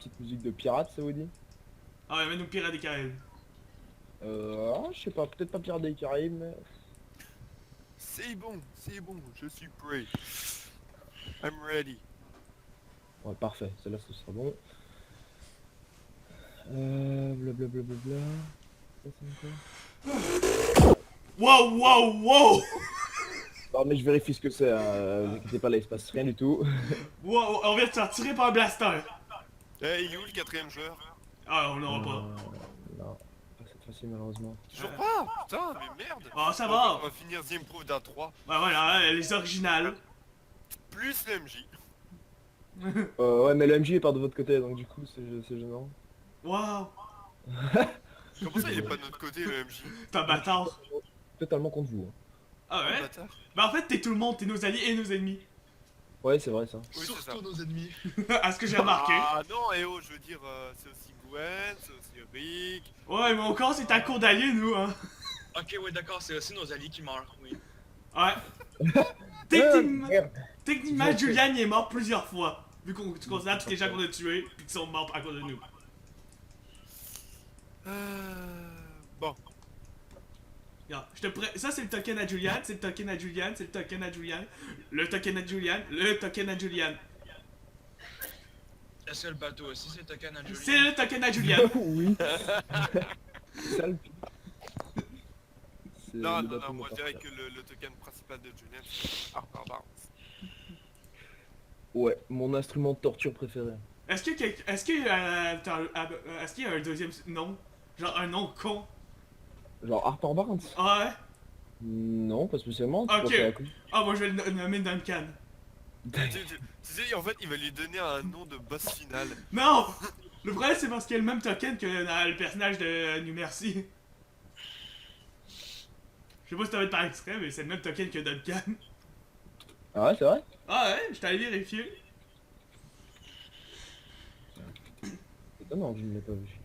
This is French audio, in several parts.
petite musique de pirate, ça vous dit? Ah ouais, mets-nous Pirates des Caraïbes. Je sais pas, peut-être pas Pirates des Caraïbes, mais... c'est bon, je suis prêt. I'm ready. Ouais, parfait, celle-là, ce sera bon. Blablabla... Ça, c'est quoi? Wow, wow, wow! Non, mais je vérifie ce que c'est, vous inquiétez pas, là, il se passe rien du tout. Wow, on vient de se faire tirer par un blaster. Eh, il est où le quatrième joueur? Ah, on l'aura pas. Non, pas cette fois-ci, malheureusement. Toujours pas. Putain, mais merde. Ah, ça On va. va finir The Improve d'un 3. Bah voilà, les originales. Plus l'MJ. Ouais, mais le MJ est part de votre côté, donc du coup, c'est gênant. Wow, Comment ça il est pas de notre côté le MJ? t'es un bâtard. Totalement contre vous. Hein. Ah ouais? Bâtard. Bah en fait, t'es tout le monde, t'es nos alliés et nos ennemis. Ouais, c'est vrai, ça. Oui, c'est ça. Surtout nos ennemis. À ce que j'ai remarqué. Ah non, eh oh, je veux dire, c'est aussi Gwen, c'est aussi Rick. Ouais, mais encore, c'est un cours d'alliés, nous, hein. Ok, ouais, d'accord, c'est aussi nos alliés qui meurent, oui. Ouais. Techniquement, Merde. techniquement, Julian il est mort plusieurs fois. Vu qu'on tu considères tous les gens qu'on a tués, puis qui sont morts à cause de nous. Bon. Regarde, ça c'est le token à Julian, c'est le token à Julian, c'est le token à Julian, le token à Julian, le token à Julian. Est-ce que le bateau aussi c'est token à Julian? C'est le token à Julian. Oui. C'est ça le pire. C'est Non, le non, bateau non, moi je dirais mortel. que le token principal de Julian, c'est Harper Barnes. Ouais, mon instrument de torture préféré. Est-ce que est-ce qu'il y a un deuxième nom? Genre un nom con? Genre Harper Barnes? Ah ouais? Non, pas spécialement. Tu Ok. penses à quoi? Ah moi je vais le nommer Duncan. Tu sais, en fait, il va lui donner un nom de boss final. Non! Le problème c'est parce qu'il y a le même token que dans le personnage de New Mercy. Je sais pas si t'avais par exprès, mais c'est le même token que Duncan. Ah ouais, c'est vrai? Ah ouais, je t'allais vérifier. C'est étonnant que je ne l'ai pas vu.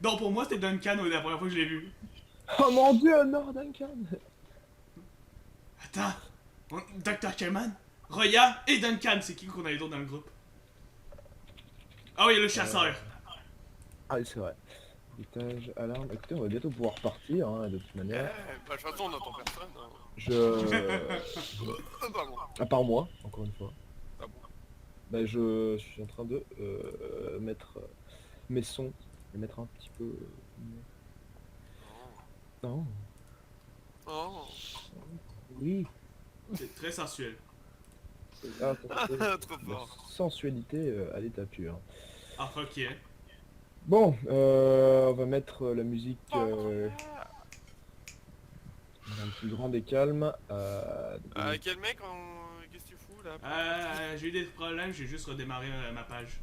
Donc pour moi c'était Duncan la première fois que je l'ai vu. Oh mon dieu, non, Duncan! Attends, Dr. Kerman, Roya et Duncan, c'est qui qu'on a les d'autres dans le groupe? Ah oui, le chasseur. Ah oui, c'est vrai. Étage, alarme. Écoutez, on va bientôt pouvoir partir, hein, de toute Eh, manière. bah de toute façon, on n'entend personne. Hein. Pardon. À part moi, encore une fois. Ah bon. Bah, je suis en train de mettre mes sons. Les mettre un petit peu... Non. Oh. Oui. C'est très sensuel. Ah, c'est Trop la fort. sensualité à l'état pur. Ah fuck yeah. Bon, on va mettre la musique dans le plus grand des calmes. Quel mec, qu'est-ce que tu fous là? J'ai eu des problèmes, j'ai juste redémarré ma page.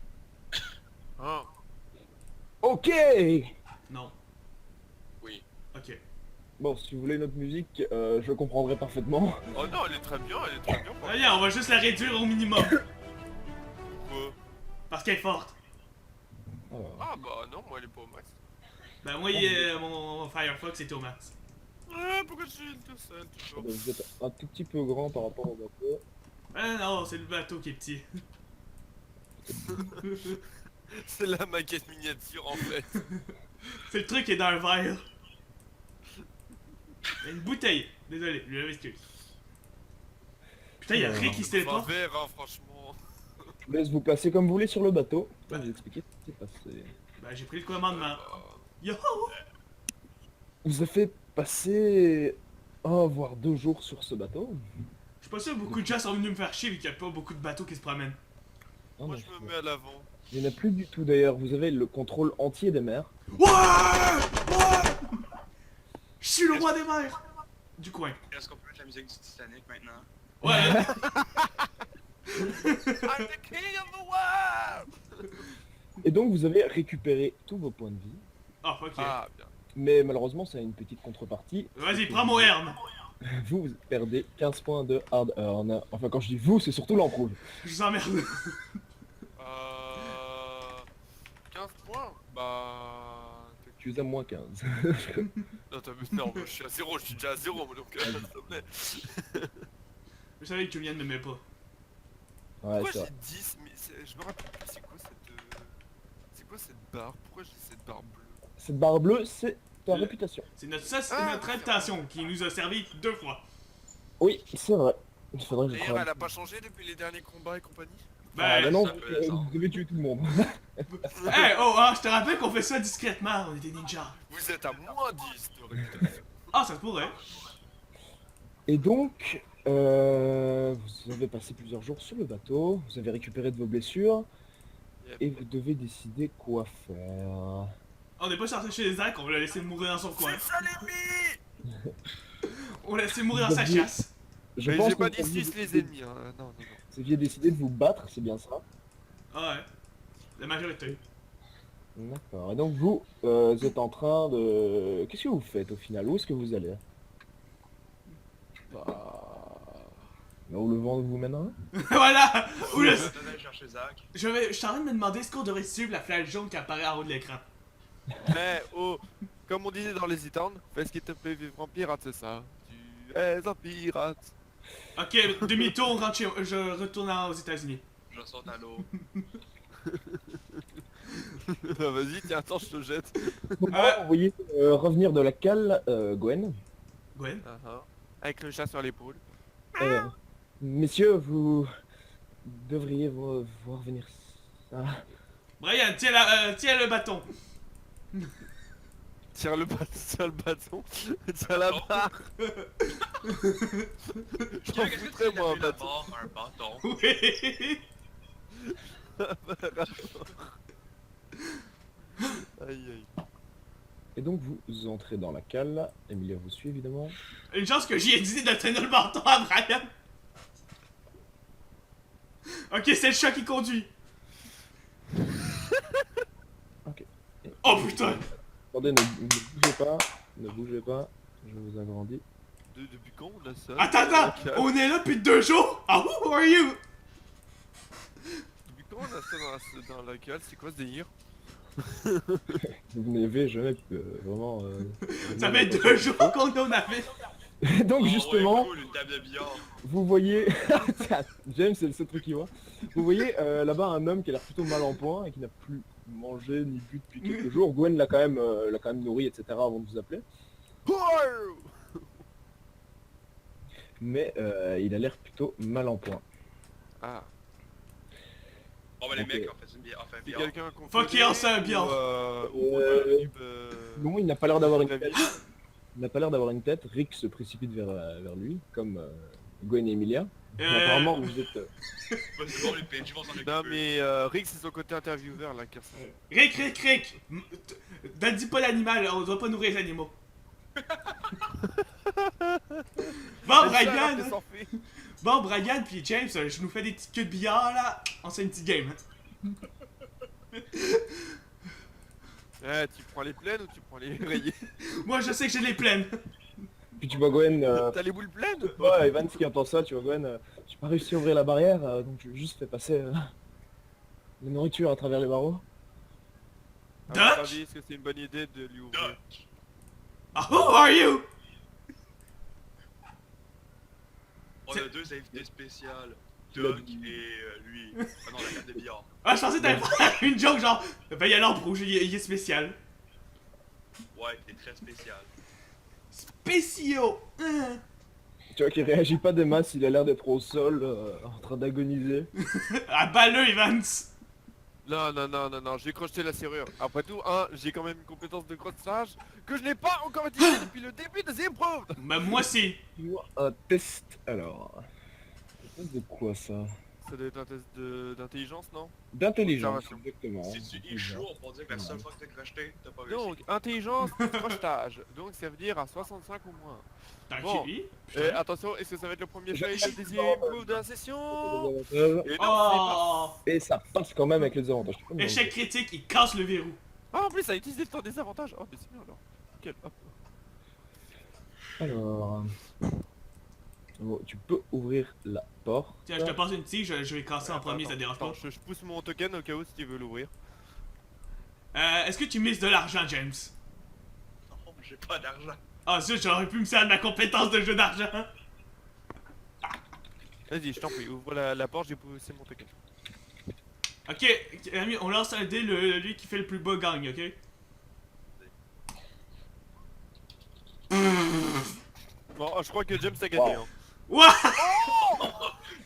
Ah. Ok. Non. Oui. Ok. Bon, si vous voulez une autre musique, je comprendrai parfaitement. Oh non, elle est très bien, elle est très bien. Allez, on va juste la réduire au minimum. Quoi? Parce qu'elle est forte. Alors, Ah bah non, moi elle est pas au max. Ben moi, mon Firefox était au max. Pourquoi je suis tout seul toujours? vous êtes un tout petit peu grand par rapport au bateau. Ah non, c'est le bateau qui est petit. C'est la maquette miniature en fait. C'est le truc qui est dans un verre. Une bouteille. Désolé, je m'excuse. Putain, y'a Rick qui se Un téléporte. verre, hein, franchement. Je vous laisse vous placer comme vous voulez sur le bateau. Je vais Ouais. vous expliquer ce qui s'est passé. Ben j'ai pris le commandement. Yo! On vous a fait passer un voire 2 jours sur ce bateau. Je suis pas sûr que beaucoup de gens sont venus me faire chier vu qu'il y a pas beaucoup de bateaux qui se promènent. Non, Moi non, je me mets à l'avant. il n'y en a plus du tout d'ailleurs. Vous avez le contrôle entier des mers. Ouais! Ouais! Je suis le roi des mers! Du coin. Est-ce qu'on peut mettre la musique du Titanic maintenant? Ouais! I'm the king of the world! Et donc vous avez récupéré tous vos points de vie. Ah, fuck yeah. Ah bien. Mais malheureusement, ça a une petite contrepartie. Vas-y, prends mon herbe! Vous perdez 15 points de hard earn. Enfin, quand je dis vous, c'est surtout l'emprouve. Je vous emmerde. 15 points? Bah... Tu es à moins 15. Non, non, je suis à 0, je suis déjà à 0, donc s'il te plaît. Je savais que Julian ne m'aimait pas. Ouais, Pourquoi c'est j'ai vrai. 10? Mais je me rappelle plus, c'est quoi cette... barre? Pourquoi j'ai cette barre bleue? Cette barre bleue, c'est ta Le- réputation. C'est notre réputation qui nous a servi 2 fois. Oui, c'est vrai. Il faudrait que je D'ailleurs, travaille. elle a pas changé depuis les derniers combats et compagnie? Ah, bah Ben, non, ça peut être ça. vous devez tuer tout le monde. hey, oh, ah, je te rappelle qu'on fait ça discrètement, on est des ninjas. Vous êtes à moins 10 de réputation. Ah, ça se pourrait. Et donc, vous avez passé plusieurs jours sur le bateau, vous avez récupéré de vos blessures, Yep. et vous devez décider quoi faire. On n'est pas sorti chez Zach, on l'a laissé mourir dans son coin. C'est ça l'ennemi! On l'a laissé mourir dans sa chasse. Je Mais pense j'ai que pas vous dit aviez 6 les décidé- ennemis, hein. Non, non, non. Vous aviez décidé de vous battre, c'est bien ça? Ah ouais. La majorité. D'accord. Et donc vous êtes en train de... Qu'est-ce que vous faites au final? Où est-ce que vous allez? Bah... Là où le vent vous mènera? Voilà! Où le... Je vais aller chercher Zach. Je suis en train de me demander est-ce qu'on devrait suivre la flèche jaune qui apparaît en haut de l'écran. Mais oh, comme on disait dans les E-Town, fais ce qui te plaît vivre en pirate, c'est ça. Tu es un pirate. Ok, demi-tour, on rentre je retourne aux États-Unis. Je saute à l'eau. Ah, vas-y, tiens, attends, je te jette. Donc, Ouais. vous voyez revenir de la cale Gwen. Gwen? Ah, ah. Avec le chat sur l'épaule. Euh, messieurs, vous devriez voir venir ça. Brian, tiens le bâton. Tire le bâton, tire le bâton, tire la barre. J'en Qu'est-ce que foutrais tu moi un la bâton. barre, un bâton? Oui. Aïe aïe. Et donc vous entrez dans la cale. Emilia vous suit évidemment. Une chance que j'y ai dit de tenir le bâton à Brian. Ok, c'est le chat qui conduit. Ok. Oh putain. Attendez, ne bougez pas. Ne bougez pas. Je vous agrandis. Depuis quand on a ça? Attends, on est là depuis 2 jours. Ah, who are you? Depuis quand on a ça dans la cale? C'est quoi ce délire? Vous n'avez jamais vraiment... Ça fait 2 jours qu'on en avait. donc Oh, justement, ouais, cool, une table de billard. vous voyez... James, c'est le seul truc qu'il voit. Vous voyez là-bas un homme qui a l'air plutôt mal en point et qui n'a plus mangé ni bu depuis quelques jours. Gwen l'a quand même nourri, etc. avant de vous appeler. Mais il a l'air plutôt mal en point. Ah, Bon, bah, les Ok. mecs, on fait une bière. Enfin, c'est billard. quelqu'un qu'on Fuck yeah, c'est un billard. Non, il n'a pas l'air d'avoir une la tête. Il n'a pas l'air d'avoir une tête. Rick se précipite vers lui, comme Gwen et Emilia. Mais apparemment, vous êtes... Bah, c'est bon, les PNJ vont s'en occuper. Non mais Rick c'est son côté intervieweur là, car Rick. Ne dis pas l'animal, on doit pas nourrir les animaux. Bon, Brian. Bon, Brian puis James, je nous fais des petites queues de billard là. On se fait une petite game. Eh, tu prends les pleines ou tu prends les rayées? Moi, je sais que j'ai les plaines. Puis tu vois Gwen... T'as les boules pleines? Ouais, Evans qui entend ça, tu vois Gwen, j'ai pas réussi à ouvrir la barrière, donc je juste fais passer la nourriture à travers les barreaux. À Duck? votre avis, est-ce que c'est une bonne idée de lui ouvrir? Duck. Ah, who are you? On a 2 invités spéciales. Doug et lui. Ah non, la table de billard. Ah, je pensais que t'allais faire une joke genre, ben y'a l'ambre rouge, il est spécial. Ouais, t'es très spécial. Spéciaux. Hein. Tu vois qu'il réagit pas des masses, il a l'air d'être au sol, en train d'agoniser. Ah, balleux, Evans. Non, j'ai crocheté la serrure. Après tout, j'ai quand même une compétence de crochetage que je n'ai pas encore utilisée depuis le début des épreuves. Mais moi aussi. Un test, alors... Un test de quoi ça? Ça doit être un test d'intelligence, non? D'intelligence, Observation. exactement. Si tu es chaud pour dire que la seule fois que t'as crocheté, t'as pas réussi. Donc, intelligence plus crochetage. Donc ça veut dire à 65 ou moins. T'as Bon. qui? Et attention, est-ce que ça va être le premier fail de Désir Improve de la session? Et non, Oh. Et ça passe quand même avec les avantages. Échec critique, il casse le verrou. Ah, en plus, ça a utilisé ton désavantage. Oh, mais c'est bien alors. Nickel, hop. Alors... Bon, tu peux ouvrir la porte. Tiens, je te passe une tige, je vais casser en premier, ça dérange pas. Attends, je pousse mon token au cas où si tu veux l'ouvrir. Est-ce que tu mises de l'argent, James? Non, j'ai pas d'argent. Ah, zut, j'aurais pu me servir de ma compétence de jeu d'argent. Vas-y, je t'en prie, ouvre la porte, j'ai poussé mon token. Ok, ami, on lance un dé, lui qui fait le plus bas gagne, ok? Bon, je crois que James a gagné. Wow. Hein. Ouah!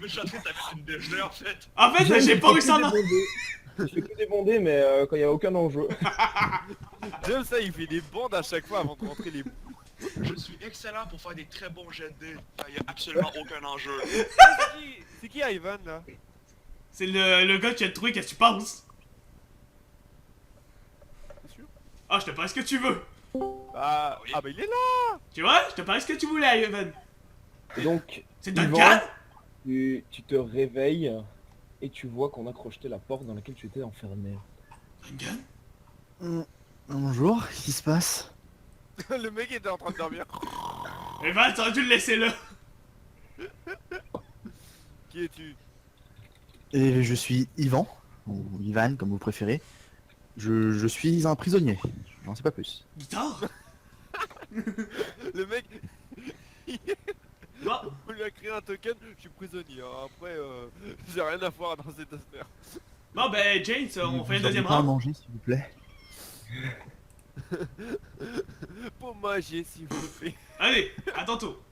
Mais je suis en train de mettre une dégelée en fait. En fait, James, j'ai il pas fait réussi que à des en... bons dés. Il fait que des bons dés, mais quand il n'y a aucun enjeu. James, ça, il fait des bandes à chaque fois avant de rentrer les. Je suis excellent pour faire des très bons jets de dés. Il y a absolument aucun enjeu. C'est qui Ivan là? C'est le gars qui a trouvé, qu'est-ce que tu penses? C'est sûr? Ah, je te passe ce que tu veux. Ah, Oui. ah bah il est là! Tu vois, je te passe ce que tu voulais, Evan. Et donc, C'est Yvan, Duncan? tu te réveilles et tu vois qu'on a crocheté la porte dans laquelle tu étais enfermé. Duncan? Bonjour, qu'est-ce qui se passe? Le mec était en train de dormir. Evan, t'aurais dû le laisser là. Qui es-tu? Et je suis Ivan, ou Ivan comme vous préférez. Je suis un prisonnier, j'en sais pas plus. Guitare? Le mec, Bon, on lui a créé un token, je suis prisonnier. Hein. Après, j'ai rien à voir dans cette affaire. bon ben, James, on Vous fait un auriez deuxième pas à round. manger s'il vous plaît. Pour manger, s'il vous plaît. Allez, à tantôt.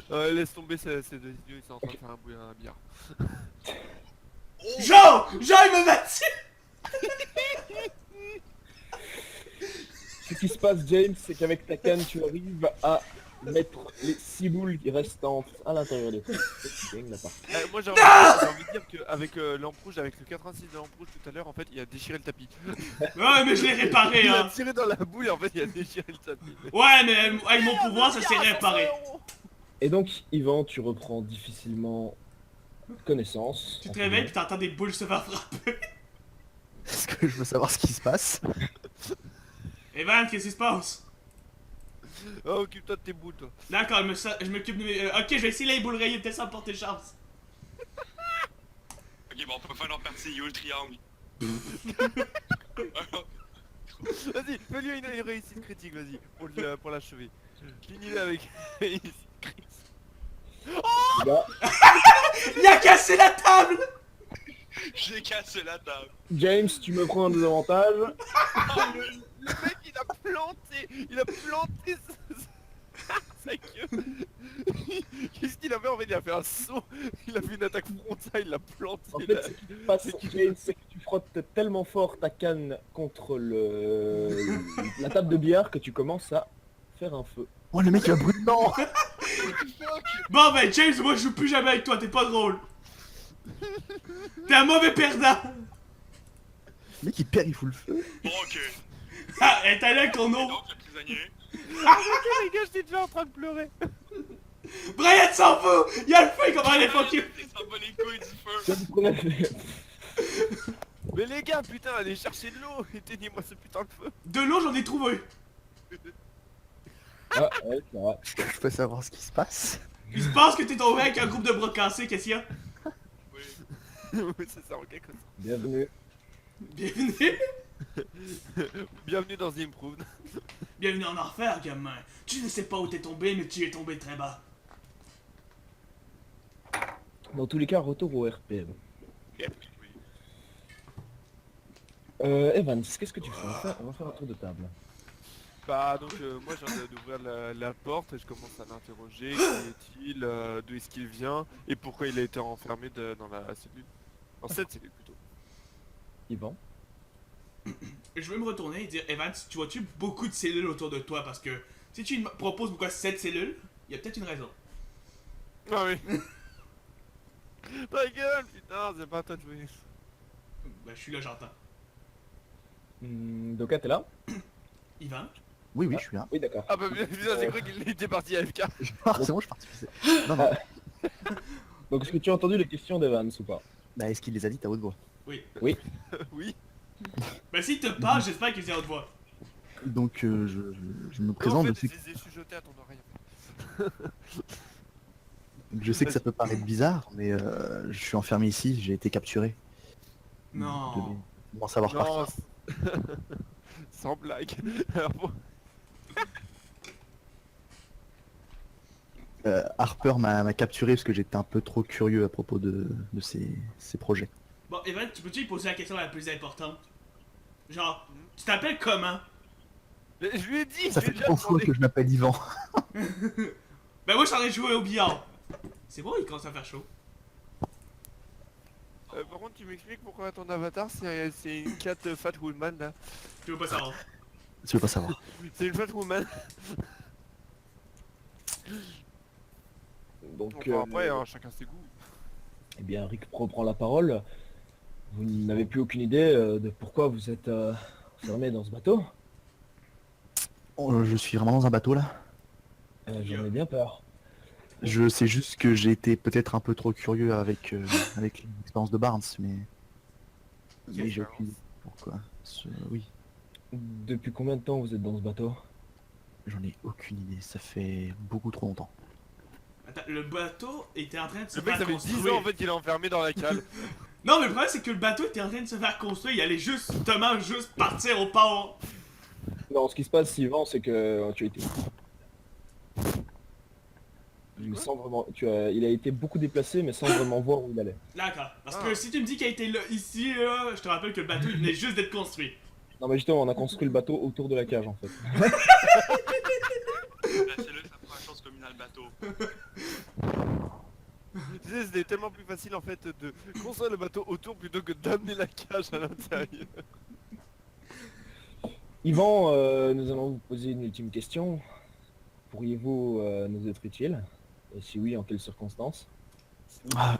Laisse tomber ces deux idiots, ils sont en train de faire un billard. Jean! Jean, il me bat dessus! Ce qui se passe, James, c'est qu'avec ta canne, tu arrives à mettre les 6 boules restantes à l'intérieur des trous. Tu gagnes la partie. Moi j'ai envie de dire qu'avec lampe rouge, avec le 86 de lampe rouge tout à l'heure, en fait il a déchiré le tapis. Ouais, mais je l'ai réparé, Il a hein. tiré dans la boule et en fait il a déchiré le tapis. Ouais, mais avec mon pouvoir, ça s'est réparé. Et donc, Yvan, tu reprends difficilement connaissance. Tu te réveilles pis t'entends des boules se faire frapper. Est-ce que je veux savoir ce qui se passe? Evan, qu'est-ce qui se passe? Oh, occupe-toi de tes boules toi. D'accord, je m'occupe de mes... ok, je vais essayer les boules rayées, peut-être ça va me porter chance. Ok, bon, on peut faire leur partie, il y a le triangle. Vas-y, fais-lui une réussite critique, vas-y, pour l'achever. Finis-le avec une réussite critique. Là, Il a cassé la table! J'ai cassé la table. James, tu me prends un désavantage. Le mec il a planté sa queue. Qu'est-ce qu'il a fait en fait? Il a fait un saut, il a fait une attaque frontale, il a planté En fait, la... ce qui se passe, James, c'est que tu frottes tellement fort ta canne contre la table de billard que tu commences à faire un feu. Oh le mec il a brûlé dedans. Bon ben, James, moi je joue plus jamais avec toi, t'es pas drôle. T'es un mauvais perdant. Le mec il perd, il fout le feu. Bon, ok. Ah, et t'as là qu'on Et ouvre. donc, le prisonnier. Les gars, j'étais déjà en train de pleurer. Brian s'en fout! Y'a le feu, comment elle est fuck you! Il s'en bat les couilles du feu. Tu as du problème. Mais les gars, putain, allez chercher de l'eau, éteignez-moi ce putain de feu. De l'eau, j'en ai trouvé. Ah, ouais, c'est vrai. Est-ce que je peux savoir ce qui se passe? Il se passe que t'es tombé avec un groupe de bras cassés, qu'est-ce qu'il y a? Oui. Oui, c'est ça, en quelque sorte. Bienvenue. Bienvenue. Bienvenue dans The Improved. Bienvenue en enfer, gamin. Tu ne sais pas où t'es tombé, mais tu es tombé très bas. Dans tous les cas, retour au RPM. Oui. Evans, qu'est-ce que tu fais? On va faire un tour de table. Bah donc moi j'ai envie d'ouvrir la porte et je commence à l'interroger. Qui est-il? D'où est-ce qu'il vient? Et pourquoi il a été enfermé dans la cellule? Dans cette cellule plutôt. Yvan. Je vais me retourner et dire, Evans, tu vois-tu beaucoup de cellules autour de toi? Parce que si tu me proposes pourquoi 7 cellules, il y a peut-être une raison. Ah oui. Ta gueule, putain, c'est pas à toi de jouer. Ben, je suis là, j'entends. Doka, t'es là? Ivan? Oui oui je suis là. Oui, d'accord. Ah bah putain, c'est quoi qu'il était parti AFK? Ah, c'est bon je suis parti. Non non. Donc, est-ce que tu as entendu les questions d'Evans ou pas? Bah est-ce qu'il les a dites à haute voix? Oui. Oui. Oui. Ben, s'il te parle, j'espère qu'il est à haute voix. Donc je me En présente, fait, je sais, je les ai chuchotés à ton oreille. je sais que ça peut paraître bizarre, mais je suis enfermé ici, j'ai été capturé. Non. Vous devez m'en savoir par Non, sans blague. Alors bon. Harper m'a capturé parce que j'étais un peu trop curieux à propos de ses projets. Bon, Evan, tu peux-tu lui poser la question la plus importante? Genre, tu t'appelles comment? Mais je lui ai dit, Ça je fait lui ai déjà 3 fois demandé. que je m'appelle Yvan. Ben moi, je suis en train de jouer au billard. C'est bon, il commence à faire chaud. Par contre, tu m'expliques pourquoi ton avatar c'est une cat fat woman là? Tu veux pas savoir. Tu veux pas savoir. C'est une fat woman. Donc, Enfin, après, hein, chacun ses goûts. eh bien, Rick reprend la parole. Vous n'avez plus aucune idée de pourquoi vous êtes enfermé dans ce bateau? Oh, je suis vraiment dans un bateau là. J'en ai bien peur. Je sais juste que j'ai été peut-être un peu trop curieux avec l'expérience de Barnes, mais j'ai aucune idée pourquoi. Oui, Depuis combien de temps vous êtes dans ce bateau? j'en ai aucune idée. Ça fait beaucoup trop longtemps. Attends, le bateau était en train de se Le mec, faire ça fait 10 construire. ans en fait qu'il est enfermé dans la cale. Non, mais le problème, c'est que le bateau était en train de se faire construire. Il allait justement juste partir au port. Non, ce qui se passe, Yvan, c'est que tu as été... Mais sans vraiment... Il a été beaucoup déplacé, mais sans vraiment voir où il allait. D'accord. Parce Ah. que si tu me dis qu'il a été là, ici, là, je te rappelle que le bateau, il venait juste d'être construit. Non, mais justement, on a construit le bateau autour de la cage, en fait. Laissez-le, ça fera une chance communale bateau. Tu sais, c'était tellement plus facile en fait de construire le bateau autour plutôt que d'amener la cage à l'intérieur. Yvan, nous allons vous poser une ultime question. Pourriez-vous nous être utile? Et si oui, en quelles circonstances? Ah,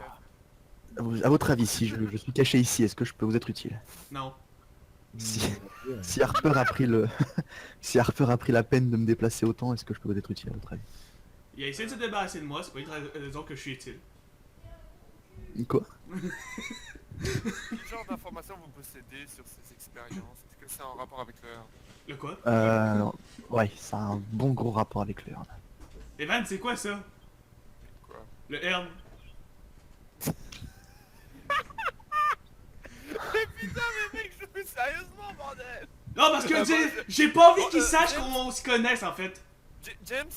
à votre avis, si je suis caché ici, est-ce que je peux vous être utile? Non. Si Harper a pris le si Harper a pris la peine de me déplacer autant, est-ce que je peux vous être utile à votre avis? Il a essayé de se débarrasser de moi, c'est pas une raison que je suis utile. Quoi? Quel genre d'informations vous possédez sur ces expériences? Est-ce que c'est en rapport avec leur... Le quoi? Ouais, ça a un bon gros rapport avec l'heure. Evan, c'est quoi ça? Quoi? Le herbe. Mais putain mais mec, je fais sérieusement bordel! Non, parce que j'ai pas envie qu'ils sachent qu'on se connaisse en fait. James,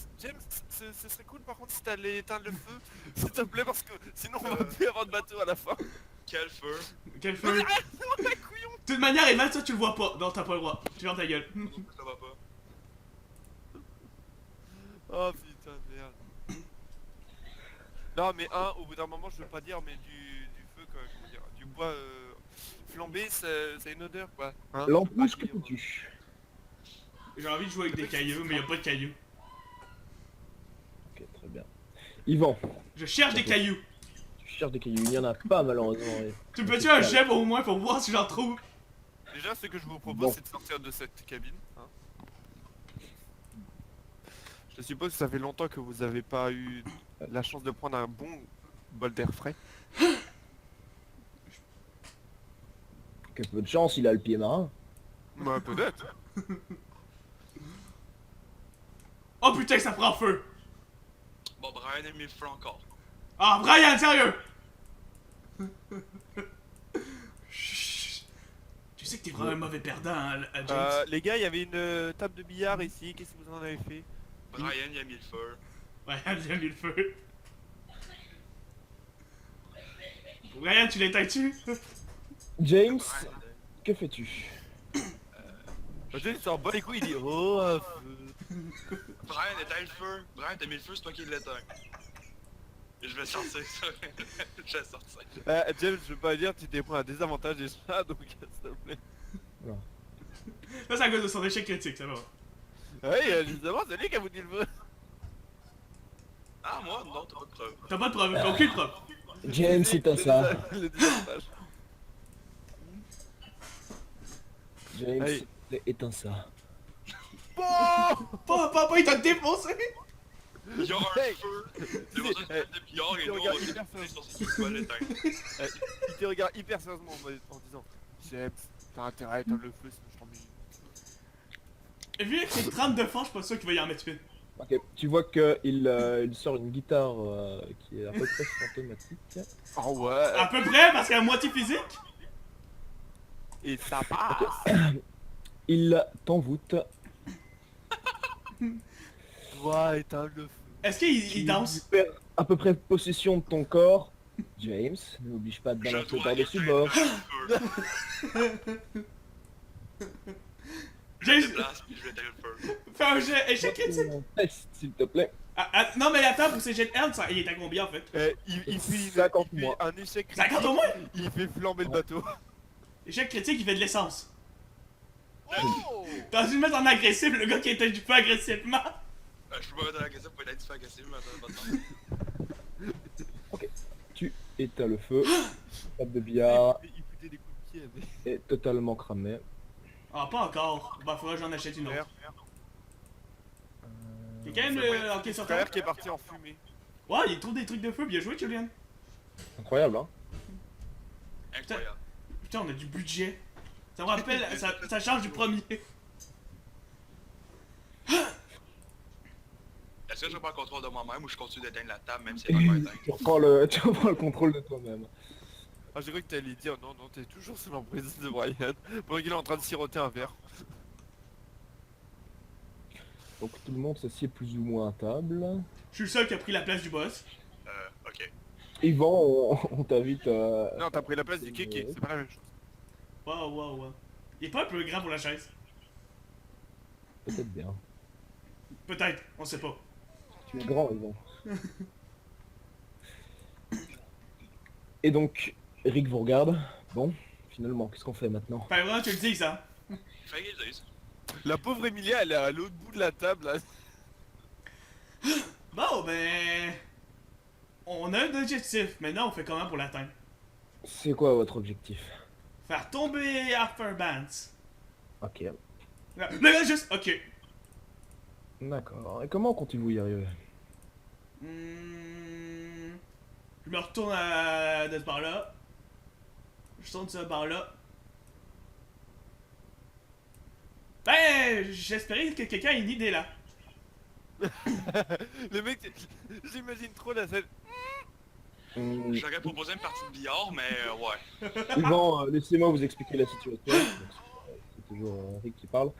ce serait cool par contre si t'allais éteindre le feu, s'il te plaît, parce que sinon on va plus avoir de bateau à la fin. Quel feu. Quel feu. Oh la couillon! De toute manière, Evan, ça tu le vois pas. Non, t'as pas le droit. Tu fermes ta gueule. Ça va pas. Oh putain de merde. Non mais au bout d'un moment je veux pas dire mais du feu quoi, comment dire, du bois flambé ça a une odeur quoi. Hein, L'empouche, je que veux pas dire, fais-tu? J'ai envie de jouer avec des cailloux, mais y a pas de cailloux. Ok, très bien. Yvan, Je cherche des cailloux. tu cherches des cailloux, il n'y en a pas malheureusement. Tu me peux-tu un gemme au moins pour voir si j'en trouve? Déjà ce que je vous propose Bon. c'est de sortir de cette cabine. Hein. Je suppose que ça fait longtemps que vous avez pas eu la chance de prendre un bon bol d'air frais. Que peu de chance, il a le pied marin. Bah peut-être. Oh putain, ça prend feu. Bon, Brian a mis le feu encore. Ah, Brian, sérieux? Chut. Tu sais que t'es vraiment un mauvais perdant, hein, James. Les gars, il y avait une table de billard ici, qu'est-ce que vous en avez fait? Brian, il a mis le feu. Brian, j'ai mis le feu. Brian, tu l'éteins-tu? James, Brian, que fais-tu? Il s'en bat les couilles, il dit oh feu. Brian, éteins le feu. Brian, t'as mis le feu, c'est toi qui l'éteins. Et je vais sortir ça. Je vais sortir. James, je veux pas dire, tu t'es pris un désavantage déjà, donc s'il te plaît. Là, c'est à cause de son échec critique, ça va. Ouais, justement, c'est lui qui a foutu le feu. Ah, moi, non, t'as pas de preuve. T'as pas de preuve, t'as aucune preuve. James, éteins ça. Le désavantage. James, Allez. éteins ça. Papa, il t'a défoncé. Il y a un Hey. feu. C'est pour ça que de billard et Tu nous, regardes on hyper est sur ce qui va l'éteindre. Il te regarde hyper sérieusement en disant James, t'as intérêt à éteindre le feu, sinon je t'emmène. Et vu que c'est 30 de fond, je suis pas sûr qu'il va y en mettre une. Ok, tu vois que il sort une guitare qui est à peu près fantomatique. Oh ouais. À peu près, parce qu'elle est à moitié physique. Et ça passe. Il t'envoûte. Dois éteindre le feu. Est-ce qu'il Tu il danse? perds à peu près possession de ton corps. James, n'oblige pas de Je balancer dois par-dessus éteindre bord. le feu. Je me James, déplace puis je vais éteindre le feu. fais un jet, échec critique. Test, s'il te plaît. Non mais attends, pour ces jets de herbe, il est à combien en fait? Il fait 50 il fait mois. un échec 50 au critique, moins? il fait flamber le bateau. Échec critique, il fait de l'essence. Oh T'as dû le mettre en agressif, le gars qui était du peu agressivement. Je peux pas mettre dans la question pour être un petit peu agressif, mais attends, pas de temps. Tu éteins le feu. Table de billard Il foutait des coups de pied avec. est totalement cramé. Ah, pas encore. Bah, faudrait que j'en achète une autre. Frère, Quelqu'un aime le hockey sur terre? frère qui est parti en fumée. Ouais, il trouve des trucs de feu, bien joué, Julian. Incroyable, hein. Incroyable. Putain, on a du budget. Ça me rappelle, ça change du premier. Est-ce que je reprends le contrôle de moi-même ou je continue d'éteindre la table même si elle est encore éteinte? Tu reprends le contrôle de toi-même. Ah, j'ai cru que t'allais dire non, non, t'es toujours sous l'emprise de Brian. Pendant qu'il est en train de siroter un verre. Donc tout le monde s'assied plus ou moins à table. Je suis le seul qui a pris la place du boss. Ok. Yvan, on t'invite à... Non, t'as pris la place du kéké, c'est pas la même chose. Wow. Il est pas un peu grand pour la chaise? Peut-être bien. Peut-être, on sait pas. Tu es grand, Yvan. Et donc, Eric vous regarde. Bon, finalement, qu'est-ce qu'on fait maintenant? Fait vraiment, tu le dis, ça. Fait qu'ils disent. La pauvre Emilia, elle est à l'autre bout de la table là. Bon, ben. On a un objectif. Maintenant, on fait comment pour l'atteindre? C'est quoi votre objectif? Faire tomber Harper Bance. Ok, Le gars, juste. Ok. d'accord. Et comment comptez-vous y arriver? Je me retourne de ce bar-là. Je tourne de ce bar-là. Ben, j'espérais que quelqu'un ait une idée là. Le mec, j'imagine trop la scène. J'aurais proposé une partie de billard, mais ouais. Yvan, laissez-moi vous expliquer la situation. Donc, c'est toujours Eric qui parle.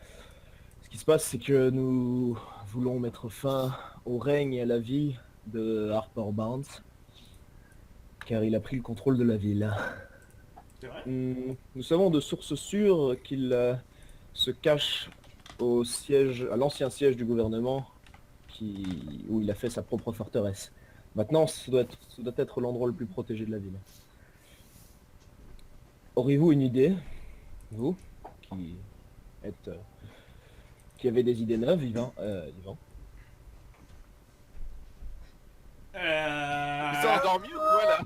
Ce qui se passe, c'est que nous voulons mettre fin au règne et à la vie de Harper Barnes, car il a pris le contrôle de la ville. C'est vrai? Nous savons de sources sûres qu'il se cache au siège, à l'ancien siège du gouvernement, où il a fait sa propre forteresse. Maintenant, ce doit être l'endroit le plus protégé de la ville. Auriez-vous une idée, vous, qui avez des idées neuves, Yvan? Il s'est endormi ou quoi là?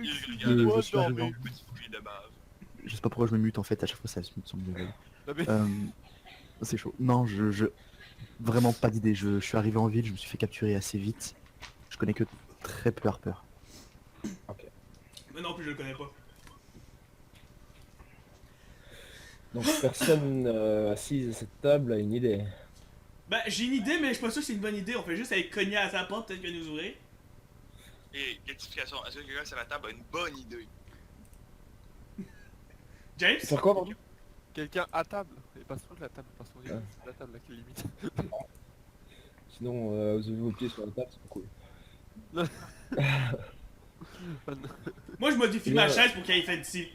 Il Je- regarde je le suis arrivé en- petit bruit de bave. Je sais pas pourquoi je me mute en fait, à chaque fois ça se mute son réveil. Non, mais- C'est chaud. Non, vraiment pas d'idée. Je suis arrivé en ville, je me suis fait capturer assez vite. Je connais que très peu Harper. Mais non plus, je le connais pas. Donc personne assise à cette table a une idée. Ben, j'ai une idée, mais je suis pas sûr que c'est une bonne idée. On fait juste aller cogner à sa porte, peut-être qu'elle nous ouvrir. Et rectification, est-ce que quelqu'un sur la table a une bonne idée? James? Faire quoi, pardon? Quelqu'un à table. Et pas sur la table, parce qu'on est Ouais. sur la table là qui est limite. Sinon, vous avez vos pieds sur la table, c'est pas cool. Moi, je modifie Bien. ma chaise pour qu'elle ait fait d'ici.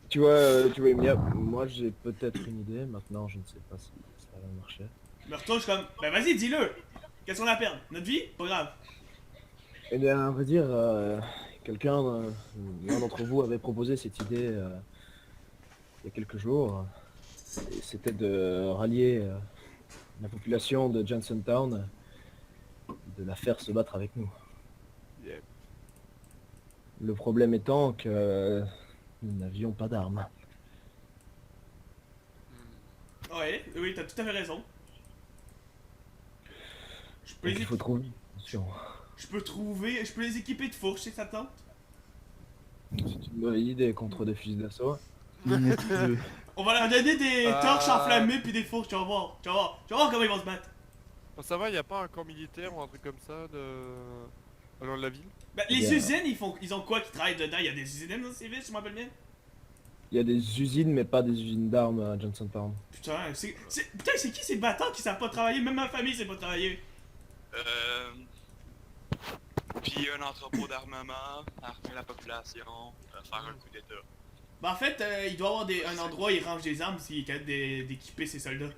Tu vois, Emilia, moi j'ai peut-être une idée, maintenant je ne sais pas si ça va marcher. Je me retourne, je suis comme, ben vas-y, dis-le. Qu'est-ce qu'on a à perdre? Notre vie? Pas grave. Eh bien, on va dire, quelqu'un, l'un d'entre vous avait proposé cette idée il y a quelques jours. Et c'était de rallier la population de Johnsontown, de la faire se battre avec nous. Yep. Le problème étant que nous n'avions pas d'armes. Ouais, oui, t'as tout à fait raison. Je peux, Donc les, il faut trouver une solution. je peux les équiper de fourches, c'est ça tente? C'est une mauvaise idée contre des fusils d'assaut. On va leur donner des Ah. torches enflammées puis des fourches, tu vas voir. Tu vas voir comment ils vont se battre. Oh, ça va, y a pas un camp militaire ou un truc comme ça de... Allant de la ville? Ben, les Bien. usines, ils ont quoi qui travaillent dedans? Il y a des usines dans ces villes, si je m'en rappelle bien? Il y a des usines, mais pas des usines d'armes à Johnstown. Putain, putain, c'est qui ces bâtards qui savent pas travailler? Même ma famille sait pas travailler. Euh... Puis un entrepôt d'armement, armer la population, faire un coup d'état. Ben en fait, il doit y avoir un endroit où il range des armes s'il est capable d'équiper ses soldats.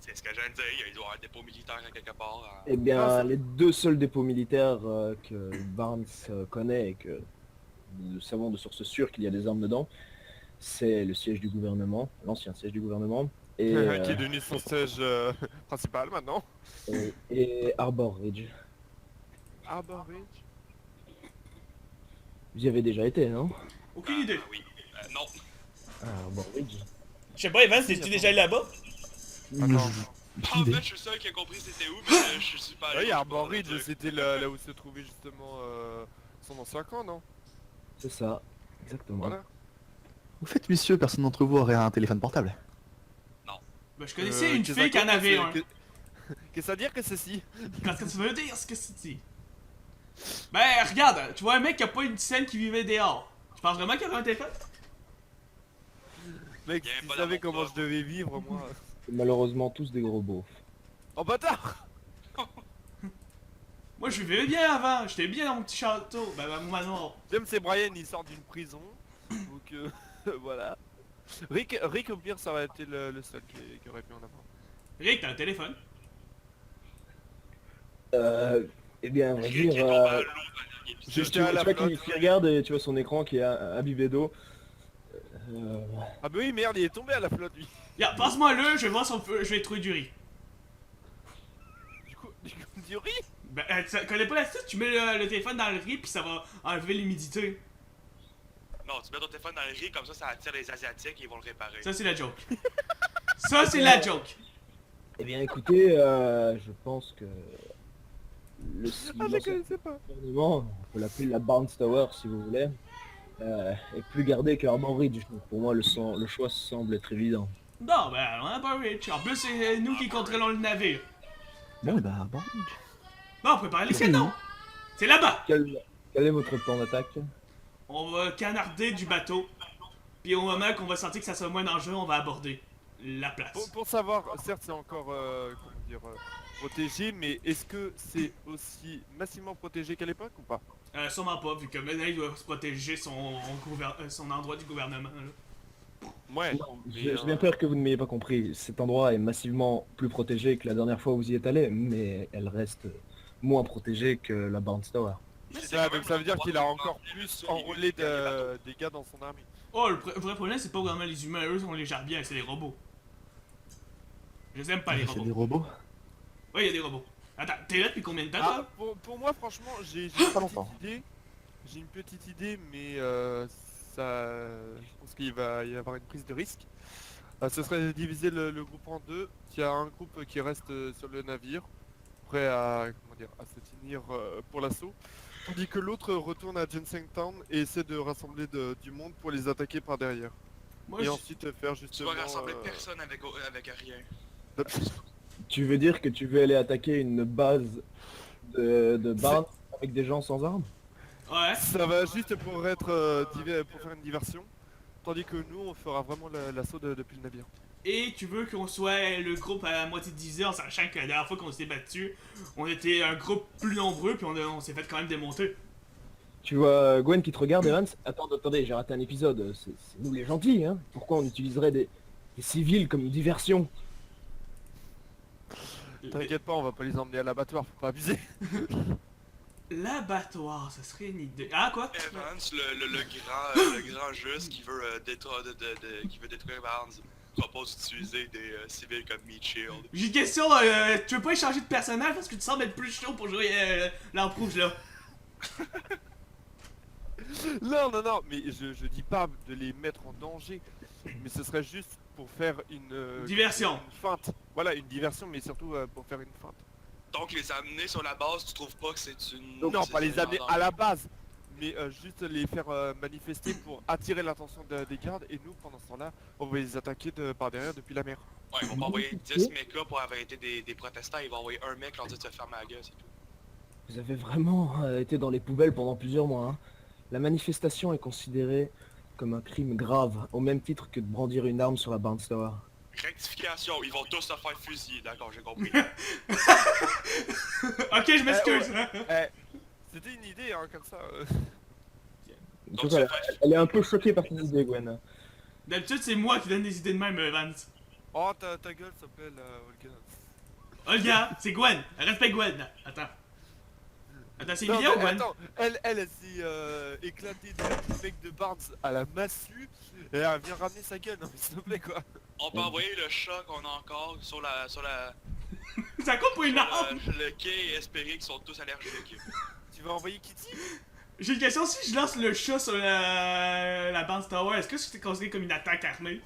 C'est ce que j'allais dire, il doit y avoir un dépôt militaire à quelque part. Eh bien, les deux seuls dépôts militaires que Barnes connaît et que nous savons de source sûre qu'il y a des armes dedans, c'est le siège du gouvernement, l'ancien siège du gouvernement, et, Qui est devenu son siège principal maintenant. et Arbor Ridge. Arbor Ridge. Vous y avez déjà été, non? Aucune idée. Oui. Non. Ah, Arbor Ridge. Je sais pas, Evan, t'es-tu déjà allé là-bas? Attends. En fait, je suis seul qui a compris c'était où, mais je suis pas allé. Oui, Arbor Ridge, c'était là où se trouvait justement son ancien camp, non? C'est ça, exactement. Voilà. Au fait, messieurs, personne d'entre vous aurait un téléphone portable. Ben, je connaissais une qu'est-ce fille qui en que- avait un. Qu'est-ce à dire que ceci? Qu'est-ce que tu veux dire, ce que c'est dit? Ben, regarde, tu vois un mec qui a pas une scène qui vivait dehors. Tu penses vraiment qu'il avait un téléphone? Mec, Y a si un tu bon savais amour comment propre. je devais vivre, moi... C'est malheureusement tous des gros beaufs. Oh bâtard! Moi, je vivais bien avant. J'étais bien dans mon petit château. Ben, mon manoir. James et Brian, ils sortent d'une prison. Donc, voilà. Rick, au pire, ça aurait été le seul qui aurait pu en avoir. Rick, t'as un téléphone? Eh bien, on va Qui est dire... tombé à l'eau dans le dernier Tu, J'étais tu- à la tu vois flotte. qu'il regarde et tu vois son écran qui est imbibé d'eau. Ah bah oui, merde, il est tombé à la flotte, lui. Ya, passe-moi le, je vais voir son feu, je vais trouver du riz. Du riz? Ben, tu connais pas l'astuce? Tu mets le téléphone dans le riz, puis ça va enlever l'humidité. Non, tu mets ton téléphone dans le riz, comme ça attire les Asiatiques et ils vont le réparer. Ça, c'est la joke. Ça, c'est la joke. Eh bien, écoutez, je pense que le Ah, je connaissais pas. gouvernement, on peut l'appeler la Barnes Tower si vous voulez, est plus gardé que Arbor Ridge. Donc, pour moi, le choix semble être évident. Non, ben, on a pas rich. En plus, c'est nous qui contrôlons le navire. Bon, et bah, bon. Bon, on prépare les canons. C'est là-bas. Quel est votre plan d'attaque? On va canarder du bateau. Puis au moment qu'on va sentir que ça soit moins dangereux, on va aborder la place. Pour savoir, certes, c'est encore, comment dire, protégé, mais est-ce que c'est aussi massivement protégé qu'à l'époque ou pas? Sûrement pas, vu que maintenant il doit se protéger son endroit du gouvernement. Là. Ouais. Non, j'ai bien peur que vous ne m'ayez pas compris. Cet endroit est massivement plus protégé que la dernière fois où vous y êtes allé, mais elle reste moins protégée que la Barnes Tower. C'est ça, donc ça veut dire qu'il a encore plus enrôlé des gars dans son armée. Oh, le vrai problème, c'est pas vraiment les humains, eux, on les gère bien, c'est les robots. Je les aime pas, les C'est des robots. robots. Ouais, il y a des robots. Attends, t'es là depuis combien de temps, Ah, toi? pour moi, franchement, j'ai une Pas longtemps. petite idée. J'ai une petite idée, mais ça, je pense qu'il va y avoir une prise de risque. Ce serait de diviser le groupe en deux. Il y a un groupe qui reste sur le navire, prêt à, comment dire, à se tenir pour l'assaut, tandis que l'autre retourne à Jensentown et essaie de rassembler du monde pour les attaquer par derrière. Moi, Et je- ensuite faire Tu justement... vas rassembler personne avec rien. Tu veux dire que tu veux aller attaquer une base de Barnes avec des gens sans armes? Ouais. Ça va juste pour être pour faire une diversion, tandis que nous on fera vraiment l'assaut depuis le navire. Et tu veux qu'on soit le groupe à la moitié divisé en sachant que la dernière fois qu'on s'était battu, on était un groupe plus nombreux puis on s'est fait quand même démonter. Tu vois Gwen qui te regarde, Evans? Attendez, j'ai raté un épisode. C'est nous les gentils, hein? Pourquoi on utiliserait des civils comme diversion? T'inquiète pas, on va pas les emmener à l'abattoir, faut pas abuser. L'abattoir, ça serait une idée. Ah, quoi? Evans, le grand juste qui veut détruire Barnes, propose d'utiliser des civils comme Meat Shield. J'ai une question, tu veux pas échanger de personnage parce que tu sembles être plus chaud pour jouer lampe rouge là? Non, mais je dis pas de les mettre en danger, mais ce serait juste pour faire une... Diversion. Une feinte. Voilà, une diversion, mais surtout pour faire une feinte. Donc les amener sur la base, tu trouves pas que c'est une... Non, c'est pas les une amener vendance. à la base, mais juste les faire manifester pour attirer l'attention des gardes, et nous, pendant ce temps-là, on va les attaquer par derrière depuis la mer. Ouais, ils vont pas envoyer 10 mechas pour arrêter des protestants, ils vont envoyer un mec leur dire de se fermer la gueule, c'est tout. Vous avez vraiment été dans les poubelles pendant plusieurs mois, hein? La manifestation est considérée comme un crime grave, au même titre que de brandir une arme sur la Barnes Tower. Rectification, ils vont tous se faire fusiller, d'accord, j'ai compris. Ok, je m'excuse. C'était une idée, hein, comme ça. En tout cas, elle est un peu choquée par tes idées, Gwen. D'habitude, c'est moi qui donne des idées de même, Vance. Oh, ta gueule s'appelle Olga. Olga, c'est Gwen. Respecte Gwen. Attends. Attends, c'est une Non, vidéo, mais Gwen? attends, elle s'est éclatée du mec de Barnes à la massue et elle vient ramener sa gueule, non mais s'il te plaît quoi. On peut envoyer le chat qu'on a encore sur Ça compte pour une arme. le quai et espérer qu'ils sont tous allergiques. Tu vas envoyer Kitty? J'ai une question, si je lance le chat sur la Bounce Tower, est-ce que c'est considéré comme une attaque armée?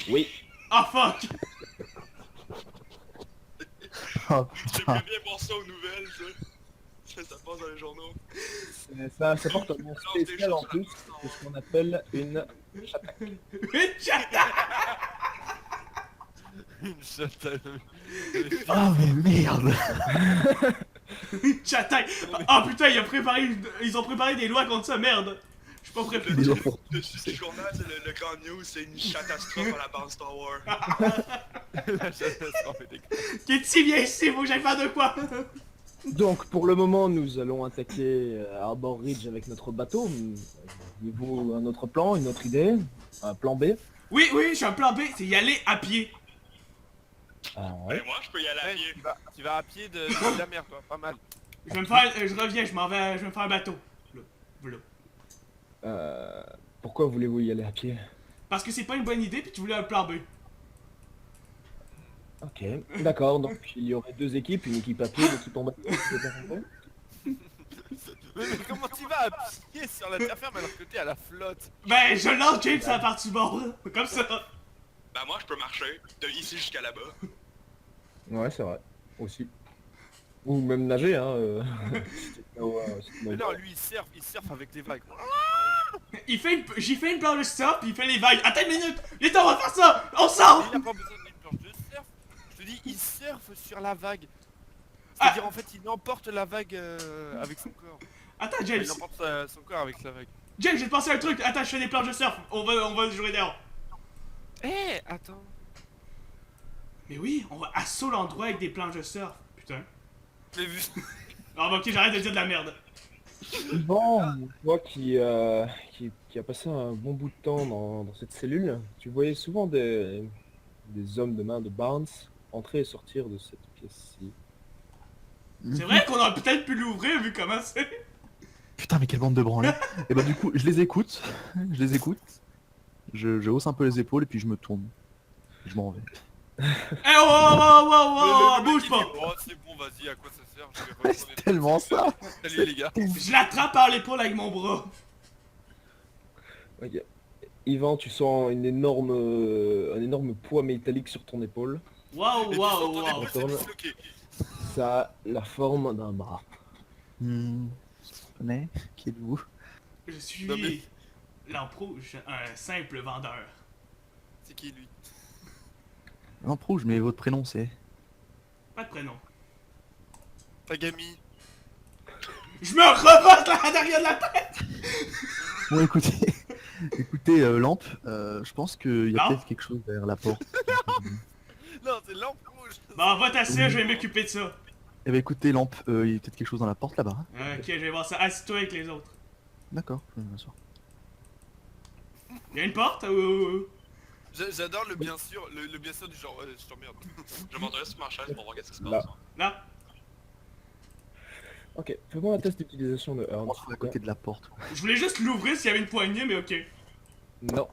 Oui. Ah fuck! Oh, J'aimerais bien voir ça aux nouvelles, ça passe dans les journaux. Ça porte un nom spécial en plus, c'est ce qu'on appelle une... Une chata! Une chatte. oh mais merde. Une chata! Ah putain, ils ont préparé des lois contre ça, merde! Je suis pas préparé. Des enfants. Le sujet du journal, c'est le grand news, c'est une catastrophe à la Bounce Tower. La chatte s'en fait des Kitty, viens ici, faut que j'aille faire de quoi? Donc, pour le moment, nous allons attaquer Harbor Ridge avec notre bateau. Avez-vous un autre plan, une autre idée? Un plan B? Oui, j'ai un plan B, c'est y aller à pied. Ah Mais moi, je peux y aller à Ouais, pied. tu vas à pied de la mer toi, pas mal. Je vais me faire, je reviens, je vais me faire un bateau. Voilà. Pourquoi voulez-vous y aller à pied? Parce que c'est pas une bonne idée, puis tu voulais un plan B. Ok, d'accord, donc il y aurait deux équipes, une équipe à pied, une équipe en bateau. Vous avez compris? Mais comment tu vas à pied sur la terre ferme alors que t'es à la flotte? Ben, je lance James à la partie bord, comme ça. Bah moi, je peux marcher de ici jusqu'à là-bas. Ouais, c'est vrai, aussi. Ou même nager, hein. Mais non, lui il surfe avec les vagues. J'ai fait une planche de surf, puis il fait les vagues. Attends une minute! Les temps, on va faire ça! On sort! Il a pas besoin d'une planche de surf. Je te dis, il surfe sur la vague. C'est-à-dire en fait il emporte la vague avec son corps. Attends, James. Il emporte son corps avec la vague. James, j'ai pensé à un truc. Attends, je fais des planches de surf. On va jouer dehors. Eh, attends. Mais oui, on va à saut l'endroit avec des planches de surf. Putain. J'ai vu. Ah, bah, ok, j'arrête de dire de la merde. Bon, toi qui a passé un bon bout de temps dans cette cellule, tu voyais souvent des hommes de main de Barnes entrer et sortir de cette pièce-ci. C'est vrai qu'on aurait peut-être pu l'ouvrir vu comment c'est. Putain mais quelle bande de branlés. Et bah du coup je les écoute, je hausse un peu les épaules et puis je me tourne. Je m'en vais. Eh, oh, bouge pas. Oh c'est bon, vas-y, à quoi ça sert? Je vais C'est tellement ça. Salut les gars. Je l'attrape par l'épaule avec mon bras. Ok. Yvan, tu sens un énorme poids métallique sur ton épaule. Waouh. C'est disloqué. Ça a la forme d'un bras. Je connais. Qui êtes-vous? Je suis Non, mais- Lampe Rouge, un simple vendeur. C'est qui lui? Non Rouge, mais votre prénom c'est... Pas de prénom. Tagami. Je me rebotte là derrière de la tête. Bon écoutez, écoutez Lampe, je pense qu'il y a Lampe peut-être quelque chose derrière la porte. Non, c'est lampe rouge. Bon, va t'asseoir, je vais m'occuper de ça. Eh bah écoutez Lampe, il y a peut-être quelque chose dans la porte là-bas. Hein. Ok, je vais voir ça. Assis-toi avec les autres. D'accord, je vais m'asseoir. Y'a une porte ou... J'adore le bien sûr, le bien sûr du genre, je t'emmerde. Je monterai sur ma chaise pour voir qu'est-ce qui se Là. passe. Là. Ok, fais-moi un test d'utilisation de Earn. On se met à côté de la porte. Je voulais juste l'ouvrir s'il y avait une poignée, mais ok. Non,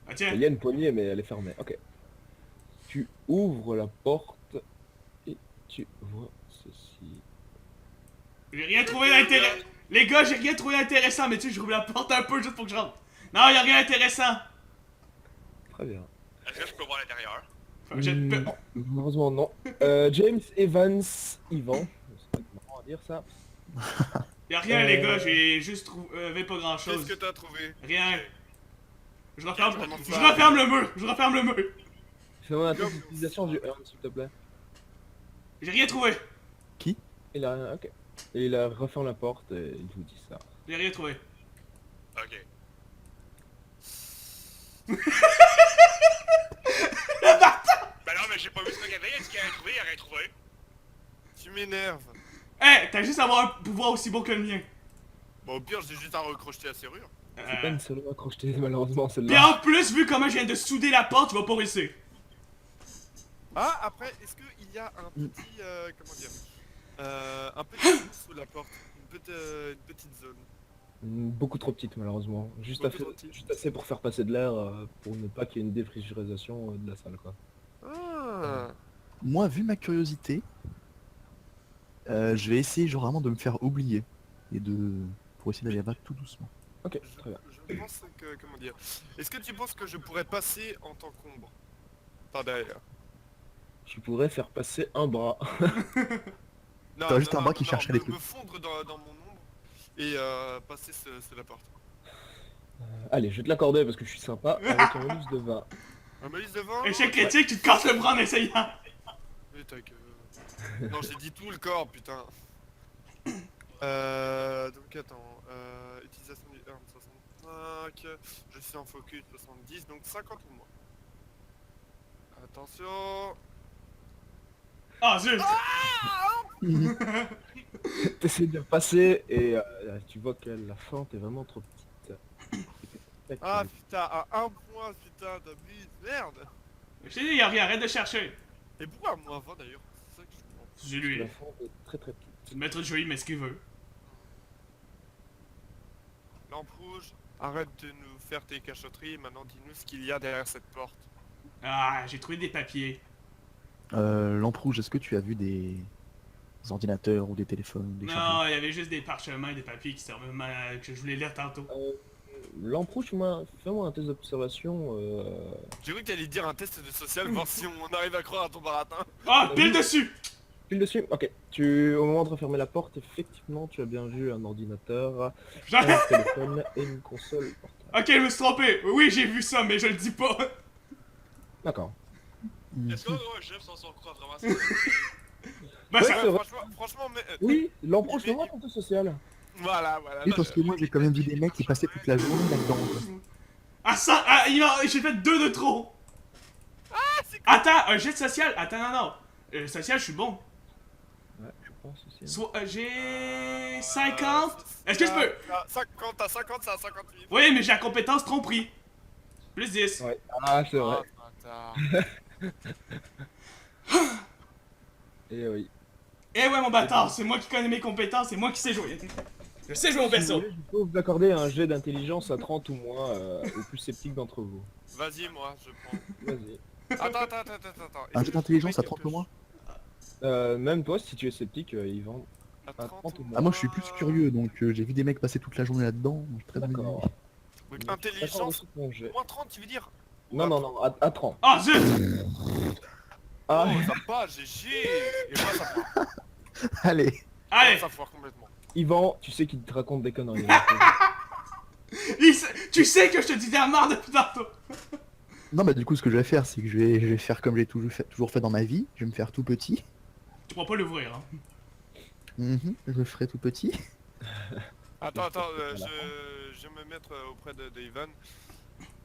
Ah tiens. il y a une poignée mais elle est fermée. Ok. Tu ouvres la porte et tu vois ceci. J'ai rien trouvé d'intéressant. Les gars, j'ai rien trouvé d'intéressant, mais tu sais, je rouvre la porte un peu juste pour que je rentre. Non, y'a rien d'intéressant. Très bien. Est-ce que je peux voir l'intérieur? Enfin, j'ai peur. Non, malheureusement non. James Evans, Yvan. C'est marrant à dire ça. Y'a rien, les gars, j'ai juste trouvé pas grand Qu'est-ce chose. que t'as trouvé? Rien. Je referme, Comment je ça? referme le mur. Je referme le mur. Fais-moi un test d'utilisation du Earn s'il te plaît. J'ai rien trouvé. Il a rien, ok. Et il a refermé la porte et il vous dit ça. J'ai rien trouvé. Ok. Ben non, mais j'ai pas vu ce qu'il y avait, il a dit qu'il avait trouvé, il aurait trouvé. Tu m'énerves. Hey, t'as juste à avoir un pouvoir aussi beau que le mien. Bon, au pire, j'ai juste à recrocheter la serrure. C'est pas une seule accrochée, malheureusement, Pis celle-là. en plus, vu comment je viens de souder la porte, tu vas pas réussir. Ah, après, est-ce qu'il y a un petit. Comment dire un petit trou sous la porte. Une petite zone. Beaucoup trop petite, malheureusement. Juste, Beaucoup trop petite. juste assez pour faire passer de l'air, pour ne pas qu'il y ait une défrigerisation de la salle, quoi. Ah. Moi, vu ma curiosité, je vais essayer genre vraiment de me faire oublier. Et de... pour essayer d'aller là-bas tout doucement. Ok, très bien. Je pense que. Comment dire est-ce que tu penses que je pourrais passer en tant qu'ombre par derrière? Tu pourrais faire passer un bras. Non, T'as juste un bras qui cherche les trucs. me fondre dans mon ombre et passer sous la porte. Allez, je vais te l'accorder parce que je suis sympa, avec un bonus de 20. Un malus de 20. Échec critique, tu te casses le bras en essayant. Mais ta gueule. Non, j'ai dit tout le corps, putain. Donc attends, utilisation du arme 65, je suis en focus 70, donc 50 ou moins. Attention. Ah, zut. T'essaies de repasser et tu vois que la fente est vraiment trop petite. Ah putain, à 1 point, putain, d'abus, merde. Je t'ai dit, y'a rien, arrête de chercher. Et pourquoi moins 20 d'ailleurs? C'est ça que je comprends. C'est lui. La fente est très très petite. C'est le maître de jeu, il met ce qu'il veut. Lampe rouge, arrête de nous faire tes cachotteries, maintenant dis-nous ce qu'il y a derrière cette porte. Ah, j'ai trouvé des papiers. Lampe rouge, est-ce que tu as vu des ordinateurs ou des téléphones, des Non, chargeurs? il y avait juste des parchemins et des papiers qui servaient que je voulais lire tantôt. Lampe rouge, fais-moi un test d'observation. J'ai cru que t'allais dire un test de social, voir si on arrive à croire à ton baratin. Ah, pile dessus. Pile dessus. Ok. Au moment de refermer la porte, effectivement, tu as bien vu un ordinateur, un téléphone et une console portable. Ok, je me suis trompé. Oui, j'ai vu ça, mais je le dis pas. D'accord. Est-ce qu'on a un chef sans son croix vraiment ça? Bah, Ouais, ça... c'est vrai. Franchement, mais... Oui, lampe rouge, fais-moi ton test social. Voilà. Oui, parce que moi j'ai quand même vu des mecs qui passaient toute la journée là-dedans. quoi. Ah, ça... Ah, j'ai fait 2 de trop. Attends, un jet de social. Attends, non. Social, je suis bon. Ouais, je pense aussi. Soit, j'ai 50. Est-ce que je peux... 50, t'as 50, c'est à 58. Oui, mais j'ai la compétence tromperie. Plus 10. Ouais. Ah, c'est vrai. bâtard. Et oui. Eh ouais, mon bâtard, c'est moi qui connais mes compétences, c'est moi qui sais jouer. Je sais jouer au Si vous perso. voulez, je peux vous accorder un jet d'intelligence à 30 ou moins au plus sceptique d'entre vous. Vas-y, moi, je prends. Vas-y. Attends. Un jet d'intelligence à 30 au moins? Même toi, si tu es sceptique, Yvan. À À 30 ou moins. Ah moi je suis plus curieux donc j'ai vu des mecs passer toute la journée là-dedans, je suis très envie de D'accord. voir. Donc D'accord, intelligence, dessus ton jet. moins 30, tu veux dire? Non, à 30. Ah, zut. Ah, Oh, ça passe, GG. Et moi, ça foire. Allez. Allez, Ça foire complètement. Yvan, tu sais qu'il te raconte des conneries. tu sais que je te dis de la merde depuis tantôt. Non bah du coup ce que je vais faire c'est que je vais faire comme j'ai toujours fait dans ma vie, je vais me faire tout petit. Tu pourras pas l'ouvrir, hein. Je me ferai tout petit. Attends, je vais me mettre auprès de Ivan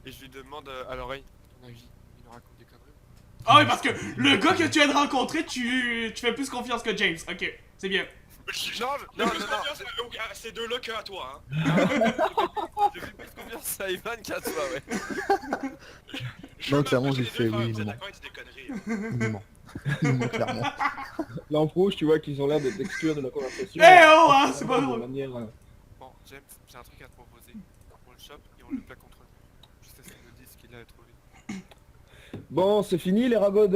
et je lui demande à l'oreille. À ton avis, il nous raconte des conneries? Ah oui, parce que le gars que tu viens de rencontrer, tu fais plus confiance que James. Ok, c'est bien. Non, Plus confiance à ces deux-là que à toi, hein. je fais plus confiance à Ivan qu'à toi, ouais. Non, clairement, m'approche j'ai des fait deux, frère, oui, vous êtes non. d'accord, il dit des conneries. Il ment. Il ment clairement. Lampe rouge, tu vois qu'ils ont l'air de t'exclure de la conversation. Eh oh, hein, c'est pas De drôle. manière, Bon, James, j'ai un truc à te proposer. On le chope et on le plaque contre lui. Juste à ce qu'il nous dise ce qu'il a trouvé. Bon, c'est fini les ragots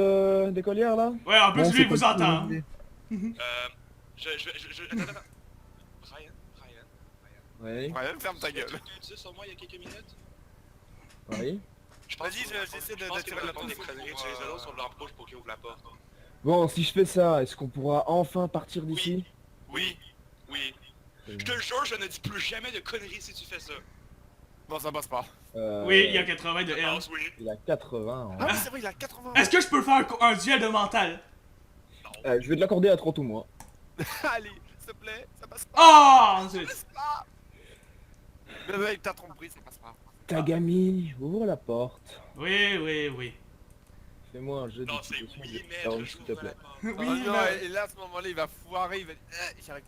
d'écolière là? Ouais, en plus, Bon, lui, c'est il vous pas entend. le hein. Attends. Ryan. Oui. Ouais, ferme ta gueule. Tu as dit ça sur moi il y a quelques minutes? Oui. Vas-y, j'essaie Je pense d'attirer qu'il va l'attention répondre des conneries, pour, tu les annonces sur de l'approche pour qu'il ouvre la porte. Bon, si je fais ça, est-ce qu'on pourra enfin partir d'ici? Oui. Je te jure, je ne dis plus jamais de conneries si tu fais ça. Non, ça passe pas. Oui, il y a 80 de Je R. pense oui. Il a 80. Ah oui, c'est vrai, il a 80. Est-ce que je peux faire un duel de mental? Je vais te l'accorder à 30 ou moins. Allez, s'il te plaît, ça passe pas. Oh, zut. Ça passe pas. Mais mec, t'as trompé, ça passe pas. Tagami, ouvre la porte. Oui, oui, oui. Fais-moi un jeu de Non, c'est discrétion oui, de mais Aaron, je s'il te plaît. Oui, Ah non, mais... et là à ce moment-là il va foirer, il va dire j'arrive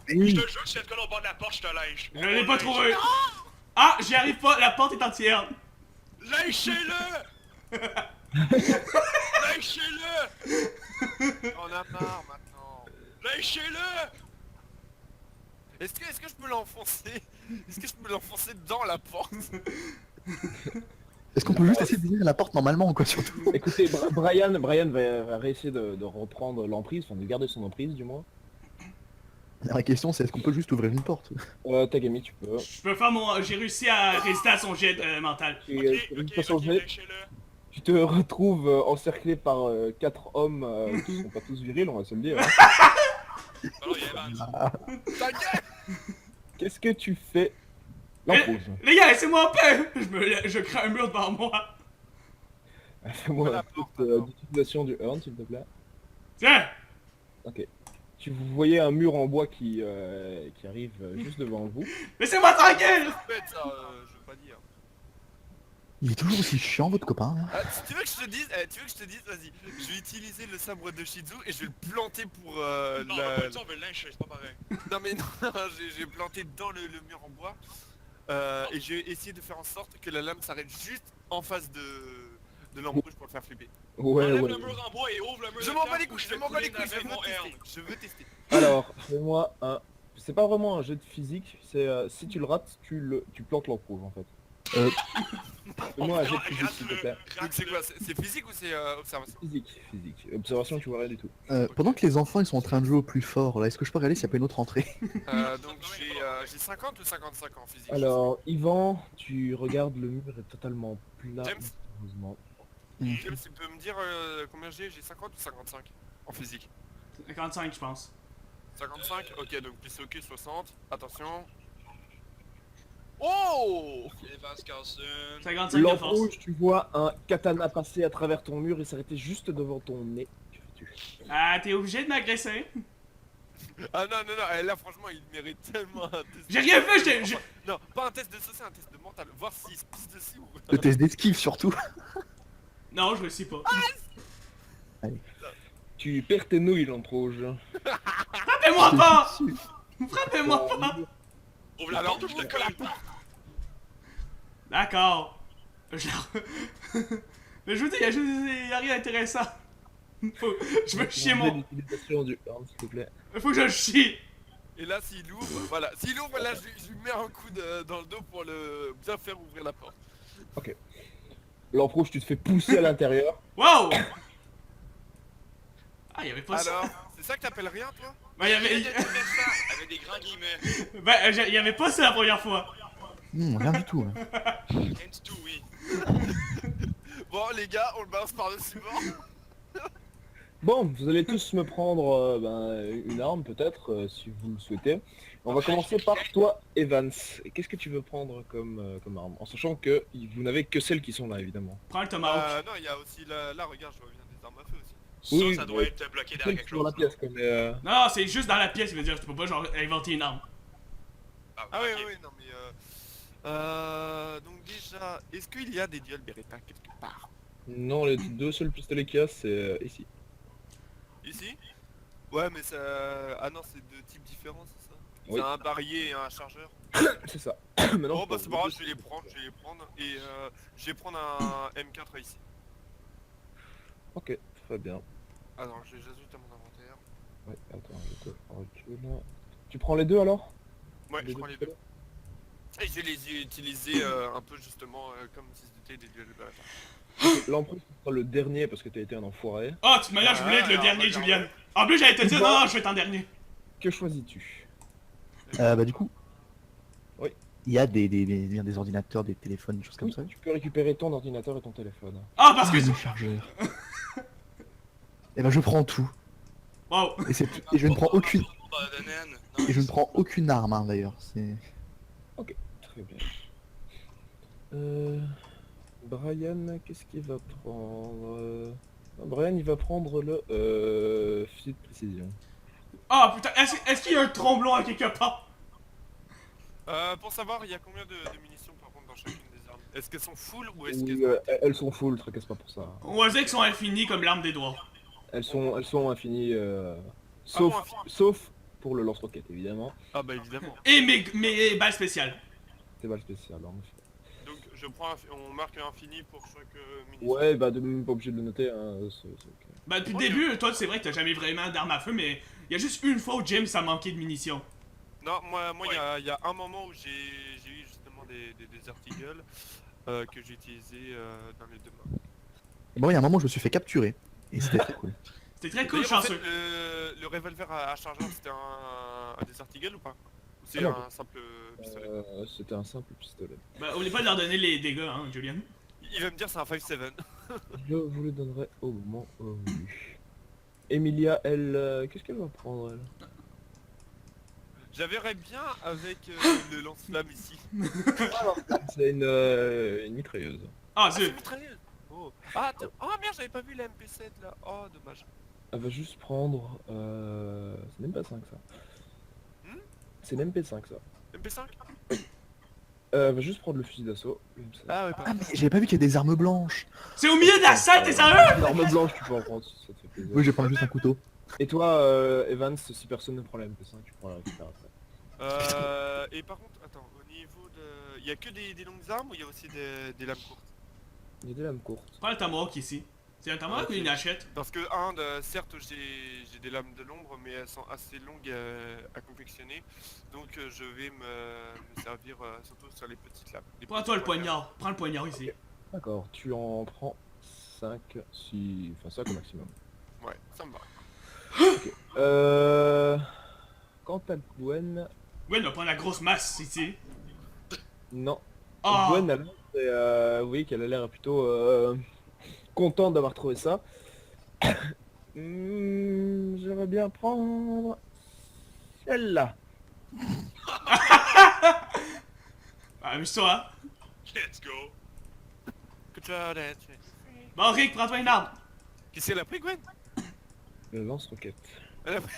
plus. Je te jure, si le gars au bord de la porte, je te lynche. Je l'ai pas trouvé. Ah, j'y arrive pas, la porte est entière. Lâchez-le! Lâchez-le! On a marre maintenant. Lâchez-le! Est-ce que je peux l'enfoncer? Est-ce que je peux l'enfoncer dans la porte? Est-ce qu'on peut juste essayer d'ouvrir la porte normalement, quoi, surtout? Écoutez, Brian va réessayer de reprendre l'emprise, enfin de garder son emprise du moins. La question, c'est est-ce qu'on peut juste ouvrir une porte? Tagami, tu peux. Je peux faire mon... J'ai réussi à résister à son jet mental. De toute façon, Lâchez-le. tu te retrouves encerclé par 4 hommes qui sont pas tous virils, on va se le dire. Hein. Oh, il y a Evans. Ta gueule! Qu'est-ce que tu fais? L'emprouge. Les gars, laissez-moi en paix. Je crée un mur devant moi. Fais-moi la un porte, peu alors. d'utilisation du Earn, s'il te plaît. Tiens. Ok. Vous voyez un mur en bois qui arrive juste devant vous. Laissez-moi tranquille. Bête ça, je veux pas dire. Il est toujours aussi chiant, votre copain. Hein. Ah, tu veux que je te dise, vas-y. Je vais utiliser le sabre de Shizu et je vais le planter pour Non, on va pas le dire, on veut le lyncher, c'est pas pareil. Non mais non, j'ai planté dans le mur en bois. Et j'ai essayé de faire en sorte que la lame s'arrête juste en face de l'embrouche pour le faire flipper. Ouais, Enlève ouais. le mur en bois et ouvre le mur Je de m'en pierre bats les où couilles, je je vais m'en bats les couler couilles, avec mon Earn. je veux tester. Alors, fais-moi un... C'est pas vraiment un jeu de physique, c'est si tu le rates, tu plantes l'emprouge en fait. Fais-moi un jeu de physique s'il te plaît. Donc c'est quoi, c'est physique ou c'est observation? Physique. Observation, tu vois rien du tout. Pendant que les enfants ils sont en train de jouer au plus fort, là, est-ce que je peux regarder s'il n'y a pas une autre entrée? Donc j'ai 50 ou 55 en physique. Alors, Yvan, tu regardes, le mur est totalement plat, James heureusement. James, tu peux me dire combien j'ai 50 ou 55 en physique? 55, je pense. 55? Ok, donc plus ok 60. Attention. Oh! Evans Carlson. 55 de force. L'emprouge, tu vois un katana passer à travers ton mur et s'arrêter juste devant ton nez. Que fais-tu? Ah, t'es obligé de m'agresser. Ah non, là franchement il mérite tellement un test. J'ai rien fait, Non, pas un test de saucer, un test de mental. Voir s'il se pisse dessus ou... Le test d'esquive surtout. Non, je réussis pas. Tu perds tes nouilles, l'emprouge. Frappez-moi pas. Frappez-moi pas. Ouvre la Alors porte ou je ouvre te colle. la porte. D'accord. Mais je vous dis, y a rien d'intéressant. Je veux chier mon... L'utilisation du Earn, s'il te plaît. Faut que je le chie. Et là s'il ouvre, voilà. S'il ouvre là je lui mets un coup dans le dos pour le bien faire ouvrir la porte. L'emprouge, tu te fais pousser à l'intérieur. Wow. Ah, y'avait pas ça. Alors, c'est ça que t'appelles rien toi? Bah, Avec des grands guillemets. bah, y'avait pas ça la première fois. Rien du tout. Hein. Rien du tout, oui. Bon les gars, on le balance par-dessus bord. Bon, vous allez tous me prendre une arme peut-être, si vous le souhaitez. On va commencer par toi, Evans. Qu'est-ce que tu veux prendre comme arme? En sachant que vous n'avez que celles qui sont là, évidemment. Prends le tomahawk. Non, il y a aussi là regarde, je vois bien des armes à feu aussi. Oui, Ça doit oui. être bloqué Celles derrière qui quelque sont dans chose. la pièce, quoi, mais... Non, c'est juste dans la pièce, il veut dire, tu peux pas genre inventer une arme. Ah oui, ok. oui, non mais donc déjà, est-ce qu'il y a des duels Beretta quelque part? Non, les deux seuls pistolets qu'il y a, c'est ici. Ici? Ouais mais ça... Ah non, c'est deux types différents, c'est ça? Oui. C'est un barillet et un chargeur. C'est ça. Maintenant, Bon je bah pense c'est pas grave, que- je vais les prendre et je vais prendre un M4 ici. Ok, très bien. Alors j'ajoute à mon inventaire. Ouais, attends, je te recule. Tu prends les deux alors? Ouais, je prends les deux. Et je vais les utiliser un peu justement comme si c'était des duels Beretta. L'emprunt sera le dernier parce que t'as été un enfoiré. Oh, de toute manière, je voulais être le alors, dernier, regarde. Julien. En plus, j'allais te dire, non, je vais être en dernier. Que choisis-tu? Bah du coup... Oui. Il y a des ordinateurs, des téléphones, des choses comme Oui, ça. tu peux récupérer ton ordinateur et ton téléphone. Ah, parce que... Le chargeur. Et ben je prends tout. Wow. Et je ne prends aucune... De naine. Et je ne prends aucune arme hein, d'ailleurs. C'est... Très bien. Brian, qu'est-ce qu'il va prendre? Brian, il va prendre le fusil de précision. Ah, putain, est-ce qu'il y a un tromblon à quelque part? Pour savoir, il y a combien de munitions par contre dans chacune des armes? Est-ce qu'elles sont full ou est-ce Oui, qu'elles sont... elles sont full, tracasse pas pour ça. On va dire qu'ils sont infinis comme l'arme des doigts. Elles sont infinies, bon, sauf pour le lance-roquette évidemment. Ah bah évidemment. Et mes balles spéciales. C'est pas le spécial en effet. Donc je prends, on marque infini pour chaque munition. Ouais, bah même pas obligé de le noter. Hein, c'est ok. Bah depuis le début, toi c'est vrai que t'as jamais vraiment d'arme à feu, mais il y a juste une fois où James a manqué de munitions. Non, moi il Ouais. y a un moment où j'ai eu justement des articles que j'ai utilisés dans les deux mains. Bon, il y a un moment, je me suis fait capturer. Et c'était très cool. C'était très cool, D'ailleurs, en fait, chanceux. le revolver à chargeur, c'était un des articles ou pas? Ou c'est Ah non. un simple pistolet? C'était un simple pistolet. Bah oubliez pas de leur donner les dégâts, hein, Julian. Il va me dire c'est un 5.7. Je vous le donnerai au moment voulu. Emilia, elle, qu'est-ce qu'elle va prendre elle? J'avais bien avec le lance-flamme ici. C'est une mitrailleuse. Ah Ah, c'est zut. mitrailleuse. Oh. Ah, oh merde, j'avais pas vu la MP7 là. Oh, dommage. Elle va juste prendre. C'est même pas 5 ça. Hmm C'est une MP5 ça. MP5? Elle va juste prendre le fusil d'assaut. Ah ouais, Ah, pas mais j'avais pas vu qu'il y a des armes blanches. C'est au milieu de la salle, t'es sérieux? L'arme blanche, tu peux en prendre, ça te fait plaisir. Oui, je vais prendre juste un couteau. Et toi, Evans, si personne ne prend la MP5, tu prends la récupère après. Et par contre, attends, au niveau de... Il y a que des longues armes ou il y a aussi des lames courtes? Il y a des lames courtes. Pas le tomahawk ici. C'est un tomahawk ou une hachette? Parce que, certes, j'ai des lames de l'ombre, mais elles sont assez longues à confectionner. Donc, je vais me servir surtout sur les petites lames. Les Prends-toi petits le poignard. Prends le poignard ici. D'accord, tu en prends 5, si... Enfin 5 au maximum. Ouais, ça me va. Quant à Gwen... Ouais, il va prendre la grosse masse ici. Non. Ah! Gwen, elle, vous voyez qu'elle a l'air plutôt contente d'avoir trouvé ça. J'aimerais bien prendre celle-là. Ah, amuse-toi, hein. Let's go. Good job, Dad. Bon, Rick, prends-toi une arme. Qu'est-ce qu'elle a pris, Gwen? Le lance-roquette. Elle a pris...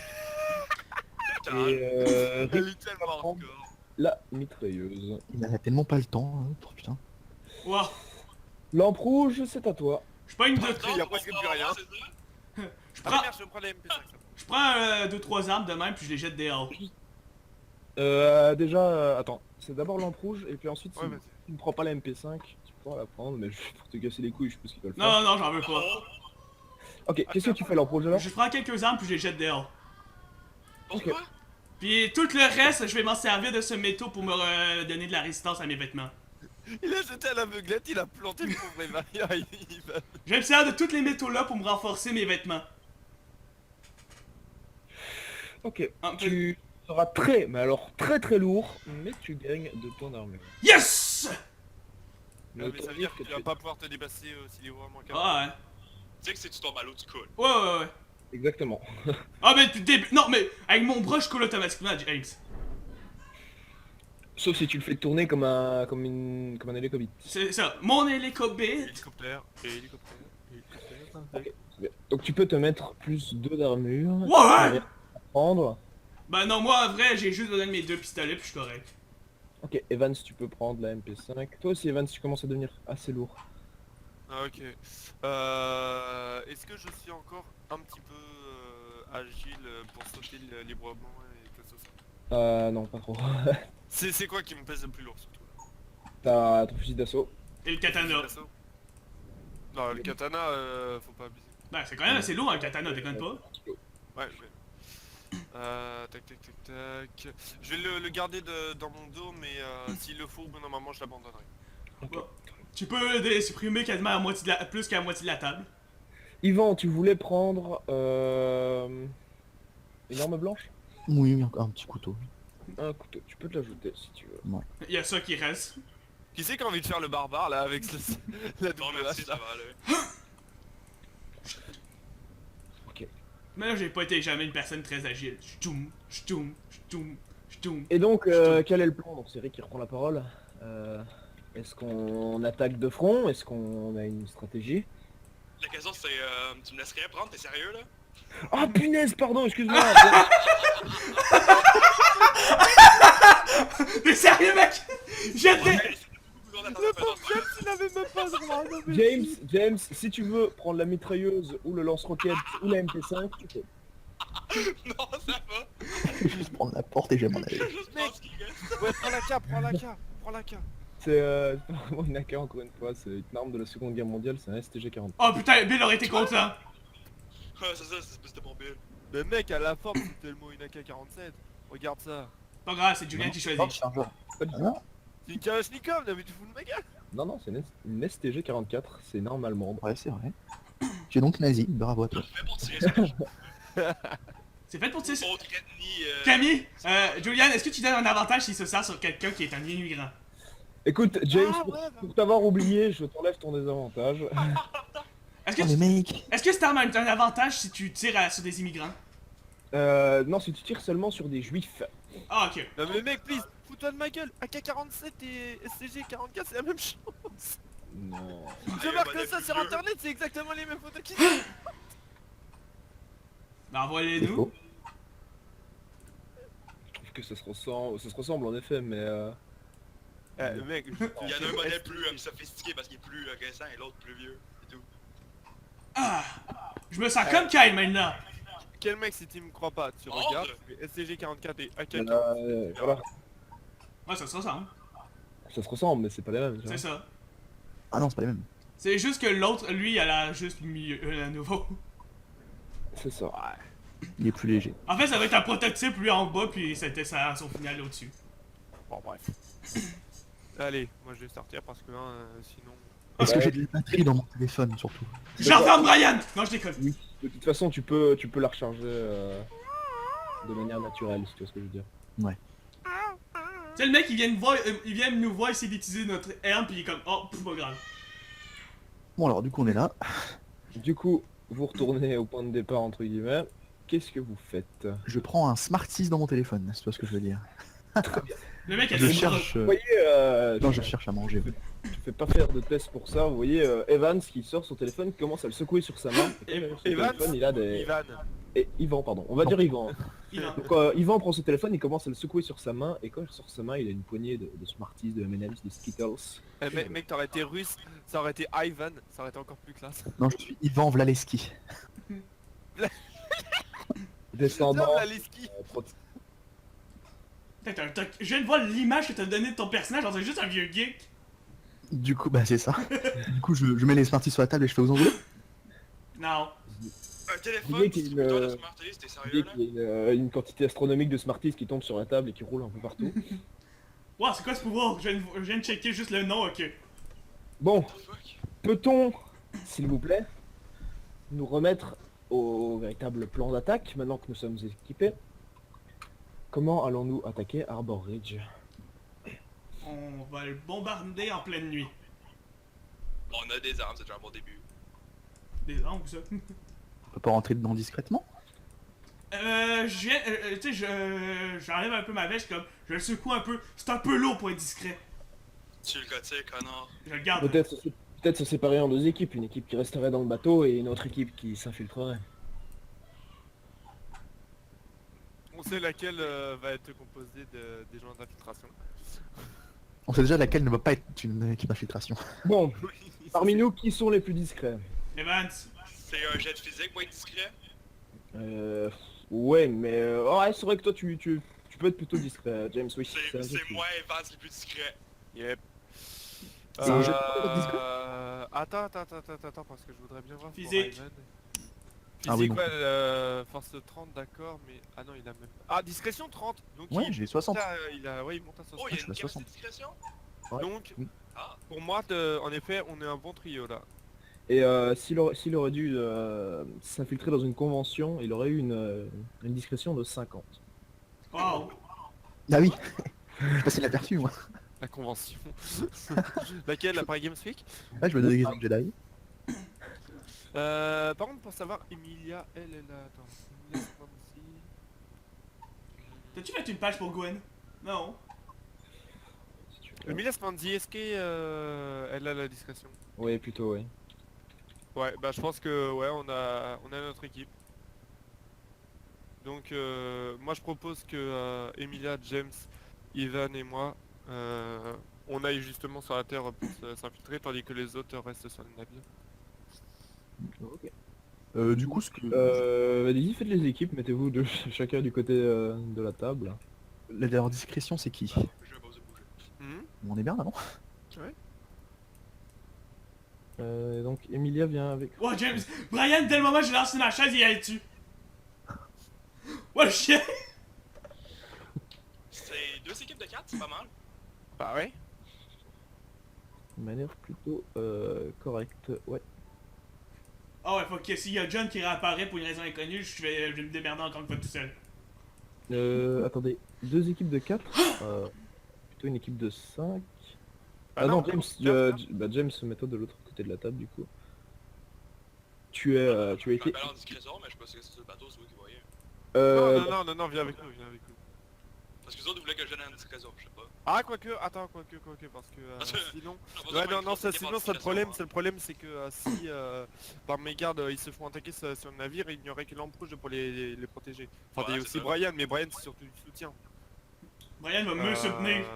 Et Elle Rick, est tellement prendre hardcore. la mitrailleuse. Il en a tellement pas le temps, hein, pour putain. Wow. Lampe rouge, c'est à toi. Je prends une de... Il y a presque plus rien. Je Ah prends... merde, je prends les MP5. ça. Je prends 2-3 armes de même, puis je les jette dehors. Déjà, attends. C'est d'abord lampe rouge, et puis ensuite, si Ouais, vas-y. tu ne prends pas la MP5, tu pourras la prendre, mais pour te casser les couilles, je pense qu'il va le faire. Non, non, non, j'en veux pas. Ok, qu'est-ce que tu fais lampe rouge alors? Je prends quelques armes, puis je les jette dehors. Pourquoi? Puis tout le reste, je vais m'en servir de ce métaux pour me donner de la résistance à mes vêtements. Il a jeté à l'aveuglette, il a planté le pauvre Eva. Il va... Je vais me servir de tous les métaux là pour me renforcer mes vêtements. Ok, Un peu. tu seras très, mais alors très lourd, mais tu gagnes 2 points d'armure. Yes! Mais mais ça autant veut dire dire que tu vas pas pouvoir te dépasser aussi librement qu'avant. Ah ouais. Tu sais que si tu tombes à l'eau, tu coules. Ouais, ouais, ouais. Exactement. Ah, mais depuis le début. Non, mais avec mon bras, je coule automatiquement, James. Sauf si tu le fais tourner comme un hélicobite. C'est ça. Mon hélicobite. Hélicoptère, hélicoptère, hélicoptère. Ok, c'est bien. Donc tu peux te mettre plus 2 d'armure. Ouais! Prendre. Bah non, moi en vrai, j'ai juste besoin de mes 2 pistolets, puis je suis correct. Ok, Evans, tu peux prendre la MP5. Toi aussi, Evans, tu commences à devenir assez lourd. Ah, ok. Est-ce que je suis encore un petit peu agile pour sauter librement et tout ça? Non, pas trop. C'est quoi qui me pèse le plus lourd surtout? T'as ton fusil d'assaut. Et le katana. Non, le katana, faut pas abuser. Bah, c'est quand même assez lourd un katana, déconne pas. Ouais, je vais. Tac, tac, tac, tac. Je vais le garder dans mon dos, mais s'il le faut, bon, normalement, je l'abandonnerai. Bon. Tu peux supprimer quasiment à moitié plus qu'à moitié de la table. Yvan, tu voulais prendre une arme blanche? Oui, un petit couteau. Un couteau, tu peux te l'ajouter si tu veux. Il y a ça qui reste. Qui c'est qui a envie de faire le barbare là avec la Non, double merci, hache ça là? va aller. Mais là, j'ai pas été jamais une personne très agile. J'toum, j'toum, j'toum, j'toum. Et donc, Je quel est le plan? Donc c'est Rick qui reprend la parole. Est-ce qu'on attaque de front? Est-ce qu'on a une stratégie? La question c'est, tu me laisserais prendre, t'es sérieux là? Ah punaise, pardon, excuse-moi. T'es sérieux, mec? J'étais... Le pauvre James, il avait même pas le droit. non, mais- James, si tu veux prendre la mitrailleuse ou le lance-roquette ou la MP5, tu peux. Non, ça va. Juste prendre la porte et je vais m'en aller. Je pense qu'il reste. Ouais, prends la K, prends la K, prends la K. C'est pas vraiment une AK encore une fois, c'est une arme de la seconde guerre mondiale, c'est un STG-40. Oh putain, Bill aurait été content. Ouais, c'est ça, c'était pour Bill. Mais mec, à la forme, c'est tellement une AK-47. Regarde ça. Pas grave, c'est Julien qui choisit. Chargeur. Pas du tout. Ah, C'est une Kalachnikov, là, mais tu fous de ma gueule. Non, c'est une STG-44, c'est une arme allemande. ouais, c'est vrai. Tu es donc nazi, bravo à toi. Fait pour tirer sur les C'est fait pour tirer sur... autres ethnies. Camille, Julian, est-ce que tu donnes un avantage s'il se sert sur quelqu'un qui est un immigrant? Écoute, James, Ah, pour, ouais, pour t'avoir oublié, je t'enlève ton désavantage. Est-ce que, Oh les mecs. est-ce que c'est un avantage si tu tires sur des immigrants? Non, si tu tires seulement sur des juifs. Ah, ok. Non mais mec, please, fous-toi de ma gueule. AK-47 et SCG-44, c'est la même chose. Non. Je Ah, marque il y a ça des sur bleus. internet, c'est exactement les mêmes photos qui Ben envoyez C'est nous. faux. Je trouve que ça se ressemble en effet, mais Mec, Il y en a un modèle plus sophistiqué parce qu'il est plus récent et l'autre plus vieux. C'est tout. Ah, je me sens comme Kyle maintenant. quel mec si tu me crois pas, tu Ordre. regardes, tu fais SCG-44 et AK-47. voilà, Ouais, ça se ressemble. ça se ressemble, mais c'est pas les mêmes. tu vois. C'est ça. Ah non, c'est pas les mêmes. C'est juste que l'autre, lui, il a l'air juste mieux, à nouveau. C'est ça. Il est plus léger. En fait, ça va être un prototype, lui, en bas, puis c'était ça, son final au-dessus. Bon bref. Allez, moi je vais sortir parce que sinon... Parce que Ouais. j'ai de la batterie dans mon téléphone surtout. J'entends Brian! Non, je déconne. Oui, de toute façon, tu peux la recharger de manière naturelle, si tu vois ce que je veux dire. Tu sais, le mec, il vient nous voir essayer d'utiliser notre arme, puis il est comme, oh, pff, pas grave. Bon alors du coup on est là. Du coup, vous retournez au point de départ, entre guillemets. Qu'est-ce que vous faites? Je prends un Smarties dans mon téléphone, c'est pas ce que je veux dire. Le mec a Je des cherche... Vous voyez, Non, je cherche à manger. je fais pas faire de test pour ça. Vous voyez Evans qui sort son téléphone, qui commence à le secouer sur sa main. Et quand il Evans sort son téléphone, il a des... Ivan. Et Yvan, pardon. On va dire Yvan. Il a- Donc Yvan prend son téléphone, il commence à le secouer sur sa main, et quand il sort sa main, il a une poignée de Smarties, de M&M's, de Skittles. Mec, t'aurais été russe, ça aurait été Ivan, ça aurait été encore plus classe. Non, je suis Ivan Vlaleski. Descendant. Putain, la Leski. Putain, je viens de voir l'image que t'as donnée de ton personnage, on dirait juste un vieux geek. Du coup, bah c'est ça. Du coup, je mets les Smarties sur la table et je fais aux envolées. Non. Un Vous téléphone, voyez c'est qu'il plutôt de Smarties, t'es Vous sérieux voyez là? qu'il y a une quantité astronomique de Smarties qui tombe sur la table et qui roule un peu partout. Wow, c'est quoi ce pouvoir? Je viens de checker juste le nom, ok. Bon, What the fuck? peut-on, s'il vous plaît, nous remettre au véritable plan d'attaque, maintenant que nous sommes équipés? Comment allons-nous attaquer Arbor Ridge? On va le bombarder en pleine nuit. On a des armes, c'est déjà un bon début. Des armes ou ça? On peut pas rentrer dedans discrètement. Tu sais, j'enlève un peu ma veste, comme, je le secoue un peu. C'est un peu lourd pour être discret. Tu le gothique, connard. Je le garde. Peut-être se séparer en deux équipes, une équipe qui resterait dans le bateau et une autre équipe qui s'infiltrerait. On sait laquelle va être composée des gens d'infiltration. On sait déjà laquelle ne va pas être une équipe d'infiltration. Bon, parmi nous, qui sont les plus discrets? Evans. C'est un jet de physique pour être discret? Ouais, mais ouais, c'est vrai que toi tu peux être plutôt discret, James, oui. C'est un truc moi et Vance les plus discrets. Yep. C'est un jeu de discret Attends, parce que je voudrais bien voir. pour Physique. Ivan. Ah oui, Physique, non. ouais, force 30, d'accord, mais... Ah non, il a même... Ah, discrétion 30. Donc Ouais, il... j'ai 60. Ouais, il monte à 60. Oh, il y a je une suis à carte 60. de discrétion? Ouais. Donc, Ah, pour moi, en effet, on est un bon trio là. Et s'il aurait dû s'infiltrer dans une convention, il aurait eu une discrétion de 50. Wow. Ah oui. Je passais l'aperçu moi. La convention. Laquelle, la Paris Games Week? Ouais, je me déguise en Jedi. Par contre, pour savoir, Emilia, elle a... Attends, Emilia Spanzi. T'as-tu fait une page pour Gwen? Non. Si tu veux. Emilia Spanzi, est-ce qu'elle a la discrétion? Ouais, plutôt, ouais. Ouais, bah je pense que ouais, on a notre équipe. Donc moi je propose que Emilia, James, Ivan et moi, on aille justement sur la Terre pour s'infiltrer, tandis que les autres restent sur le navire. Ok. Du coup, ce que... Allez-y, faites les équipes, mettez-vous chacun du côté de la table. La dernière discrétion, c'est qui? Je vais pas oser bouger. On est bien là, non? Donc Emilia vient avec... Oh, James! Brian, dès le moment où j'ai lancé ma chaise, il est dessus! Oh, le chien! C'est 2 équipes de 4, c'est pas mal. Bah ouais. De manière plutôt correcte, ouais. Ah ouais, fuck, s'il y a John qui réapparaît pour une raison inconnue, je vais me démerder encore une fois tout seul. Attendez, 2 équipes de 4 plutôt une équipe de 5. Ah Ah non, non, James, James, mets-toi de l'autre côté de la table du coup. Tu as Je été... m'appelle en discrétion, mais je sais pas si c'est sur le bateau, c'est vous qui voyez. Non, viens avec nous, viens avec nous. Parce que les autres voulaient que je vienne en discrétion, je sais pas. Ah, quoique, attends, quoique, parce que Parce que- sinon... On va Ouais, faire non, une non, grosse ça, équipe en sinon, discrétion, c'est le problème, c'est que si par mes gardes ils se font attaquer sur le navire, il n'y aurait que l'Ampe Rouge pour les protéger. Enfin, il y a Ouais, aussi c'est ça. Brian, mais Brian c'est surtout du soutien. Brian va me soutenir.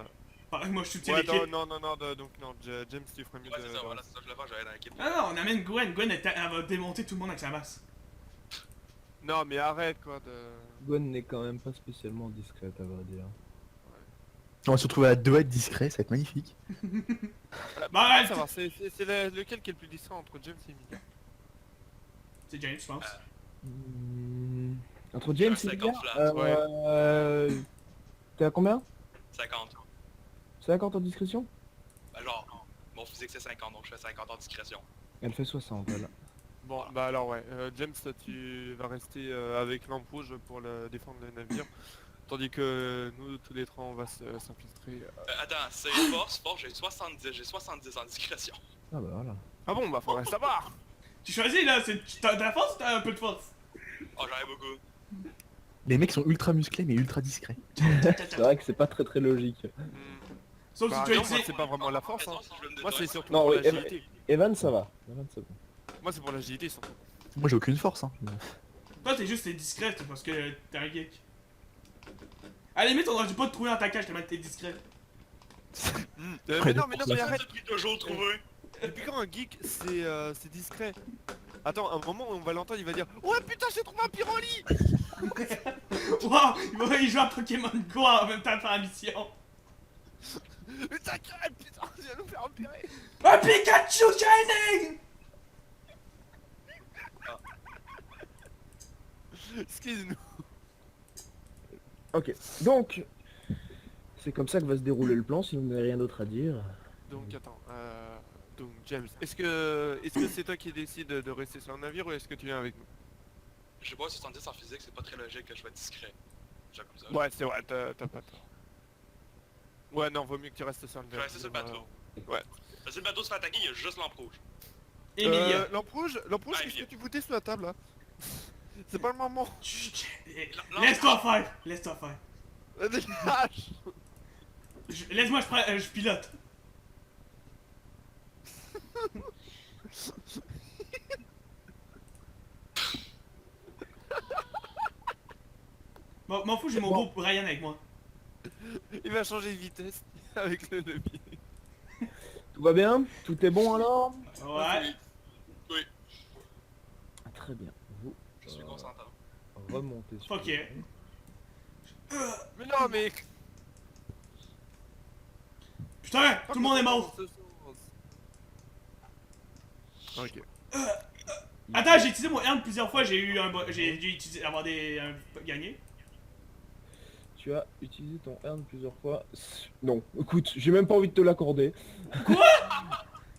Pareil que moi je soutiens Ouais, l'équipe. non, donc non, James, tu ferais mieux Ouais, de... c'est ça, voilà, c'est ça que je voulais faire, j'allais dans l'équipe. Ah non, on amène Gwen. Gwen, elle va démonter tout le monde avec sa masse. Non, mais arrête, quoi, de... Gwen n'est quand même pas spécialement discrète à vrai dire. On va se retrouver à deux être discrets, ça va être magnifique. Bah, arrête! Ça va, c'est lequel qui est le plus discret entre James et Mika? C'est James, je pense. Entre James Un et 50 Emilia, flat. t'es à combien? 50. 50 en discrétion? Bah genre, mon physique c'est 50, donc je fais 50 en discrétion. Elle fait 60, voilà. Bon, bah alors ouais, James, toi, tu vas rester avec l'Ampe Rouge pour défendre le navire. Tandis que nous, tous les trois, on va s'infiltrer. Attends, c'est force, j'ai 70 en discrétion. Ah bah voilà. Ah bon, bah faudrait savoir. Tu choisis là, t'as de la force ou t'as un peu de force? Oh, j'en ai beaucoup. Les mecs sont ultra musclés mais ultra discrets. C'est vrai que c'est pas très logique. Sauf Bah si tu as non, moi utilisé... c'est pas vraiment la force, hein. Si je veux me Moi c'est détruire. surtout Non, pour oui, l'agilité. Evan ça va. Evan c'est bon. Moi c'est pour l'agilité surtout. Moi j'ai aucune force, hein. Toi t'es juste discret parce que t'es un geek. À la limite on aurait dû pas te trouver dans ta cage tellement t'es discret. Mais non, mais arrête. Depuis toujours trouvé. Depuis quand un geek c'est discret? Attends, un moment on va l'entendre, il va dire ouais putain j'ai trouvé un pyroli. Wow, il joue à Pokémon Go en même temps de faire la mission. Mais ta gueule putain, tu vas nous faire repérer. Un Pikachu Shining! Excuse-nous. Ok, donc... C'est comme ça que va se dérouler le plan si vous n'avez rien d'autre à dire. Donc attends, donc James, est-ce que c'est toi qui décide de rester sur le navire ou est-ce que tu viens avec nous? Je sais pas, 70 en physique, c'est pas très logique que je sois discret. J'accuse ça. Ouais c'est vrai, t'as pas tort. Ouais non, vaut mieux que tu restes sur le Je navire. vais rester sur le bateau. Ouais. Si le bateau se fait attaquer, il y a juste l'Ampe Rouge. Emilia. L'Ampe Rouge, Ah, qu'est-ce Emilia. que tu foutais sur la table là? C'est pas le moment. Chut, laisse-toi faire, laisse-toi faire. Dégage. Laisse-moi, je pilote. Bon, m'en fous, j'ai mon beau Brian avec moi. Il va changer de vitesse avec le levier. Tout va bien? Tout est bon alors? Ouais. Oui, Très bien. Vous je suis consentant. remontez sur Ok. le- Mais non mais... Putain, tout le monde est mort. Ok. Attends, j'ai utilisé mon herbe plusieurs fois, j'ai dû utiliser, avoir gagné. Tu as utilisé ton Earn plusieurs fois. Non, écoute, j'ai même pas envie de te l'accorder. Quoi?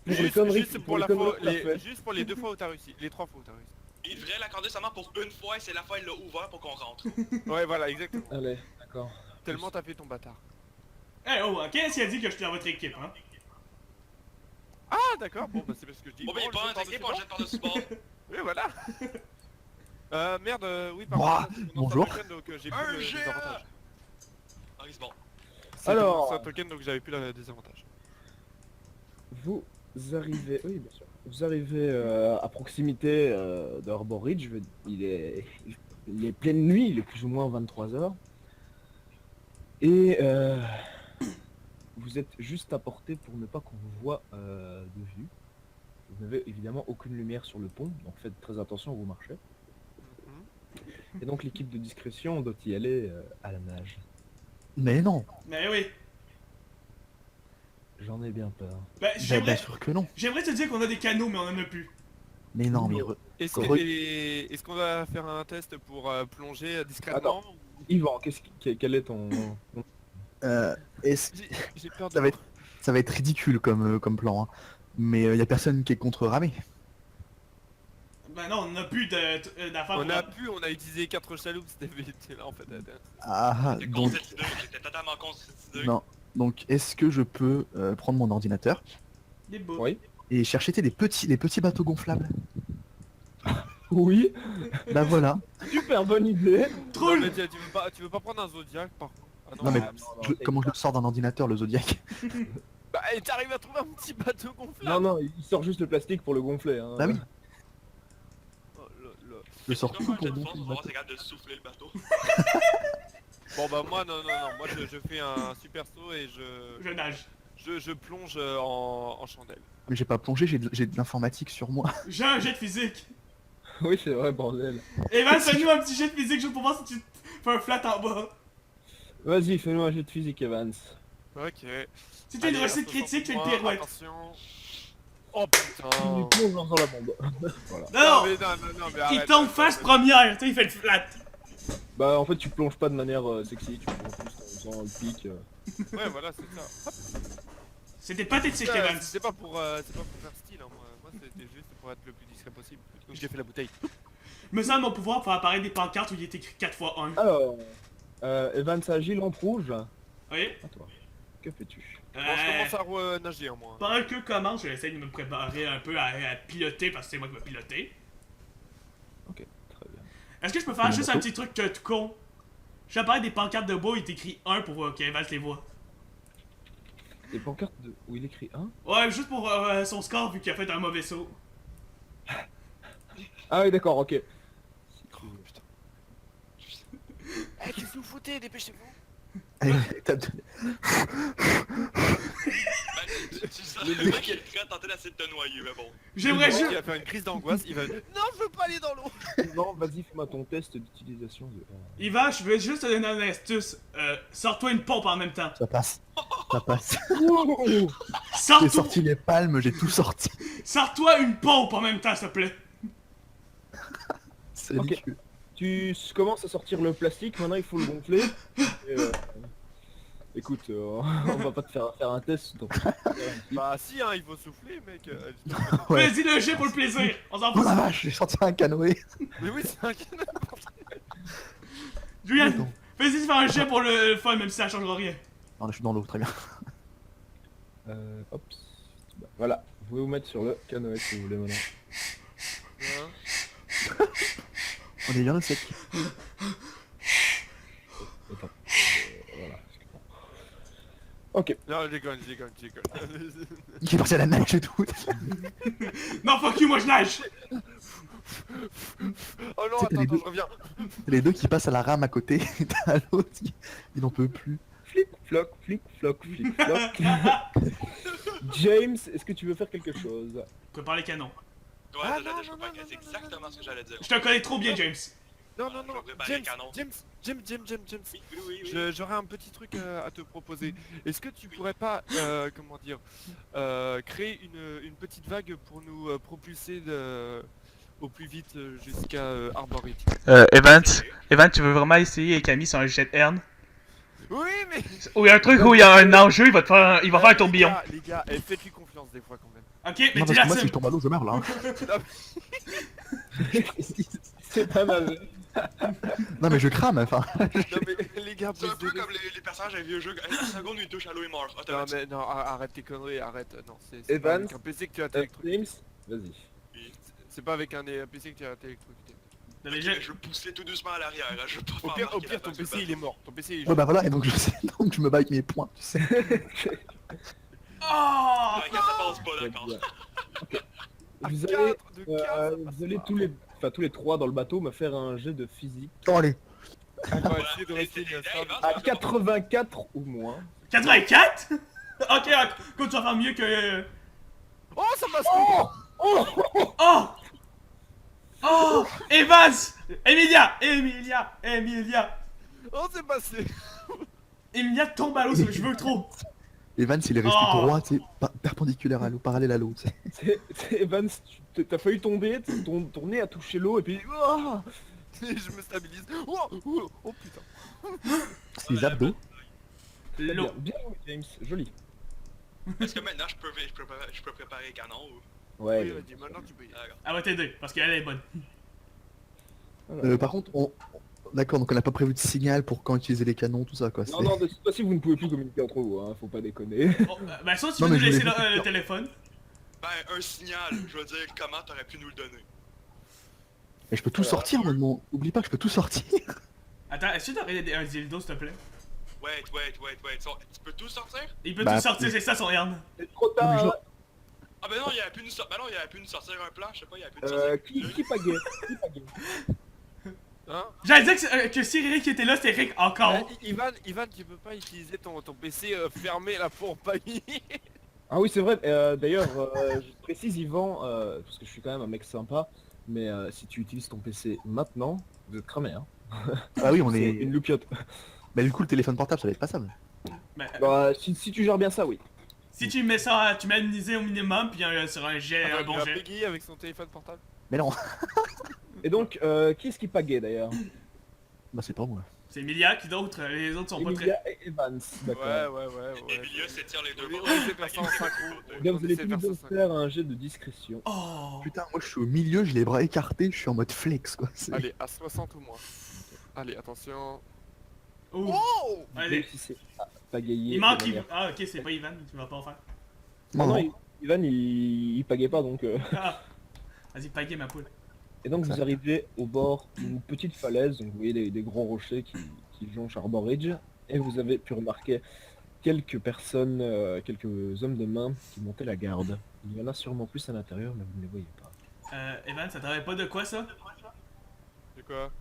Pour les conneries, Juste pour les la conneries fois, que t'as fait. juste pour les 2 fois où t'as réussi, les 3 fois où t'as réussi. Il devrait l'accorder seulement pour une fois et c'est la fois il l'a ouvert pour qu'on rentre. Ouais voilà, exactement. Allez, d'accord. Tellement t'as fait ton bâtard. Eh oh, qu'est-ce qu'il a dit que je suis dans votre équipe, hein? Ah d'accord, bon bah c'est parce que je dis... Bon, mais il est pas attaqué pour un jet par-dessus bord. Oui voilà. Merde, oui par Ouah, contre, c'est mon bonjour. ancien token, donc j'ai plus Un le GA. désavantage. Ah oui, c'est bon. Alors. C'est un token donc j'avais plus le désavantage. Vous arrivez, oui bien sûr. Vous arrivez à proximité de Harbor Ridge. Il est pleine nuit, il est plus ou moins 23 h. Et vous êtes juste à portée pour ne pas qu'on vous voit de vue. Vous n'avez évidemment aucune lumière sur le pont, donc faites très attention où vous marchez. Mhm. Et donc l'équipe de discrétion doit y aller à la nage. Mais non, Mais oui. J'en ai bien peur. Ben, bien sûr que non. j'aimerais te dire qu'on a des canaux, mais on en a plus. Mais non, mais... Est-ce qu'on va faire un test pour plonger discrètement? Yvan, quel est ton... est-ce- J'ai peur de... ça va être ridicule comme plan, hein. Mais y a personne qui est contre ramer. Ben non, on n'a plus d'affaires. On a utilisé 4 chaloupes, c'était là en fait. Ah, J'étais donc... contre cette idée, j'étais totalement contre cette idée. Non. Donc, est-ce que je peux prendre mon ordinateur Des beaux. Oui. et chercher des petits bateaux gonflables? Oui, Bah voilà. super bonne idée. Trop Non, mais tu veux pas prendre un Zodiac par contre? Ah Non mais non, comment je le sors d'un ordinateur, le Zodiac? Bah et t'arrives à trouver un petit bateau gonflable? Non, non, il sort juste le plastique pour le gonfler. Hein. Bah oui. Oh là là. Je le sors Je tout vais faire pour un jet de gonfler force, le on va voir bateau. si c'est capable de souffler le bateau. Bon bah moi non, moi je fais un super saut et Je nage. je plonge en chandelle. Mais j'ai pas plongé, j'ai de l'informatique sur moi. J'ai un jet de physique. Oui, c'est vrai, bordel. Evan, fais-nous un petit jet de physique juste pour voir si tu fais un flat en bas. Vas-y, fais-nous un jet de physique, Evans. Ok. Si tu as une Allez, réussite attention critique, tu pour as une moi, pirouette. Attention. Oh Il putain. plonge dans la bombe. Voilà. Non, mais non, mais il arrête, tombe arrête, face arrête. première, tu sais, il fait le flat. Bah, en fait, tu plonges pas de manière sexy, tu plonges juste en faisant le pic. Ouais voilà c'est ça. Hop. C'était pathétique, Ouais, Evan. c'est pas pour faire style, hein. Moi c'était juste pour être le plus discret possible. Donc j'ai fait la bouteille. Me semble mon pouvoir pour apparaître des pancartes où il est écrit 4 x 1. Alors, Evans agile en rouge. Oui. À toi. Que fais-tu? Bon, je commence à nager hein, moi. Pendant que commence, je vais essayer de me préparer un peu à piloter parce que c'est moi qui vais piloter. Ok, très bien. Est-ce que je peux faire Mon juste un bateau. petit truc tout con? J'apparais des pancartes de bois où il est écrit 1 pour qu'Evans les voit. Des pancartes où il écrit 1. Ouais, juste pour son score vu qu'il a fait un mauvais saut. Ah oui, d'accord, ok. Oh putain. Eh qu'est-ce que vous foutez? Dépêchez-vous. Allez, tape de- Tu sens le mec qui est prêt à tenter d'essayer de te noyer, mais bon. J'aimerais Le mec, juste... il va faire une crise d'angoisse, il va... Non je veux pas aller dans l'eau. Non, vas-y, fais-moi ton test d'utilisation de... Yvan, je veux juste te donner une astuce. Sors-toi une pompe en même temps. Ça passe. Ça passe. J'ai Sors-toi sorti les palmes, j'ai tout sorti. Sors-toi une pompe en même temps, s'il te plaît. C'est Ok. ridicule. Commences à sortir le plastique, maintenant il faut le gonfler. Et, écoute, on va pas te faire un test. Donc... Bah si hein, il faut souffler mec. Ouais. Vas-y le jet pour le plaisir. On s'en Oh fout. la vache, j'ai sorti un canoë. Mais oui c'est un canard. Julian, Non. vas-y fais un jet pour le fun même si ça changera rien. Non, là, je suis dans l'eau, très bien. Hop. Bah, voilà, vous pouvez vous mettre sur le canoë si vous voulez maintenant. Hein. On est bien au sec. Attends. Voilà. Ok. Non je déconne. Il est parti à la nage et tout. Non fuck you, moi je nage. Oh non C'était les attends, deux. je reviens. Les deux qui passent à la rame à côté, et t'as l'autre, il n'en peut plus. Flic, floc, flic, floc, flic, floc. James, est-ce que tu veux faire quelque chose? Prépare les canons. Ouais, Ah, j'allais- non, je non, crois non, que c'est non, exactement ce que j'allais dire. Je te connais trop bien, James. Non, Je vais préparer James, les canons. James. Oui. J'aurais un petit truc à te proposer. Est-ce que tu pourrais pas, comment dire, créer une petite vague pour nous propulser au plus vite jusqu'à Arboretum? Evan, tu veux vraiment essayer et Camille sur un jet de herne? Oui, mais... Ou il y a un truc où il y a un enjeu, il va faire un tourbillon. Les gars, faites-lui confiance des fois quand même. Ok, mais Non, dis parce la que moi, si cible. je tombe à l'eau, je meurs là. C'est pas mal. Non, mais je crame, enfin. Non mais les gars, C'est un peu désolé. comme les personnages d'un vieux jeu. Une seconde, il touche à l'eau et meurt. Non Automatique. mais non, arrête tes conneries, arrête. Non, c'est pas Evan, avec un PC que tu as été électrocuté. James, vas-y. C'est pas avec un PC que tu as été électrocuté. Dans les Ok, jets- mais je le poussais tout doucement à l'arrière. Hein. Je veux pas Au faire pire, marquer la ton face du PC il est mort. Ton PC il est Ouais, bah voilà, et donc je sais, donc je me bats avec mes poings, tu sais. Oh! bateau. Ça passe pas, Très d'accord. bien. À Vous allez, quatre, de quatre, ça passe vous allez pas. tous les trois dans le bateau me faire un jet de physique Oh, allez. On va essayer de rester Hey, stable. à 84 ou moins. 84? Ok, quand tu vas faire mieux que... Oh, ça passe. Oh! Oh! Evans! Emilia! Oh, c'est passé. Emilia tombe à l'eau sur les cheveux trop! Evans, il est resté Oh. droit, tu sais, perpendiculaire à l'eau, parallèle à l'eau, tu sais. Evans, t'as failli tomber, ton nez a touché l'eau et puis... Oh Et je me stabilise. Oh putain. C'est les abdos. Très L'eau. bien, bien joué, James, joli. Est-ce que maintenant je peux préparer le canon ou... Ouais, Oui, vas-y, maintenant tu peux y aller. D'accord. Elle va t'aider, parce qu'elle est bonne. voilà. Par contre, d'accord, donc on n'a pas prévu de signal pour quand utiliser les canons, tout ça, quoi. Non, non, de toute façon, vous ne pouvez plus communiquer entre vous, hein, faut pas déconner. Bon, ben soit tu Non, veux mais nous je laisser voulais- le téléphone. Ben, un signal, je veux dire, comment t'aurais pu nous le donner? Et je peux tout sortir, maintenant. Oublie pas que je peux tout sortir. Attends, est-ce que t'aurais un dildo s'il te plaît? Wait. Tu peux tout sortir? Il peut Bah, tout sortir, c'est ça son herbe. C'est trop Non, mais tard, genre- hein. Ah ben non, il aurait pu nous sortir. Ben non, il aurait pu nous sortir un plan, je sais pas, il aurait pu nous sortir. Qui pagaie? Qui pagaie? Hein? J'allais dire que si Rick était là, c'était Rick encore. Ivan, tu peux pas utiliser ton PC fermé là pour pagner. Ah oui, c'est vrai, d'ailleurs, je précise Yvan, parce que je suis quand même un mec sympa, mais si tu utilises ton PC maintenant, vous êtes cramé, hein. Ah oui, on C'est est... une loupiote. Bah du coup, le téléphone portable, ça va être passable. Ben, Bah, si tu gères bien ça, oui. si tu mets ça, tu mets amunisé au minimum, puis sur un jet, un bon jet. Peggy avec son téléphone portable. Mais non. Et donc, qui est-ce qui pagaie, d'ailleurs? Bah c'est pas moi. C'est Emilia, qui d'autre? Les autres sont pas très... Emilia et Evans, d'accord. Ouais. Emilia s'étire les deux Oui, bords. on essaie de faire ça en synchro. Eh bien, On vous allez essaie de tous faire deux ça en faire un jet de discrétion. Oh! Putain, moi je suis au milieu, j'ai les bras écartés, je suis en mode flex, quoi. C'est- Allez, à 60 ou moins. Allez, attention. Oh! Oh Allez. Réussissez à pagayer. Il manque de Ivan. manière- Ah, ok, c'est pas Ivan, tu vas pas en faire. Non, Non, non, non. Ivan, il pagaie pas, donc... Ah. Vas-y, pagaie ma poule. Et donc, vous arrivez au bord d'une petite falaise, donc vous voyez des gros rochers qui jonchent Arbor Ridge, et vous avez pu remarquer quelques personnes, quelques hommes de main qui montaient la garde. Il y en a sûrement plus à l'intérieur, mais vous ne les voyez pas. Evan, ça t'aurait pas de quoi ça? De quoi?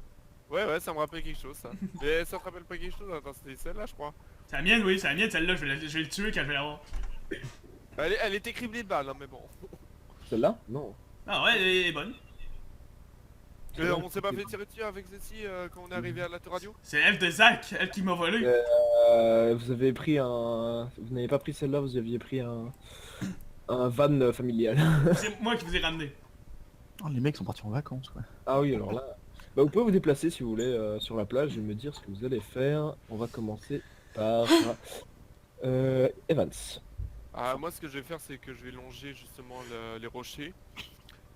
Ouais, ça me rappelle quelque chose ça. Mais ça te rappelle pas quelque chose? Attends, c'était celle-là, je crois. C'est la mienne, oui, c'est la mienne, celle-là, je vais le tuer quand je vais l'avoir. Elle était criblée de balles, hein, mais bon. Celle-là? Non. Ah ouais, elle est bonne. On s'est pas fait tirer dessus avec Zessie quand on est arrivé à la radio? C'est elle de Zach, elle qui m'a volé. Vous avez pris un... Vous n'avez pas pris celle-là, vous aviez pris un van familial. C'est moi qui vous ai ramené. Oh, les mecs sont partis en vacances, quoi. Ah oui, alors là... Bah, vous pouvez vous déplacer si vous voulez sur la plage et me dire ce que vous allez faire. On va commencer par... Evans. Ah, moi ce que je vais faire c'est que je vais longer justement les rochers.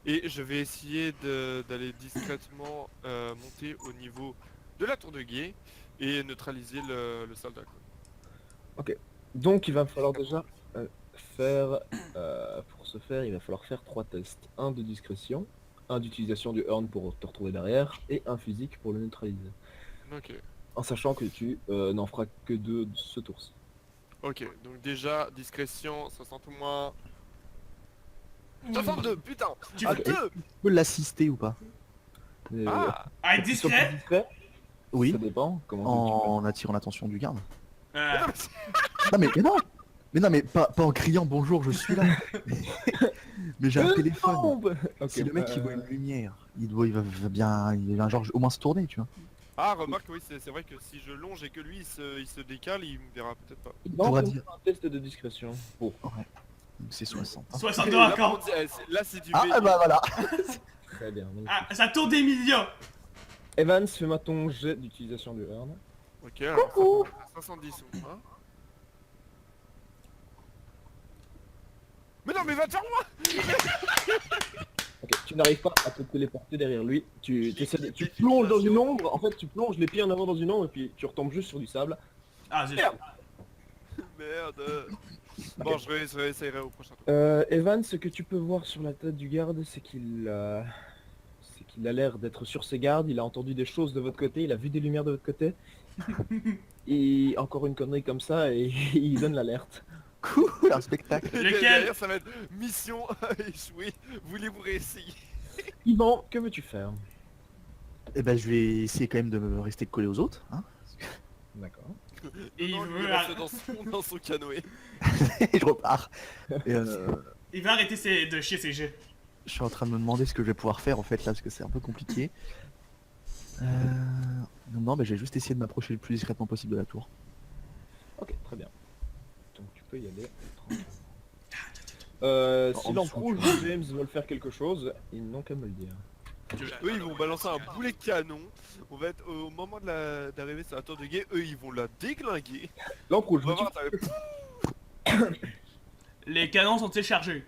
Et je vais essayer d'aller discrètement monter au niveau de la tour de guet et neutraliser le soldat. Quoi. Donc il va falloir déjà faire... pour ce faire, il va falloir faire 3 tests. Un de discrétion, un d'utilisation du horn pour te retrouver derrière, et un physique pour le neutraliser. Ok. En sachant que tu n'en feras que 2 de ce tour-ci. Ok, donc déjà, discrétion, 60 ou moins. 62, putain. Tu Ah, veux... ok. 2. Tu peux l'assister ou pas? Ah. Ah, Est-ce que tu sois discret? plus discret, Oui, ça dépend. Comment en attirant l'attention du garde. Euh, Mais non mais non, mais pas en criant bonjour, je suis là. Mais j'ai un téléphone. Ok, Si le mec il voit une lumière, il va bien, il va genre au moins se tourner, tu vois. Ah, remarque, oui, c'est vrai que si je longe et que lui il se décale, il me verra peut-être pas. Il pourra faut dire. faire un test de discrétion. Bon. Donc c'est 60. 62 Là, par encore. contre, là c'est du Ah V. bah voilà. Très bien. Donc, Ah, ça tourne d'Emilia. Evans, fais-moi ton jet d'utilisation du horn. Ok, alors ça fait 70 ou moins. Mais non, mais va te faire moi. Ok, tu n'arrives pas à te téléporter derrière lui. Tu plonges dans une ombre. En fait, tu plonges les pieds en avant dans une ombre et puis tu retombes juste sur du sable. Ah, zut. Merde. Merde. Bon, je réessayerai au prochain tour. Evan, ce que tu peux voir sur la tête du garde, c'est qu'il a l'air d'être sur ses gardes. Il a entendu des choses de votre côté. Il a vu des lumières de votre côté. Et encore une connerie comme ça et il donne l'alerte. Cool, un spectacle. Lequel? Derrière, ça va être mission échouée. Voulez-vous réessayer? Yvan, que veux-tu faire? Et ben je vais essayer quand même de me rester collé aux autres, hein. D'accord. Et il Non, lui, veut, il reste dans son canoë. Et je repars. Et il veut arrêter de chier ses jets. je suis en train de me demander ce que je vais pouvoir faire en fait là, parce que c'est un peu compliqué. Non, mais je vais juste essayer de m'approcher le plus discrètement possible de la tour. Ok, très bien. Donc tu peux y aller tranquillement. En Si dessous, l'Ampoule tu vois. ou James veulent faire quelque chose, ils n'ont qu'à me le dire. Eux ils vont balancer un boulet de canon. On va être au moment d'arriver sur la tour de guet. Eux ils vont la déglinguer. L'Ampoule, On va voir, ça va- Les canons sont-ils chargés?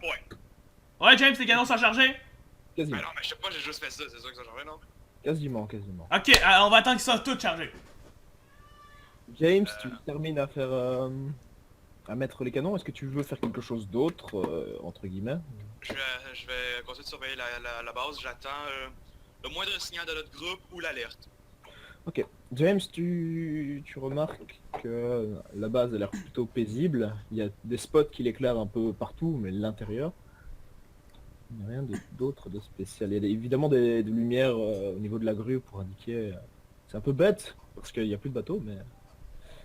Ouais. Ouais, James, les canons sont chargés? quasiment, Mais non, mais je sais pas, j'ai juste fait ça, c'est sûr que ça j'en non? quasiment. Ok, on va attendre qu'ils soient tous chargés. James, tu termines à faire... à mettre les canons. Est-ce que tu veux faire quelque chose d'autre, entre guillemets? Je vais continuer de surveiller la base, j'attends le moindre signal de notre groupe ou l'alerte. James, tu remarques que la base a l'air plutôt paisible. Il y a des spots qui l'éclairent un peu partout, mais l'intérieur, il n'y a rien d'autre de spécial. Il y a évidemment des lumières au niveau de la grue pour indiquer... c'est un peu bête, parce qu'il n'y a plus de bateaux, mais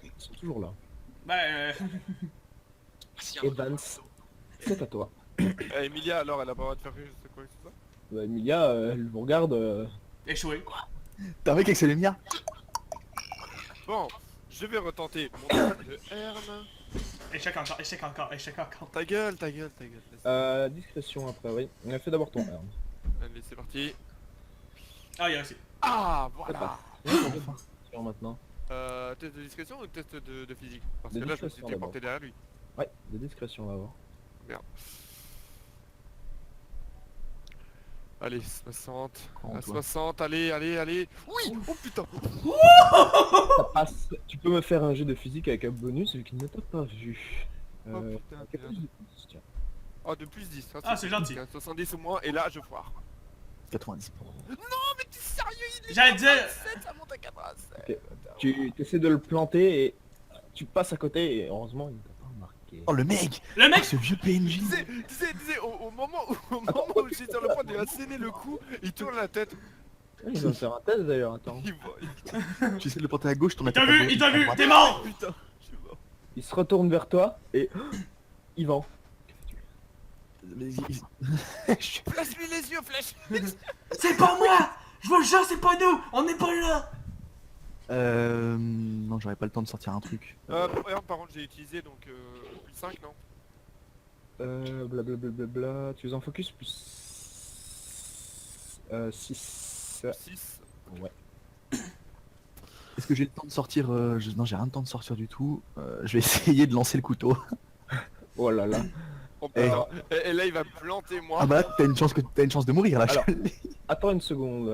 ils sont toujours là. Ben, S'il y en a Evans, c'est à toi. Emilia alors elle a pas le droit de faire quoi que ce soit. Bah, Emilia, elle vous regarde... échoué. T'as un mec avec ses lumières? Bon, je vais retenter mon attaque de Herne. Échec encore, échec encore, échec encore. Ta gueule. Laisse- discrétion après, oui. On a fait d'abord ton arme. Allez c'est parti. Ah, il y a aussi. Ah voilà. Sur maintenant. Test de discrétion ou test de physique? Parce De que là je me suis discrétion, téléporté derrière lui. Ouais, de discrétion d'abord. Allez, 60. Grand, À toi. 60, allez. Oui. Oh putain. Ça passe. Tu peux me faire un jet de physique avec un bonus vu qu'il ne t'a pas vu. Oh putain. quelque chose de plus, tiens. Oh de plus 10. Ah, c'est gentil. 70 ou moins et là je foire. 90. Mais t'es sérieux? Il est J'allais dire- 87, ça monte à 87. Ok. Tu essaies de le planter et tu passes à côté et heureusement il ne t'a pas remarqué. Oh le mec! Le Oh, mec, ce vieux PNJ! Tu sais, au moment où je suis sur le point de lui asséner le cou, il tourne la tête. Il va me faire un test d'ailleurs, attends. Il voit. Tu essaies de le porter à gauche, ton il t'a vu, t'es mort. Putain, je suis mort. Il se retourne vers toi et... Yvan. Flash-lui les yeux, flash. C'est pas moi. Je vous le jure, c'est pas nous. On n'est pas là. Non, j'aurais pas le temps de sortir un truc. Par contre j'ai utilisé donc plus 5 non? Blablabla. Tu es en focus plus... 6... 6. Ouais. Est-ce que j'ai le temps de sortir Non, j'ai rien de temps de sortir du tout. Je vais essayer de lancer le couteau. Oh là là. Oh putain. Et là il va me planter moi. Ah bah là, t'as une chance de mourir là. Alors. je l'ai. Attends une seconde,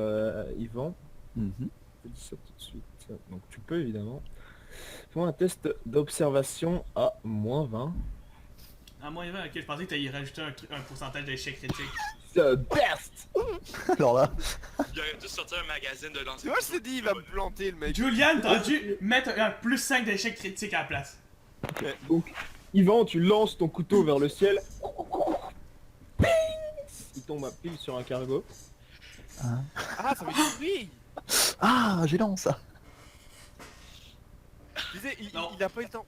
Yvan. Mhm. Je te dis ça tout de suite. Donc tu peux évidemment. Fais-moi un test d'observation à -20. À moins 20, ok, je pensais que t'allais y rajouter un pourcentage d'échec critique. Best. Alors là, Il aurait dû sortir un magazine de lancer. Tu vois je t'ai dit il va me planter le mec. Julian, t'as dû mettre un plus 5 d'échec critique à la place. Donc, Yvan, tu lances ton couteau vers le ciel. Il tombe à pile sur un cargo. Ah ça fait du bruit. ah, j'ai ça. Tu sais, Non. il a pas eu le temps.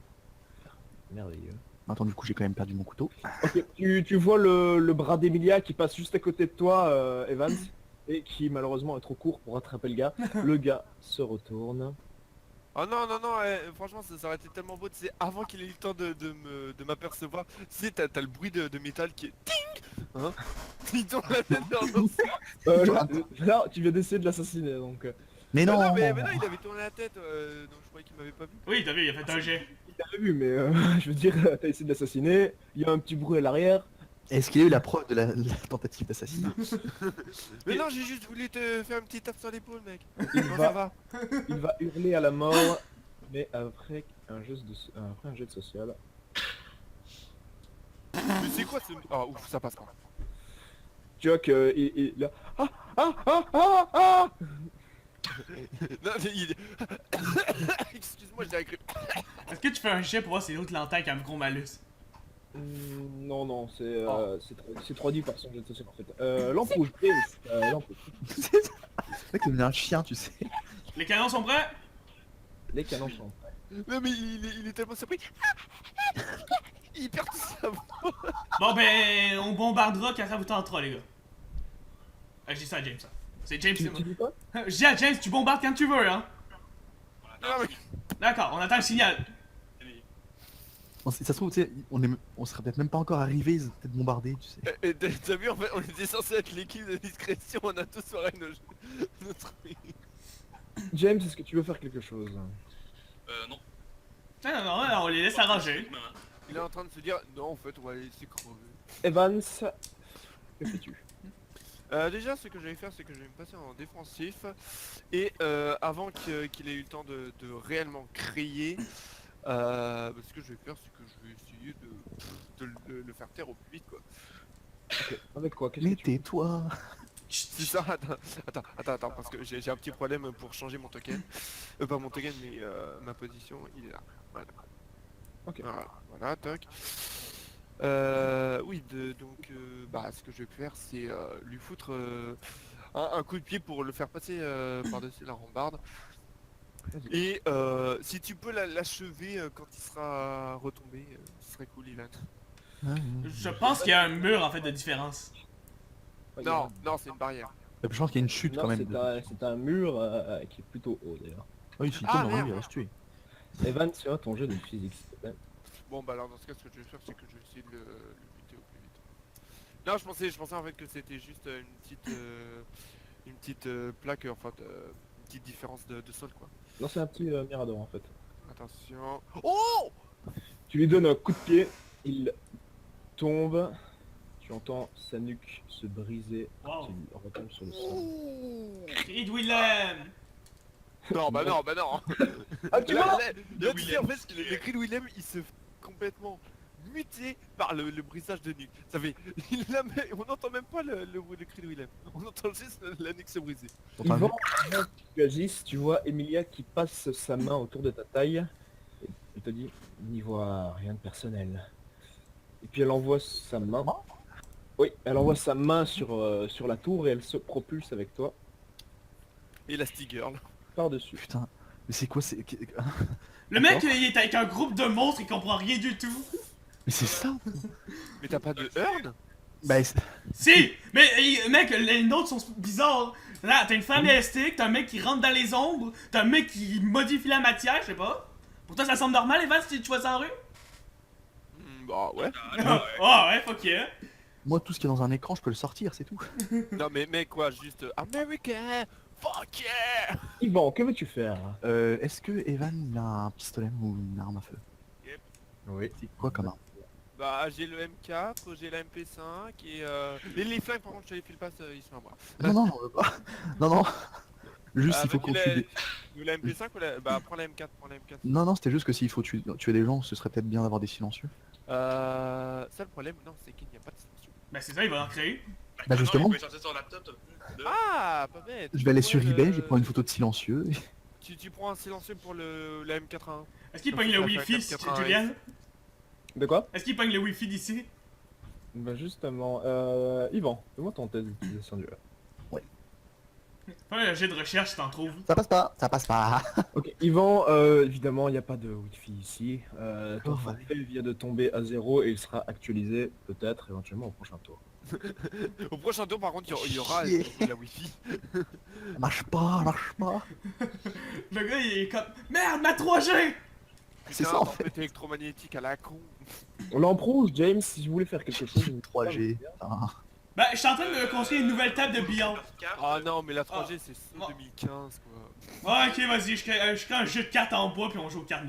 Merveilleux. Attends, du coup, j'ai quand même perdu mon couteau. Ok, tu vois le bras d'Emilia qui passe juste à côté de toi, Evans, et qui malheureusement est trop court pour rattraper le gars. Le gars se retourne. Oh non, franchement ça aurait été tellement beau, tu sais, avant qu'il ait eu le temps de m'apercevoir, tu sais, t'as le bruit de métal qui est ting. Hein. Il tourne la tête vers l'autre. Là, tu viens d'essayer de l'assassiner, donc... Mais non, mais non, il avait tourné la tête, donc je croyais qu'il m'avait pas vu. Oui, t'as vu, il a fait un jet. Il t'avait vu, mais je veux dire, t'as essayé de l'assassiner, il y a un petit bruit à l'arrière. Est-ce qu'il y a eu la preuve de la tentative d'assassinat? Mais non, j'ai juste voulu te faire un petit tape sur l'épaule, mec. Il Comment va- ça va? Il va hurler à la mort, mais après un jet de social. Mais c'est quoi ce... Ah ouf, ça passe pas. Tu vois que il a... Ah. Non, mais il... Excuse-moi, j'ai cru. Est-ce que tu fais un jet pour voir si l'autre l'entend avec un gros malus? Non, c'est Oh. c'est 3D par son jet de social en fait. Lampe rouge, lampe rouge. Le mec, c'est devenu un chien, tu sais. Les canons sont prêts? Les canons sont prêts. Non mais il est tellement surpris. Il perd tout ça. Bon, ben, on bombardera quand ça vous tentera, les gars. Je dis ça à James, ça. C'est James, c'est Tu moi. dis quoi? Je dis à James, tu bombardes quand tu veux, hein. On Non attend. mais... D'accord, on attend le signal. Ça se trouve, tu sais, on serait peut-être même pas encore arrivés, ils ont peut-être bombardé, tu sais. T'as vu en fait, on était censé être l'équipe de discrétion, on a tous foiré notre... James, est-ce que tu veux faire quelque chose? Non. Non, on les laisse arranger. Maman. Il est en train de se dire, non en fait on va les laisser crever. Evans, que fais-tu? Déjà ce que je vais faire c'est que je vais me passer en défensif et avant qu'il ait eu le temps de réellement crier, ce que je vais faire c'est que je vais essayer de le faire taire au plus vite quoi. Avec quoi? Qu'est-ce Mais que tu veux? tais-toi. C'est ça, attends, parce que j'ai un petit problème pour changer mon token. Pas mon token mais ma position, il est là. Voilà. Ok. Voilà, toc. Oui, donc ce que je vais faire c'est lui foutre un coup de pied pour le faire passer par-dessus la rambarde. Vas-y. Et si tu peux l'achever quand il sera retombé, ce serait cool Ivan. Je pense qu'il y a un mur, en fait, de différence. Non, c'est une barrière. Je pense qu'il y a une chute Non, quand même. c'est un mur qui est plutôt haut d'ailleurs. Oui, s'il Ah, tombe, merde. il va se tuer. Evans, tu as ton jeu de physique, s'il te plaît. Bon bah alors dans ce cas ce que je vais faire c'est que je vais essayer de le buter au plus vite. Non je pensais en fait que c'était juste une petite plaque, enfin une petite différence de sol quoi. Non, c'est un petit mirador en fait. Attention. Oh. Tu lui donnes un coup de pied, il tombe, tu entends sa nuque se briser, Wow. qui retombe sur le sol. Ouh. Creed Willem! Non bah non. Ah, tu Là, vois là, là, tu sais, en fait le cri de Willem il se fait complètement muté par le brisage de nuque. Ça fait, on n'entend même pas le cri de Willem. On entend juste la nuque se briser. Enfin, Yvan, avant que tu agisses, tu vois Emilia qui passe sa main autour de ta taille. Et elle te dit, n'y vois rien de personnel. Et puis elle envoie sa main. Oui, elle envoie sa main sur la tour et elle se propulse avec toi Elastic Girl. par-dessus. putain. Mais c'est quoi, c'est... Le mec, il est avec un groupe de monstres, il comprend rien du tout. Mais c'est ça. Mais t'as pas de urne? Bah, Si! Mais, mec, les nôtres sont bizarres. Là, t'as une flamme élastique, t'as un mec qui rentre dans les ombres, t'as un mec qui modifie la matière, je sais pas. Pour toi, ça semble normal, Evan, si tu vois ça en rue? Bah ouais. Oh, ouais, fuck yeah. moi, tout ce qui est dans un écran, je peux le sortir, c'est tout. Non mais quoi, juste America, fuck yeah. Yvan, que veux-tu faire? Est-ce que Evan, il a un pistolet ou une arme à feu? Oui. C'est quoi comme arme? Bah j'ai le M4, j'ai la MP5 et les flingues par contre je te les file pas, ils sont à moi. Non, on veut pas. Non. Juste, il faut Vas-y, qu'on tue des... ou la MP5 ou la... Bah prends la M4, Non, c'était juste que s'il faut tuer des gens, ce serait peut-être bien d'avoir des silencieux. Ça le problème, non, c'est qu'il n'y a pas de silencieux. Ben, c'est ça, il va en créer. Bah, justement. Il peut sortir son laptop. Ah, pas bête. Je vais aller sur Ouais, eBay, je vais prendre une photo de silencieux. Tu prends un silencieux pour la M4A1. Est-ce qu'il Donc, pogne le ça fait un wifi, 480. Julian? De quoi? Est-ce qu'il pogne le wifi d'ici? Bah justement, Yvan, fais-moi ton test d'utilisation du... Fais un jet de recherche si t'en trouves. Ça passe pas. Ok, Yvan, évidemment, il n'y a pas de wifi ici. Ton Oh, forfait vient de tomber à 0 et il sera actualisé peut-être éventuellement au prochain tour. Au prochain tour par contre il y aura Chier. la wifi. Marche pas. Le gars, il est comme... Merde, ma 3G! C'est Putain, ça, en tempête électromagnétique à la con. On l'emprouve, James, si je voulais faire quelque chose. 3G. Ah. Ben, je suis en train de construire une nouvelle table de billard. Ah non mais la 3G c'est saut 2015 quoi. Ouais, ok, vas-y, je crée un jeu de cartes en bois puis on joue aux cartes.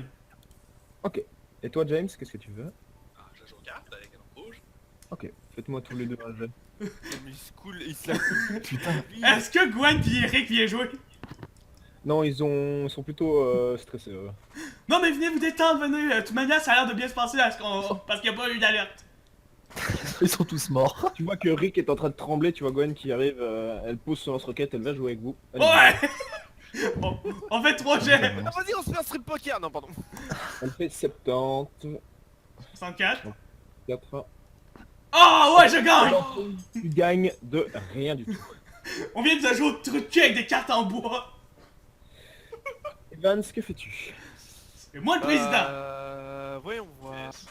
Ok. Et toi, James, qu'est-ce que tu veux? Ah, je joue aux cartes avec un rouge. Ok, faites-moi tous les deux un jet. Mais il se coule, il se la coule. Putain. Est-ce que Gwen et Eric viennent jouer? Non, ils sont plutôt stressés. Non, mais venez vous détendre, venez. De toute manière, ça a l'air de bien se passer parce qu'il n'y a pas eu d'alerte. Ils sont tous morts. Tu vois que Rick est en train de trembler, tu vois Gwen qui arrive, elle pose son lance-roquette, elle va jouer avec vous. Allez. Ouais! On fait 3 jets. Ah, vas-y on se fait un strip poker. Non pardon. Elle fait 70, 64. 4. Oh, ouais, je gagne! Tu gagnes de rien du tout. On vient de jouer au truc avec des cartes en bois. Evans, que fais-tu? Et moi le président. Voyons voir. Yes.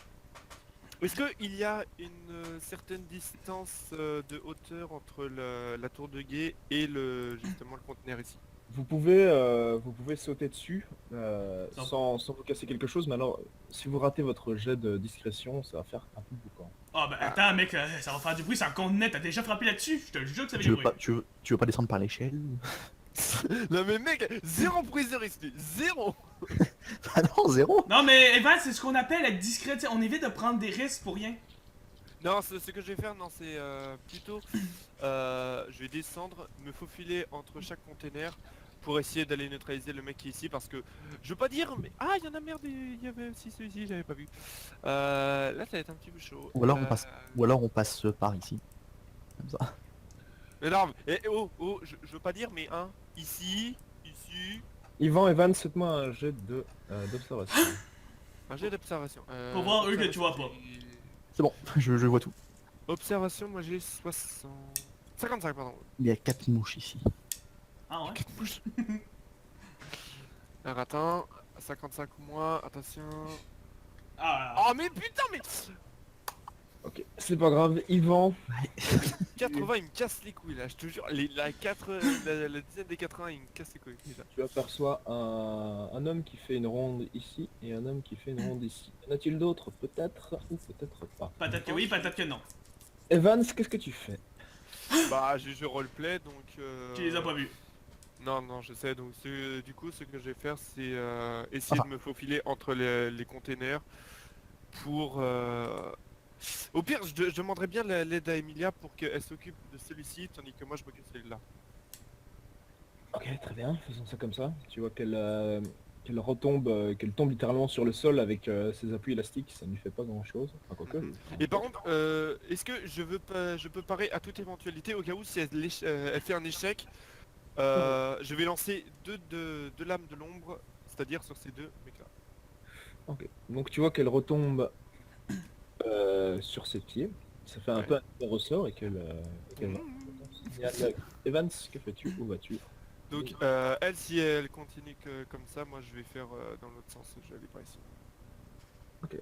Est-ce qu'il y a une certaine distance de hauteur entre la tour de guet et justement le conteneur ici? Vous pouvez sauter dessus sans vous casser quelque chose, mais alors si vous ratez votre jet de discrétion, ça va faire un peu boucan. Ah ben attends mec, ça va faire du bruit, c'est un conteneur, t'as déjà frappé là-dessus, je te jure que ça fait Tu du veux bruit. pas, tu veux pas descendre par l'échelle? Non mais mec, zéro prise de risque, zéro. Ah non, zéro. Non mais Evan, c'est ce qu'on appelle être discret, tu sais, on évite de prendre des risques pour rien. Non, ce que je vais faire, non, c'est plutôt, je vais descendre, me faufiler entre chaque container pour essayer d'aller neutraliser le mec qui est ici, parce que je veux pas dire, mais ah, il y en a merde, il y avait aussi celui-ci, j'avais pas vu. Là, ça va être un petit peu chaud. Ou alors on passe par ici. Comme ça. Mais non, oh, je veux pas dire, mais ici, Yvan, Evans, faites-moi un jet d'observation. un jet d'observation. Pour voir eux que tu vois pas. observation, C'est bon, je vois tout. Observation, moi j'ai 55, pardon. Il y a 4 mouches ici. Ah ouais? Alors attends, 55 moins, attention. Ah, Oh mais putain, mais Ok, c'est pas grave, Yvan, 80 il me casse les couilles là, je te jure, la dizaine des 80 il me casse les couilles déjà. tu aperçois un homme qui fait une ronde ici et un homme qui fait une ronde ici. Y en a-t-il d'autres? Peut-être ou peut-être pas. peut-être que oui, peut-être que non. Evans, qu'est-ce que tu fais? Bah je roleplay donc... Tu les as pas vus. Non, je sais, donc du coup ce que je vais faire c'est essayer de me faufiler entre les containers pour... Au pire je demanderais bien l'aide à Emilia pour qu'elle s'occupe de celui-ci tandis que moi je m'occupe de celui-là. Ok, très bien, faisons ça comme ça. Tu vois qu'elle retombe, qu'elle tombe littéralement sur le sol avec ses appuis élastiques, ça ne lui fait pas grand-chose. Enfin, quoique. Et par contre, est-ce que je peux parer à toute éventualité au cas où si elle fait un échec, je vais lancer deux lames de l'ombre, c'est-à-dire sur ces deux mecs là. Ok, donc tu vois qu'elle retombe sur ses pieds. Ça fait un Ouais. peu un ressort et qu'elle va. Evans, que fais-tu? Où vas-tu? Donc elle, si elle continue comme ça, moi je vais faire dans l'autre sens, je vais aller par ici. Ok.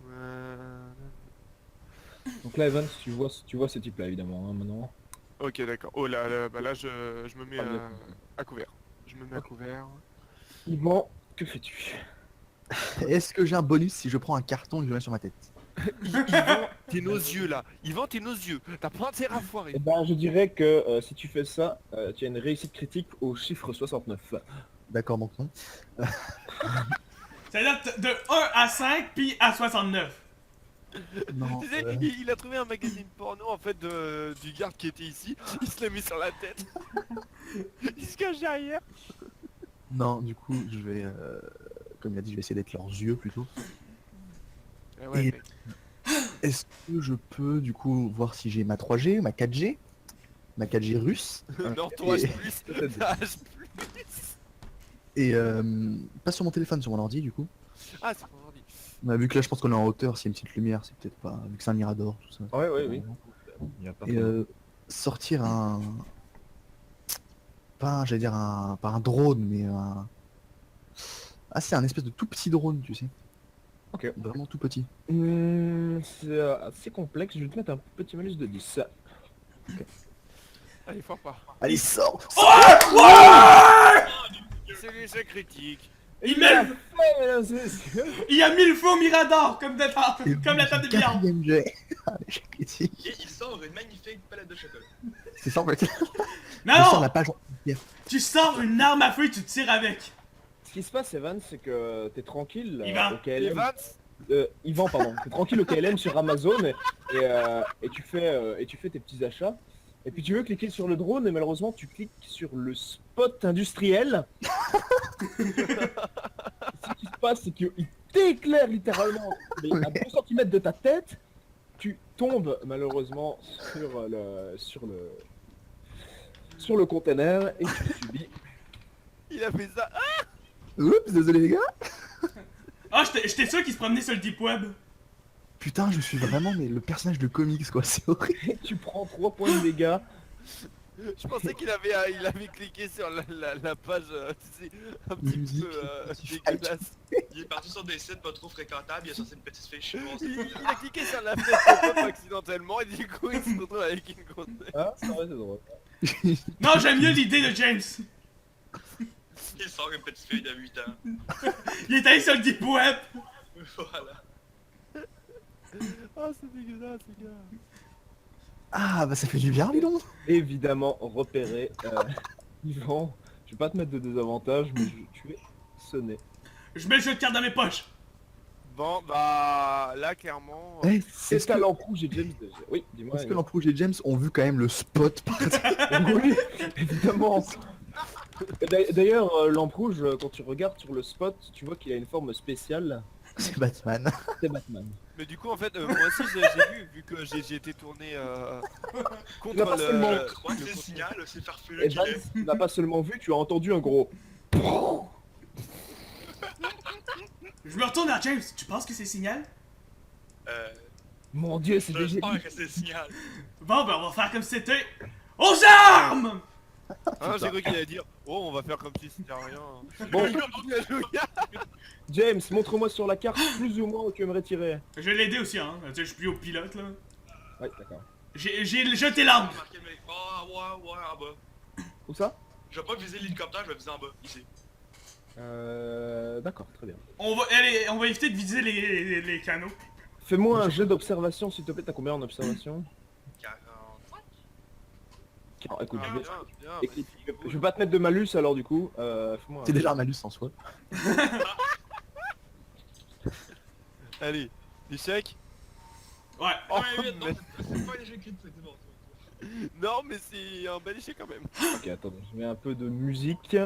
Voilà. Donc là, Evans, tu vois ces types-là, évidemment, hein, maintenant. Ok d'accord. Oh là, bah là je me mets Ah, bien. à couvert. Je me mets à couvert. Yvan, que fais-tu? Est-ce que j'ai un bonus si je prends un carton et que je le mets sur ma tête? Yvan, t'es nos yeux là. Yvan, t'es nos yeux. T'as pas intérêt à foirer. Eh ben, je dirais que si tu fais ça, tu as une réussite critique au chiffre 69. D'accord, donc non. C'est-à-dire de 1 à 5 puis à 69. Non, Tu sais, il a trouvé un magazine porno en fait du garde qui était ici. Il se l'a mis sur la tête. Il se cache derrière. non, du coup, je vais... comme il a dit, je vais essayer d'être leurs yeux plutôt. Ah ouais, Et- mec. Est-ce que je peux du coup voir si j'ai ma 3G, ma 4G, ma 4G russe Non, toi, Et- H+. H+. et pas sur mon téléphone, sur mon ordi du coup. Ah, c'est mon ordi. Vu que là je pense qu'on est en hauteur, s'il y a une petite lumière, c'est peut-être pas... Vu que c'est un mirador, tout ça. Ouais, oui. Il y a pas Et sortir un... Pas, j'allais dire un... Pas un drone, mais un... Ah c'est un espèce de tout petit drone, tu sais. Ok. Vraiment tout petit. C'est assez complexe, je vais te mettre un petit malus de 10. Allez, fort pas. Allez, sors, C'est l'échec critique. Il met le- mesdames et messieurs. Il a mis le feu au Mirador, comme la table de billard. Quatrième jet. L'échec critique. Et il sort une magnifique palette de chocolat. C'est ça en fait. Non, Je sors non, la page. tu sors une arme à feu et tu te tires avec. Ce qui se passe, Evan, c'est que t'es tranquille Yvan. au KLM. Evans, Yvan, pardon. T'es tranquille au KLM sur Amazon et tu fais tes petits achats. Et puis tu veux cliquer sur le drone et malheureusement tu cliques sur le spot industriel. Ce qui se passe, c'est qu'il t'éclaire littéralement mais à 2 cm de ta tête. Tu tombes malheureusement sur le container et tu subis. il a fait ça. Oups, désolé les gars. Ah, j'étais sûr qu'il se promenait sur le deep web. Putain, je suis vraiment mais le personnage de comics quoi, c'est horrible. Et tu prends 3 points de dégâts Je pensais il avait cliqué sur la page, tu sais, un petit Musique, peu Spotify. dégueulasse. Il est parti sur des sites pas trop fréquentables, il a sorti une petite fille chinoise. Il a cliqué sur la fenêtre pop-up accidentellement et du coup il se retrouve avec une grosse tête. Ah, c'est vrai, c'est drôle. Non, j'aime mieux l'idée de James. Il sort une petite fille de 8 ans. Il est allé sur le deep web. Voilà. Ah c'est dégueulasse les gars. Ah bah ça fait du bien, dis donc. Évidemment, repéré. Yvan, je vais pas te mettre de désavantage, mais tu es sonné. Je mets le jeu de cartes dans mes poches. Bon bah là clairement... Eh, C'est est-ce que, à lampe rouge et James déjà. Oui, dis-moi. est-ce que Lampe Rouge et James ont vu quand même le spot partir? Oui, évidemment. D'ailleurs, lampe rouge, quand tu regardes sur le spot, tu vois qu'il a une forme spéciale. C'est Batman. C'est Batman. Mais du coup en fait moi aussi j'ai vu que j'ai été tourné contre Il a pas seulement- Je crois que c'est le signal, c'est farfelu Et qu'il Vance, est. tu n'as pas seulement vu, tu as entendu un gros. Je me retourne vers James. Tu penses que c'est signal? Mon dieu, c'est déjà. J'espère que c'est le signal. Bon, ben on va faire comme si c'était. Aux armes! Hein, j'ai cru qu'il allait dire oh on va faire comme si c'était rien. Bon, Il a joué. James, montre-moi sur la carte plus ou moins où tu aimerais tirer. Je vais l'aider aussi, hein. Tu sais, je suis plus au pilote, là. Ouais, d'accord. J'ai jeté l'arme. Marqué le mec. Oh, ouais, en bas. Où ça? Je vais pas viser l'hélicoptère, je vais viser en bas, ici. D'accord, très bien. On va éviter de viser les canaux. Fais-moi un jeu d'observation, s'il te plaît. T'as combien en observation? 45. Écoute, Ah, je vais... bien, bien, écoute, bah, je vais pas te mettre de malus alors du coup. Fais-moi. C'est déjà un malus en soi. Allez, échec. Ouais. Oh, Ouais, vite, non, mais- c'est pas un échec critique, c'est bon. Non mais c'est un bel échec quand même. Ok, attends, je mets un peu de musique.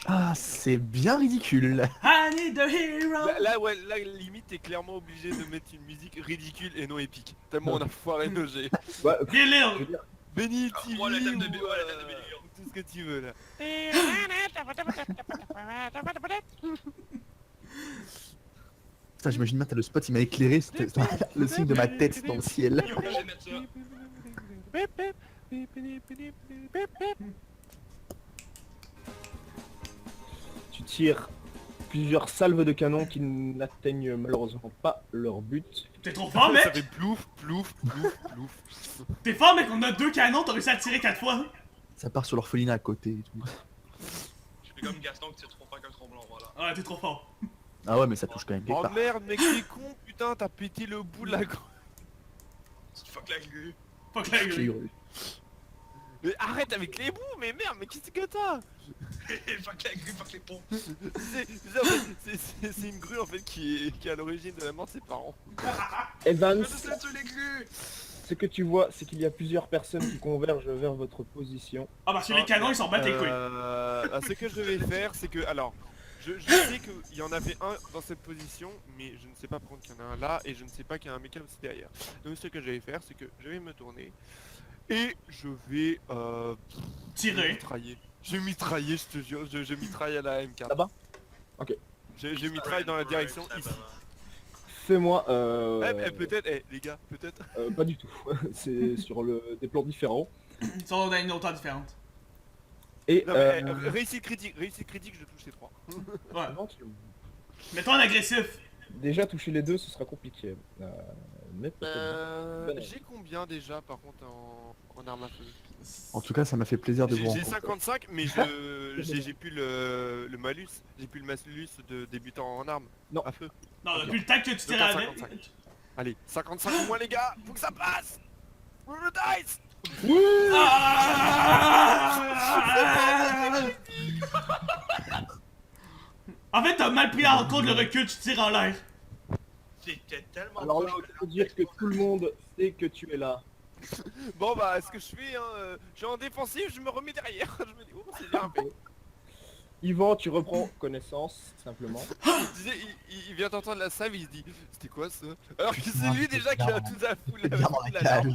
Ah, c'est bien ridicule. I need a hero. Ouais, là limite t'es clairement obligé de mettre une musique ridicule et non épique. Tellement on a foiré nos jets. Ouais, Bien je Lil. veux dire, Benny Ah, TV moi, la thème de ou, Billy, ouais, la thème de Billy, oh. tout ce que tu veux là. Putain, j'imagine bien, t'as le spot, il m'a éclairé, c'était le signe de ma tête dans le ciel. Il est obligé de mettre ça. tu tires plusieurs salves de canon qui n'atteignent malheureusement pas leur but. T'es trop fort, Ça mec. fait plouf, plouf, plouf, plouf. T'es fort, mec. On a 2 canons. T'as réussi à tirer 4 fois. Ça part sur l'orphelinat à côté et tout. Je fais comme Gaston qui tire trop fort qu'un tronc blanc, voilà. Ouais, t'es trop fort. Ah ouais, mais ça touche quand même quelque Oh part. merde mec t'es con putain t'as pété le bout de la gorge. Tu te fuck la grue. Fuck la J'ai gueule. hurlé. Mais arrête avec les bouts mais merde mais qu'est-ce que t'as? Fuck la grue, fuck les ponts. C'est une grue en fait qui est à l'origine de la mort de ses parents. Evans, Je vais tuer les grues. ce que tu vois, c'est qu'il y a plusieurs personnes qui convergent vers votre position. Ah, parce que les canons, ils s'en battent les couilles. Ce que je vais faire c'est que alors je sais qu'il y en avait un dans cette position mais je ne sais pas par contre qu'il y en a un là et je ne sais pas qu'il y a un mécan aussi derrière. Donc ce que je vais faire c'est que je vais me tourner et je vais Tirer. mitrailler. Je vais mitrailler je te jure, je mitraille à la M4. Là-bas? Ok. Je mitraille dans la direction ici. Fais-moi. Peut-être, les gars, peut-être. Pas du tout. C'est sur des plans différents. Ils sont dans une hauteur différente. Et. Non, mais, réussite critique, je touche ces trois. Ouais. non, tu- Mets-toi en agressif. Déjà, toucher les deux, ce sera compliqué. Mais peut-être. J'ai combien déjà par contre en arme à feu? En tout cas, ça m'a fait plaisir de vous J'ai rencontrer. 55 mais j'ai plus le malus, j'ai plus le malus de débutant en arme Non. à feu. Non, Ok. depuis le temps que tu tires Donc, avec. 55. Allez, 55 au moins les gars, faut que ça passe. Roll the dice. Ah! En fait, t'as mal pris en compte le recul, tu tires en l'air. C'était tellement. Alors là, il faut dire que tout le monde sait que tu es là. Bon bah ce que je fais, hein, je suis en défensive, je me remets derrière. Je me dis oh c'est bien fait. Yvan, tu reprends connaissance, simplement. Tu sais, il vient d'entendre la save, il se dit c'était quoi ça? Alors que c'est lui déjà qui a tout à foutre C'est bien dans la cage.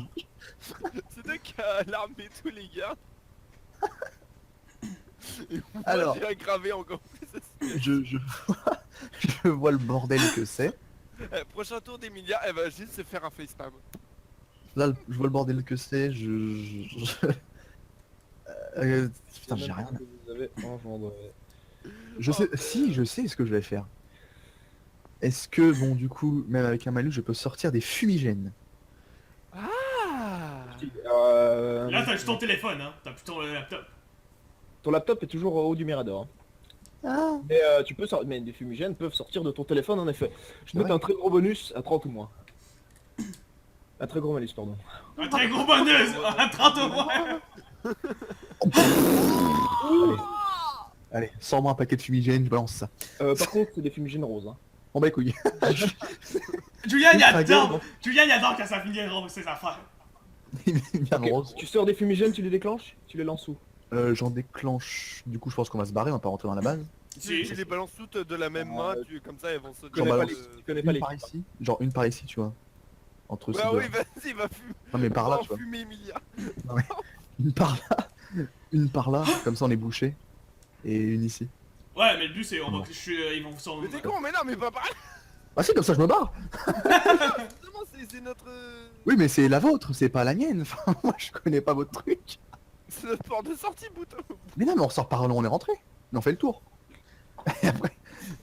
C'est lui qui a alarmé tous les gars. Et moi, Alors. j'ai aggravé encore plus. Je je vois le bordel que c'est. Prochain tour d'Emilia, elle va juste se faire un facepalm. Là, je vois le bordel que c'est, putain, j'ai rien. Que vous avez engendré. Je sais, si, je sais ce que je vais faire. Est-ce que, bon, du coup, même avec un malus, je peux sortir des fumigènes? Ah. Là, t'as juste ton téléphone, hein. T'as plus ton laptop. Ton laptop est toujours au haut du Mirador. Ah. Mais tu peux sortir, mais des fumigènes peuvent sortir de ton téléphone en effet. Je note Ouais. un très gros bonus à 30 ou moins. Un très gros malus, pardon. Un très gros bonus à 30 au moins. Allez, sors-moi un paquet de fumigènes, je balance ça. Par contre, c'est des fumigènes roses. Hein. On bat les couilles. Julien, il Une adore. baguette, Julien, il adore quand ça finit rose, ses affaires. Il est bien Ok, rose. tu sors des fumigènes, tu les déclenches, tu les lances où? J'en déclenche. Du coup, je pense qu'on va se barrer, on va pas rentrer dans la base. Tu Si. les balances toutes de la même main, comme ça elles vont se Tu connais Genre, pas bah, les, tu connais pas Une les. par ici. Genre une par ici, tu vois. Entre ces Bah deux. oui, vas-y, va fumer. Non mais par là, tu vois. Fumer Emilia. Une par là. Une par là. Comme ça, on est bouché. Et une ici. Ouais, mais le but c'est on va Non. ils vont s'en. Mais t'es con, mais non, mais pas pareil. Ah si, comme ça, je me barre. Justement, c'est notre... Oui, mais c'est la vôtre, c'est pas la mienne. Enfin, moi, je connais pas votre truc. C'est notre porte de sortie, bouton. Mais non, mais on ressort par là, on est rentré. Mais on fait le tour.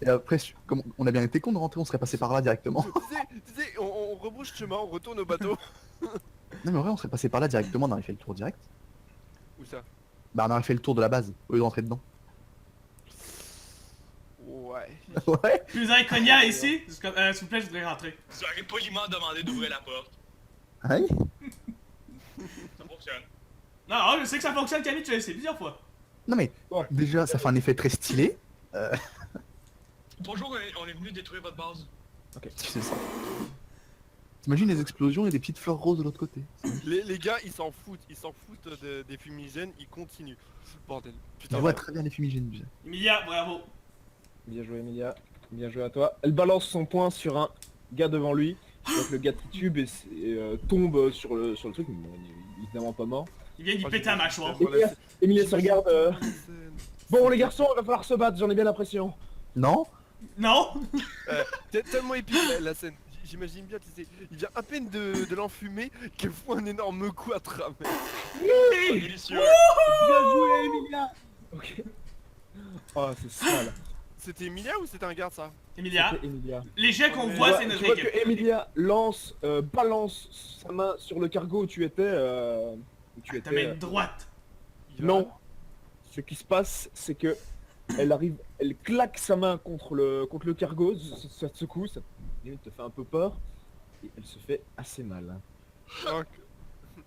Et après, comme on a bien été con de rentrer, on serait passé par là directement. Tu sais, on rebrouche chemin, on retourne au bateau. Non mais en vrai, on serait passé par là directement, on aurait fait le tour direct. Où ça? Bah on aurait fait le tour de la base, au lieu de rentrer dedans. Ouais. Ouais. Puis vous avez Cognac ici? S'il vous plaît, je voudrais rentrer. Tu aurais poliment demandé d'ouvrir la porte. Hein? Ça fonctionne. Non, je sais que ça fonctionne, Camille, tu l'as essayé plusieurs fois. Non mais, Ouais. déjà, ça fait un effet très stylé. Bonjour, on est venu détruire votre base. C'est ça. T'imagines les explosions et des petites fleurs roses de l'autre côté. Les gars, ils s'en foutent des fumigènes, ils continuent. Bordel. Je Putain, vois très bien les fumigènes déjà. Emilia, bravo. Bien joué, Emilia. Bien joué à toi. Elle balance son poing sur un gars devant lui. Donc le gars titube et tombe sur le truc. Mais bon, il est évidemment pas mort. Il vient d'y péter la mâchoire. Emilia, Emilia se regarde. Bon les garçons, il va falloir se battre, j'en ai bien l'impression. Non? Non? Tellement épique la scène. J'imagine bien, tu sais, il vient à peine de l'enfumer qu'elle fout un énorme coup à travers. Délicieux. Bien joué, Emilia. Ok. Oh, c'est sale. C'était Emilia ou c'était un garde ça? Emilia, C'était Emilia. les jets qu'on Tu voit, c'est Tu notre vois équipe. que Emilia balance sa main sur le cargo où tu étais. Ta main droite. Non. Ce qui se passe, c'est que elle arrive, elle claque sa main contre le cargo, ça te secoue, ça limite te fait un peu peur, et elle se fait assez mal. Ok.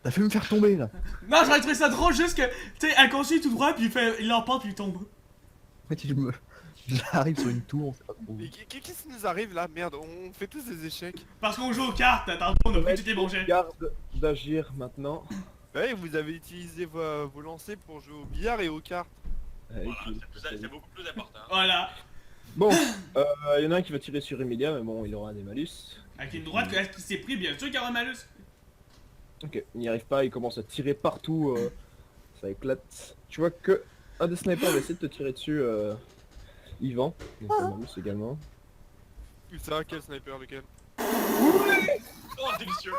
T'as fait me faire tomber là. Non, j'aurais trouvé ça drôle juste que, tu sais, elle continue tout droit, puis il l'emporte, puis il tombe. En fait, j'arrive sur une tour, on sait pas trop. Mais qu'est-ce qui nous arrive là? Merde, on fait tous des échecs. Parce qu'on joue aux cartes, tantôt on a pris tous les bons jets. Garde d'agir maintenant. Ouais, vous avez utilisé vos lancers pour jouer au billard et aux cartes. Voilà, c'est beaucoup plus important. Voilà. Bon, il y en a un qui va tirer sur Emilia, mais bon, il aura des malus. Avec une droite qui s'est pris, bien sûr qu'il y aura un malus. Ok, il n'y arrive pas, il commence à tirer partout, ça éclate. Tu vois que un des snipers va essayer de te tirer dessus, Yvan, donc un malus également. Où ça? Quel sniper? Lequel? Oh, délicieux.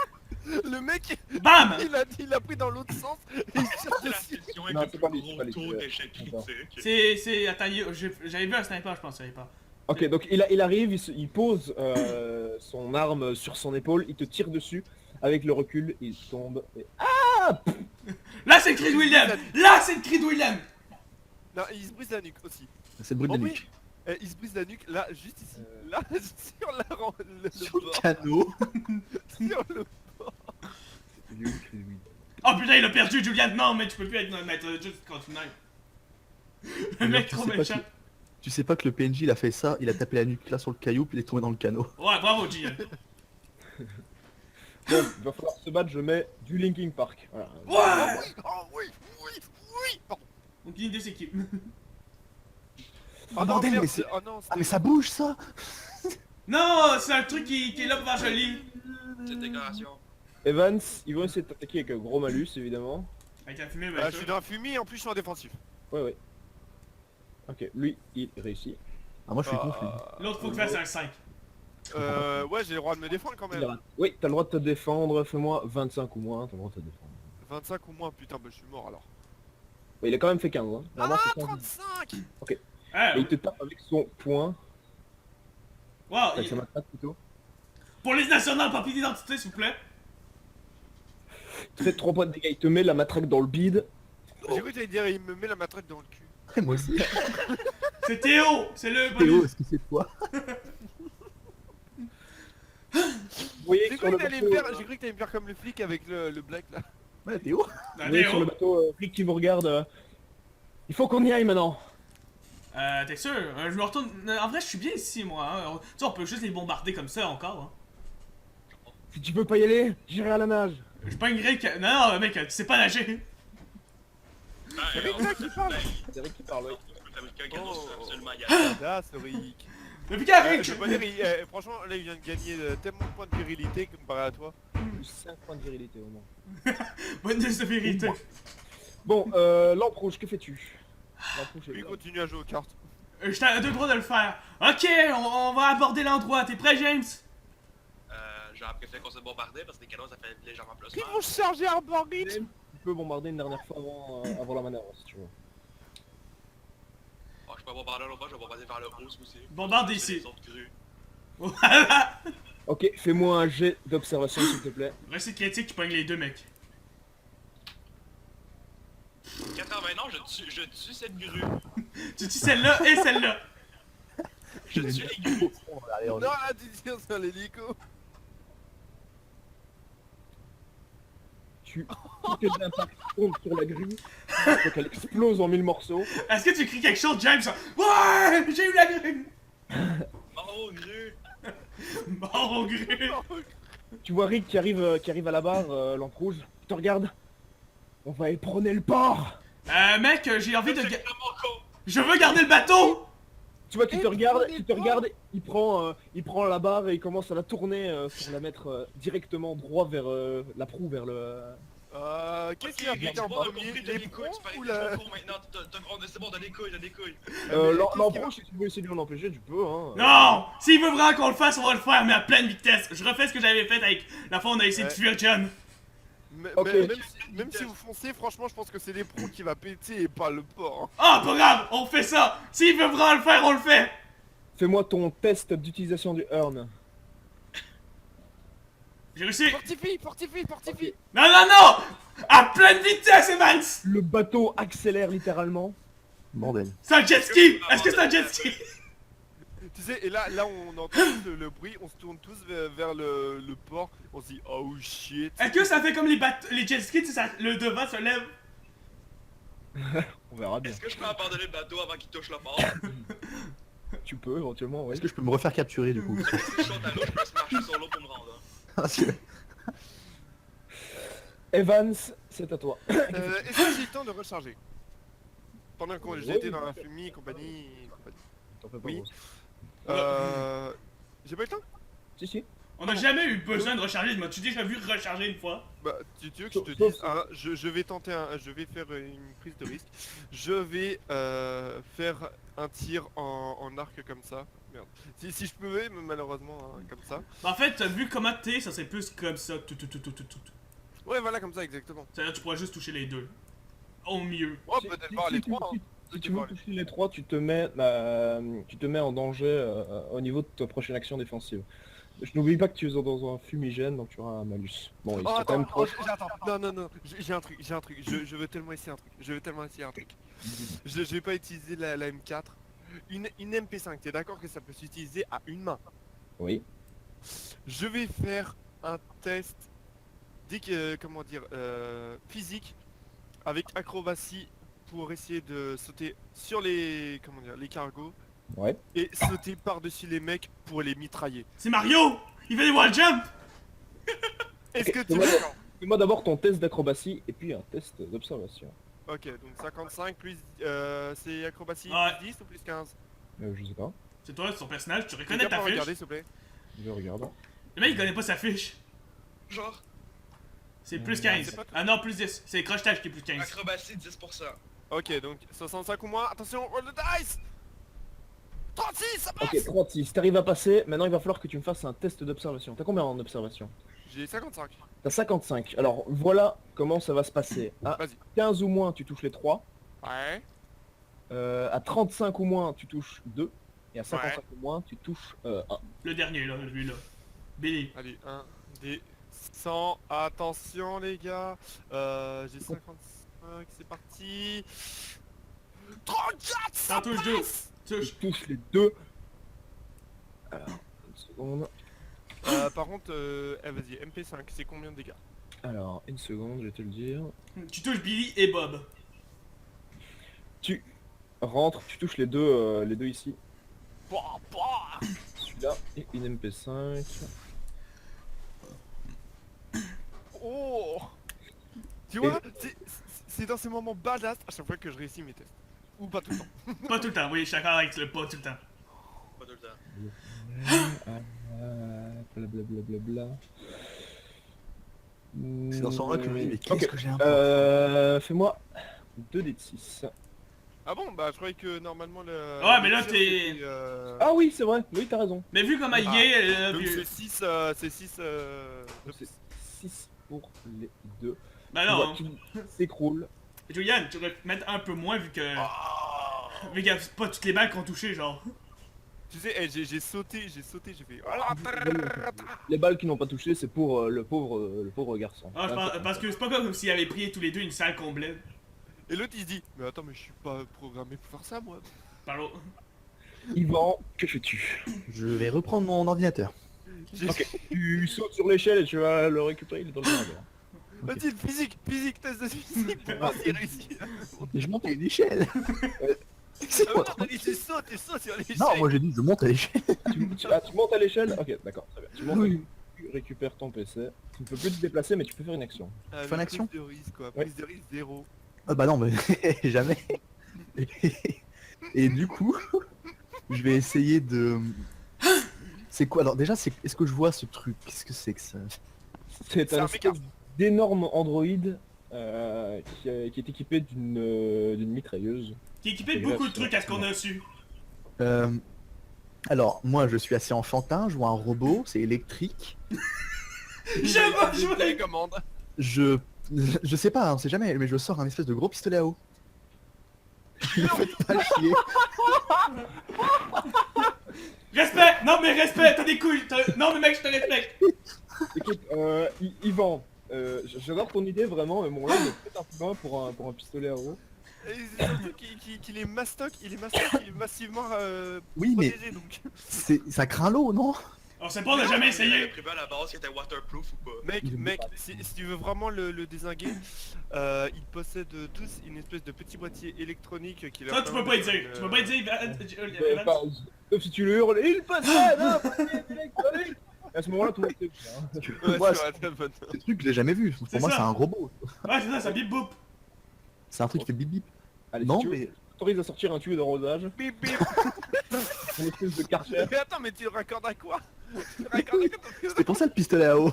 Le mec, BAM! il a pris dans l'autre sens et il tire C'est la dessus. session avec Non, le c'est plus pas lui, gros c'est pas lui, taux c'est- d'échec Attends. critique. Attends, j'avais vu un sniper, je pense, ça pas. Ok, donc il arrive, il pose son arme sur son épaule, il te tire dessus, avec le recul, il tombe, et... Là, c'est le cri de William! Là, c'est le cri de William! Non, il se brise la nuque aussi. C'est le bruit de En la vrai, nuque. il se brise la nuque là, juste ici. Là, sur le Sur le bord. canot. Sur le... Oh putain, il a perdu, Julian! Non, mais tu peux plus être notre maître, juste continue. Le mec Tu trop sais pas méchant. Tu sais pas que le PNJ il a fait ça, il a tapé la nuque là sur le caillou puis il est tombé dans le canot. Ouais, bravo, Julian. Bon, il va falloir se battre, je mets du Linkin Park. Voilà. Ouais! Oh oui, oui, oui. Donc, une des équipes. Oh non, bordel, merde, mais c'est- oh non, Ah mais ça bouge ça. Non, c'est un truc qui est là pour faire joli. Cette décoration. Evans, ils vont essayer de t'attaquer avec un gros malus, évidemment. Avec la fumée, Je bah, suis dans un fumier et en plus je suis en défensif. Ouais, ouais. Ok, lui, il réussit. Ah moi je suis confus. L'autre, faut que tu fasses un 5. Ouais, j'ai le droit de me défendre quand Il même. rate. Oui, t'as le droit de te défendre, fais-moi 25 ou moins, t'as le droit de te défendre. 25 ou moins, putain, bah je suis mort alors. Ouais, il a quand même fait 15, hein. Vraiment, Ah, c'est 15. 35. Ah, Et il te tape avec son poing, wow, avec sa matraque plutôt. pour les nationales, papier d'identité, s'il vous plaît. Il te fait 3 points de dégâts, il te met la matraque dans le bide. J'ai cru que t'allais dire, il me met la matraque dans le cul. Moi aussi. C'est Théo, c'est le Théo, bonus. est-ce que c'est toi? Vous voyez J'ai sur cru le que t'allais bateau, me faire, j'ai cru que t'allais me faire comme le flic avec le black là. Ouais, Théo. Non, vous voyez sur Théo. le bateau, Rick qui vous regarde. Il faut qu'on y aille maintenant. T'es sûr? Je me retourne. En vrai, je suis bien ici, moi. Hein. Tu sais, on peut juste les bombarder comme ça encore. Hein. Si tu peux pas y aller, j'irai à la nage. Je pognerai que. Non, non, mec, tu sais pas nager. C'est Rick là qui parle. C'est Rick qui parle, oui. Quelqu'un d'autre peut absolument y aller. Là, c'est Rick. Depuis quand, Rick? Je peux pas dire, franchement, là il vient de gagner tellement de points de virilité comparé à toi. Plus 5 points de virilité au moins. Bonus de vérité. Bon, lampe rouge, que fais-tu? Lampe rouge, Lui continue à jouer aux cartes. J'étais à deux droits de le faire. Ok, on va aborder l'endroit. T'es prêt, James? J'aurais préféré qu'on se bombarder parce que les canons ça fait légèrement plus Ils mal. vont charger Arbor Ridge. Tu peux bombarder une dernière fois avant la manœuvre si tu veux. Oh, je peux pas bombarder l'autre bord, je vais bombarder vers le haut aussi. Bombarde C'est ici. les autres grues. Voilà. Ok, fais-moi un jet d'observation s'il te plaît. Reste critique, tu pognes les deux, mecs. 80 ans, je tue cette grue. Tu tues celle-là et celle-là. Je tue les grues. Allez, on Non, là tu tires sur l'hélico. Toutes tes impacts tombent sur la grue, donc elle explose en 1000 morceaux. Est-ce que tu cries quelque chose, James? Ouais! J'ai eu la grue! Mort grue. Mort au grue! Tu vois Rick qui arrive à la barre, lampe rouge, il te regarde. On va éperonner le port. Mec, j'ai envie de. C'est vraiment con. Je veux garder le bateau! Tu vois qu'il te regarde, il prend la barre et il commence à la tourner pour la mettre directement droit vers la proue, vers le... Qu'est-ce qu'il a pété en premier? Les pros ou la... C'est bon, donne les couilles, donne les couilles. Lampe rouge, si tu veux essayer de l'en empêcher, tu peux, hein. Non! S'il veut vraiment qu'on le fasse, on va le faire, mais à pleine vitesse. Je refais ce que j'avais fait avec la fois où on a essayé de Ouais. fuir John. Ok. Même si vous foncez, franchement, je pense que c'est les pros qui va péter et pas le port. Ah, pas grave, on fait ça! S'il veut vraiment le faire, on le fait! Fais-moi ton test d'utilisation du Earn. J'ai réussi! Fortifie, fortifie, fortifie. Non, non, non! À pleine vitesse, Evans! Le bateau accélère littéralement. Bordel. C'est un jet ski! Est-ce que c'est un jet ski? Tu sais, et là on entend tous le bruit, on se tourne tous vers le port, on se dit oh shit. Est-ce que ça fait comme les jet skis, tu sais, le devant se lève? On verra bien. Est-ce que je peux abandonner le bateau avant qu'il touche le port? Tu peux éventuellement, ouais. Est-ce que je peux me refaire capturer du coup? Si je saute à l'eau, je peux se marcher sur l'eau pour me rendre. Parce que- Evans, c'est à toi. Est-ce que j'ai le temps de recharger? Pendant que Ouais, j'étais oui, dans la bien sûr. fumée, compagnie... T'en fais pas, Oui. gros. J'ai pas eu le temps? Si. On n'a jamais eu besoin de recharger, m'as-tu déjà vu recharger une fois? Bah, tu veux que je te Sauf- dise, je vais tenter je vais faire une prise de risque. Je vais faire un tir en arc comme ça. Merde. Si je pouvais, mais malheureusement, hein, comme ça. Bah, en fait, vu comment t'es, ça serait plus comme ça. Tout. Ouais, voilà, comme ça, exactement. C'est-à-dire, tu pourras juste toucher les deux. Au mieux. Oh, Si- peut-être si- pas si les tu- trois. si- Hein. Si tu veux toucher les trois, tu te mets en danger au niveau de ta prochaine action défensive. Je n'oublie pas que tu es dans un fumigène, donc tu auras un malus. Bon, ils Oh, sont quand même attends, proches. j'attends. Non, j'ai un truc. Je veux tellement essayer un truc. Je vais pas utiliser la M4. Une MP5, t'es d'accord que ça peut s'utiliser à une main? Oui. Je vais faire un test comment dire, physique avec acrobatie pour essayer de sauter sur les cargos Ouais. et sauter par-dessus les mecs pour les mitrailler. C'est Mario! Il fait des wall jump! Est-ce Ok, que tu fais-moi- es d'accord? Fais-moi d'abord ton test d'acrobatie et puis un test d'observation. Ok, donc 55 plus... c'est acrobatie Ouais. plus 10 ou plus 15? Je sais pas. C'est toi, c'est ton personnage, tu Tu reconnais ta fiche. regarder s'il te plaît? Je regarde. Le mec, il connaît pas sa fiche. Genre, C'est plus c'est 15. pas tout. Ah non, plus 10. C'est crochetage qui est plus 15. acrobatie 10%. Ok, donc 65 ou moins, attention, roll the dice! 36, ça passe. Ok, 36, t'arrives à passer. Maintenant, il va falloir que tu me fasses un test d'observation. T'as combien en observation? J'ai 55. T'as 55. Alors, voilà comment ça va se passer. À Vas-y. 15 ou moins, tu touches les 3. Ouais. À 35 ou moins, tu touches 2. Et à 55 Ouais. ou moins, tu touches 1. Le dernier, là, lui, là. Billy. Allez, 1, des 100. Attention, les gars. J'ai 55, c'est parti. 34, ça T'en touches deux. passe. Tu Touche. touches les 2. Alors, une seconde. Par contre, vas-y, MP5, c'est combien de dégâts? Alors, une seconde, je vais te le dire. Tu touches Billy et Bob. Tu rentres, tu touches les deux ici. Pouah, pouah. Celui-là et une MP5. Oh. Tu vois, c'est dans ces moments badass à chaque fois que je réussis mes tests. Ou pas tout le temps. Pas tout le temps, oui, je suis d'accord avec le pas tout le temps. Pas tout le temps. Blablabla. C'est dans ce moment-là que je me dis, mais qu'est-ce Ok. que j'ai un peu. Fais-moi 2 d 6. Ah bon, bah je croyais que normalement le... Ouais, mais le là, tir, t'es- c'était, Ah oui, c'est vrai, oui, t'as raison. Mais vu comment il Ah. est, Donc vieux. c'est 6, c'est 6 de C'est plus. 6 pour les deux. Bah Tu vois non, qu'il s'écroule. Julian, tu devrais mettre un peu moins vu que. Ah. Vu qu'il y a pas toutes les balles qui ont touché, genre. Tu sais, j'ai sauté, j'ai fait... Les balles qui n'ont pas touché, c'est pour le pauvre garçon. Ah, parce que c'est pas comme s'il avait pris tous les deux une salle complète. Et l'autre il se dit, mais attends, mais je suis pas programmé pour faire ça moi. Pardon. Yvan, que fais-tu? Je vais reprendre mon ordinateur. J'ai- Ok. Tu sautes sur l'échelle et tu vas le récupérer, il est dans le jardin. Vas-y, physique, test de physique pour voir s'il réussit. Et je monte à une échelle. C'est Ah quoi non, t'as dit tu sautes sur l'échelle. Non, moi j'ai dit je monte à l'échelle. Tu montes à l'échelle? Ok, d'accord, très bien. Tu montes, Oui. tu récupères ton PC. Tu ne peux plus te déplacer, mais tu peux faire une action. Fais une action. Prise de risque quoi, Ouais. prise de risque 0. Ah bah non, mais jamais. Et du coup, je vais essayer de... C'est quoi alors déjà, est-ce que je vois ce truc? Qu'est-ce que c'est que ça? C'est C'est un un espèce d'énorme androïde qui est équipé d'une mitrailleuse. Qui est équipé de beaucoup de trucs à ce qu'on a su. Euh, Alors, moi je suis assez enfantin, je vois un robot, c'est électrique. J'aime pas jouer. Télécommande. Je sais pas, on sait jamais, mais je sors un espèce de gros pistolet à eau. Ne faites pas chier. Respect! Non mais respect, t'as des couilles! Non mais mec, je te respecte! Écoute, Yvan, j'adore ton idée vraiment, mais bon là, il est peut-être un peu loin pour un pistolet à eau. Et c'est surtout qu'il est mastoc, il est massivement Oui, mais protégé donc. ça craint l'eau, non? On sait pas, on a jamais essayé! Le privé à la base qui était waterproof ou pas? Mec, si tu veux vraiment le dézinguer, ils possèdent tous une espèce de petit boîtier électronique qui leur Ça, tu peux permet pas y dire. Tu peux pas y dire, Evans. Sauf si tu le hurles, il possède un pistolet électronique. À ce moment-là, tout le monde sait. Hein. Ouais, Moi, c'est vrai, t'as bonne. Ce truc, je l'ai jamais vu. C'est Pour moi, ça. c'est un robot. Ouais, c'est ça, ça bip boop. C'est un truc qui fait bip bip. Allez, Non, si tu veux, mais je t'autorise à sortir un tuyau d'arrosage, Bip bip. une espèce de karcher. Mais attends, mais tu le raccordes à quoi? Tu le raccordes à quoi? c'était pour ça le pistolet à eau.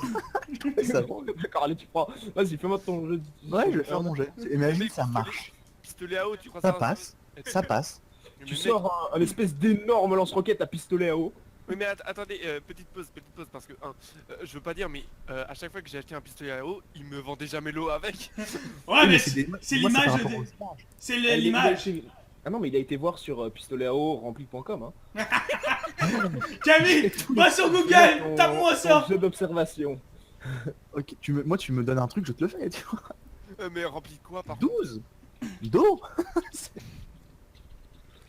Ça va. D'accord, allez, tu prends. Vas-y, fais-moi ton jeu. Ouais, je vais faire mon jet. Imagine, ça marche. Pistolet à eau, tu crois Ça va passe. Ça passe. Mais Tu mec, sors un espèce d'énorme lance-roquette à pistolet à eau. Oui mais attendez, petite pause parce que je veux pas dire mais à chaque fois que j'ai acheté un pistolet à eau, il me vendait jamais l'eau avec. Ouais, mais des- c'est moi, ça l'image. par rapport aux images. C'est Il a l'image. été- Ah non, mais il a été voir sur pistolet à eau rempli.com. Hein. Camille, va sur Google, tape-moi ça. Ton jeu d'observation. Ok, moi tu me donnes un truc, je te le fais, tu vois. Mais rempli de quoi par contre? 12 d'eau.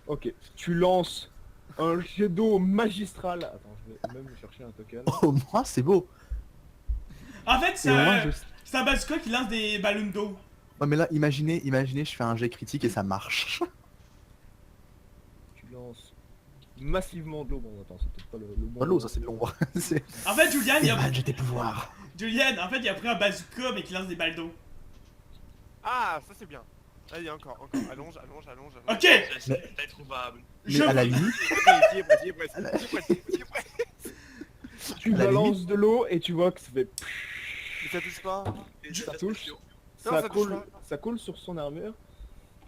Ok, tu lances un jet d'eau magistral. Attends, je vais même chercher un token. Au moins c'est beau. En fait, Et au moins, c'est un bazooka qui lance des ballons d'eau. Ouais, mais là, imaginez, je fais un jet critique et ça marche. Tu lances massivement de l'eau. Bon, attends, c'est peut-être pas le bon. Oh, l'eau, ça c'est de l'ombre. C'est En fait, Julian, j'ai tes pouvoirs. il a pris un bazooka mais qui lance des balles d'eau. Ah, ça c'est bien. Allez, encore. Allonge. Ok, C'est introuvable. Mais je... à la limite, J'y ai presque. Tu à la balances de l'eau et tu vois que ça fait. Mais ça touche pas. Ça touche. ça touche pas. Ça coule sur son armure.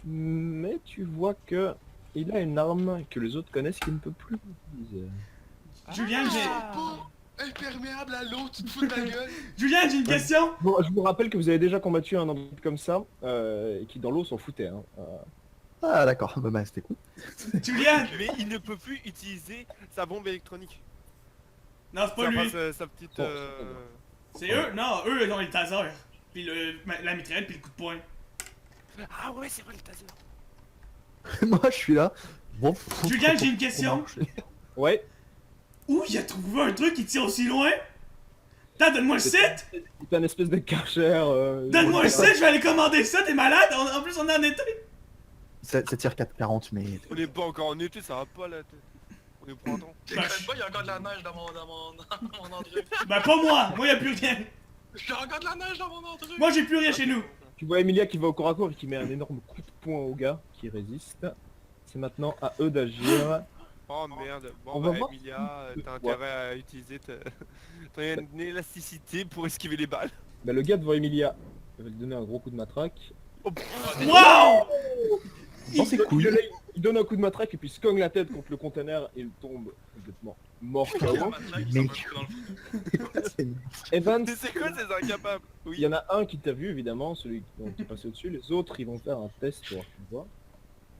Mais tu vois que il a une arme que les autres connaissent qu'il ne peut plus utiliser. Julien, j'ai... Pas imperméable à l'eau, tu te fous de ma gueule. Julien, j'ai une question. Bon, je vous rappelle que vous avez déjà combattu un homme comme ça, et qui dans l'eau s'en foutait. Hein. Ah d'accord, bah c'était cool. Julien. Mais il ne peut plus utiliser sa bombe électronique. Non, c'est pas Sa- lui. sa petite... Bon, C'est eux. Non, eux, ils ont les tasers. Puis la mitraillette, puis le coup de poing. Ah ouais, c'est vrai le taser. Moi je suis là. Bon. Julien, j'ai une question. Ouais, Où il a trouvé un truc qui tire aussi loin? Attends, donne-moi le site! c'est un espèce de karcher. Donne-moi le site, je vais aller commander ça, t'es malade? En plus, on est en été! Ça tire 4,40 mais... On n'est pas encore en été, ça va pas là. On est au printemps. T'es pas, il y a encore de la neige dans mon endroit. Ben, pas moi! Moi, y'a plus rien! Il y a encore de la neige dans mon endroit. Moi, j'ai plus rien chez nous! Tu vois Emilia qui va au corps à corps et qui met un énorme coup de poing au gars qui résiste. C'est maintenant à eux d'agir. Oh merde. On Bon va bah voir. Emilia, t'as intérêt à utiliser ton élasticité pour esquiver les balles. Bah, le gars devant Emilia, il va lui donner un gros coup de matraque. Oh, pff, Waouh! Dans ses couilles. Il donne un coup de matraque et puis il se cogne la tête contre le conteneur et il tombe complètement mort KO. Mec. Evans, mais c'est quoi ces incapables? il Oui. y en a un qui t'a vu évidemment, celui qui est passé au-dessus. Les autres ils vont faire un test pour voir.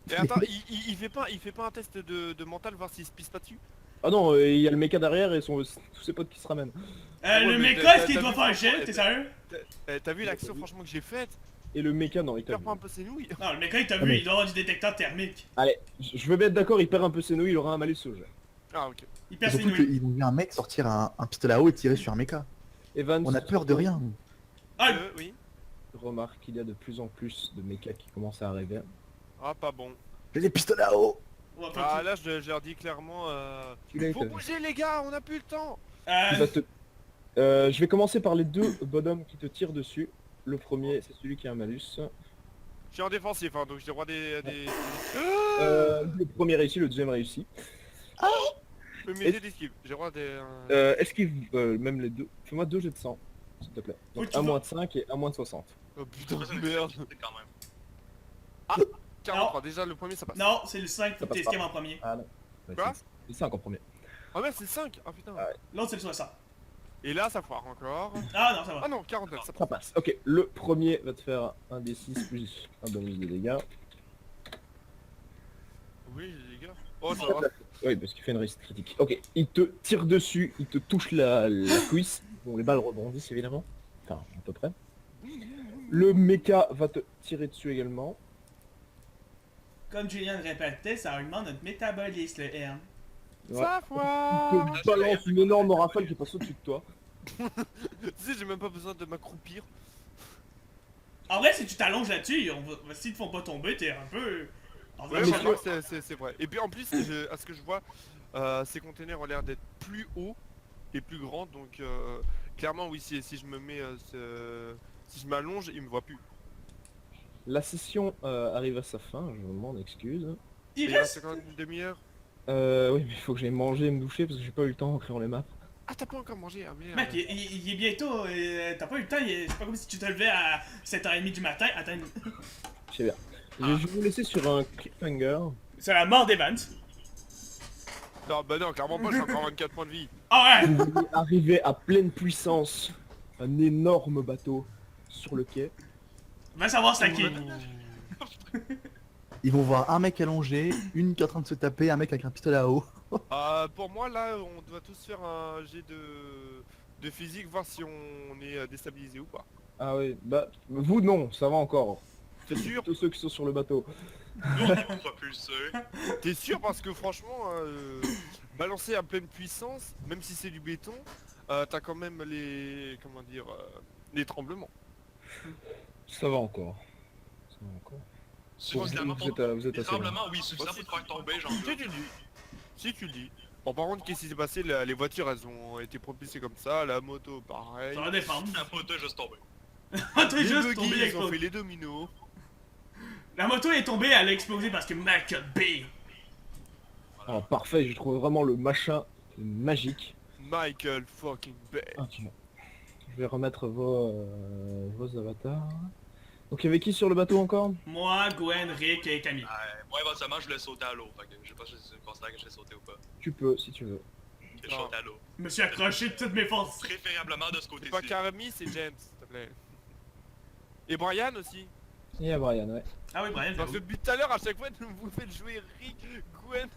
Et attends, il fait pas un test de mental voir s'il se pisse pas dessus? Ah non, il y a le méca derrière et tous ses potes qui se ramènent. Le Ouais, mais méca, est-ce qu'il t'as doit vu, faire un franchement, jet? T'es sérieux? T'as vu l'action franchement que j'ai faite? Et le méca non, il Il t'a perd vu. pas un peu ses nouilles? Non, le méca, il t'a Ah, vu, mais- il doit avoir du détecteur thermique. Allez, je veux bien être d'accord, il perd un peu ses nouilles, il aura un malus au jeu. Ah ok. Il perd ses Surtout nouilles. qu'ils ont vu un mec sortir un pistolet à eau et tirer sur un mecha. Evans, On a peur de rien. Ah, Oui. remarque qu'il y a de plus en plus de mechas qui commencent à arriver. Ah pas bon. J'ai des pistolets à eau. on va Ah pas- là je leur dis clairement Tu l'as faut été. bouger les gars, on a plus le temps. Il va te- je vais commencer par les deux bonhommes qui te tirent dessus. Le premier, c'est celui qui a un malus. Je suis en défensif hein, donc j'ai le droit des... Le premier réussi, le deuxième réussi. Je peux m'aider d'esquive. J'ai le droit des... Esquive même les deux. Fais-moi 2 jets de sang, s'il te plaît. Donc Oui, tu un vas- moins de 5 et un moins de 60. Oh putain de merde. Quand même. 43, déjà le premier ça passe. Non, c'est le 5, faut Ça que passe t'esquives en premier. Ah non. Ouais, Quoi c'est 5 en premier. Ah merde c'est 5. Ah putain. Ah ouais. L'autre, c'est le 60. Et là ça foire encore. Ah non, ça va. Ah non 49 ça Ça passe. passe. Ok, le premier va te faire un D6 plus un bonus de dégâts. Oui les gars. Oh ça va. Oui, parce qu'il fait une réussite critique. Ok, il te tire dessus, il te touche la cuisse. Bon, les balles rebondissent évidemment. Enfin, à peu près. Le mecha va te tirer dessus également. Comme Julien le répétait, ça augmente notre métabolisme, le R. Ouais. Ça Il foire. te balance une énorme rafale qui passe au-dessus de toi. Tu sais j'ai même pas besoin de m'accroupir. En vrai, si tu t'allonges là-dessus, s'ils te font pas tomber, t'es un peu... En vrai, Ouais, mais franchement, c'est vrai. Et puis en plus, à ce que je vois, ces containers ont l'air d'être plus hauts et plus grands, donc clairement oui, si je me mets, si je m'allonge, il me voit plus. La session arrive à sa fin, je m'en excuse. il Il reste reste... quand même une demi-heure. Oui, mais il faut que j'aille manger et me doucher parce que j'ai pas eu le temps en créant les maps. Ah t'as pas encore mangé, ah merde. Mec, il est bientôt... t'as pas eu le temps, c'est pas comme si tu te levais à 7h30 du matin. Attends, Je sais bien. Je vais vous laisser sur un cliffhanger. c'est la mort d'Evans. Non bah non, clairement pas, j'ai encore 24 points de vie. Ah ouais! Vous allez arriver à pleine puissance, un énorme bateau sur le quai. Va savoir c'est à qui. Ils vont voir un mec allongé, une qui est en train de se taper, un mec avec un pistolet à eau. Pour moi là, on doit tous faire un jet de physique, voir si on est déstabilisé ou pas. Ah oui, bah vous non, ça va encore. T'es sûr? Tous ceux qui sont sur le bateau. Nous, on est propulsés. T'es sûr? Parce que franchement, balancer à pleine puissance, même si c'est du béton, t'as quand même les... comment dire... les tremblements. Ça va encore. Ça va encore. Suffisamment Vous pour... êtes Les assez loin. tremblements, oui, suffisamment pour te faire tomber, genre. Si tu le dis. Si tu le dis. Bon par contre, qu'est-ce qui s'est passé? Les voitures, elles ont été propulsées comme ça, la moto, pareil. Ça va dépendre. La moto est juste tombée. La moto est Les juste buggy, tombée, elle ils ont explose. fait les dominos. La moto est tombée, elle a explosé parce que Mac B. Ah, parfait, je trouve vraiment le machin magique. Michael fucking Bay. Ok. Je vais remettre vos avatars. Donc il y avait qui sur le bateau encore? Moi, Gwen, Rick et Camille. Moi, éventuellement, je voulais sauter à l'eau. Fait que je sais pas si tu considères que je vais sauter ou pas. Tu peux, si tu veux. Que je Non. saute à l'eau. Je me suis accroché de toutes mes forces. Préférablement de ce C'est côté-ci. pas Karami, c'est James, s'il te plaît. Et Brian aussi. Il y a Brian, ouais. Ah oui, Brian, Parce que j'avoue. depuis tout à l'heure, à chaque fois, vous faites jouer Rick, Gwen,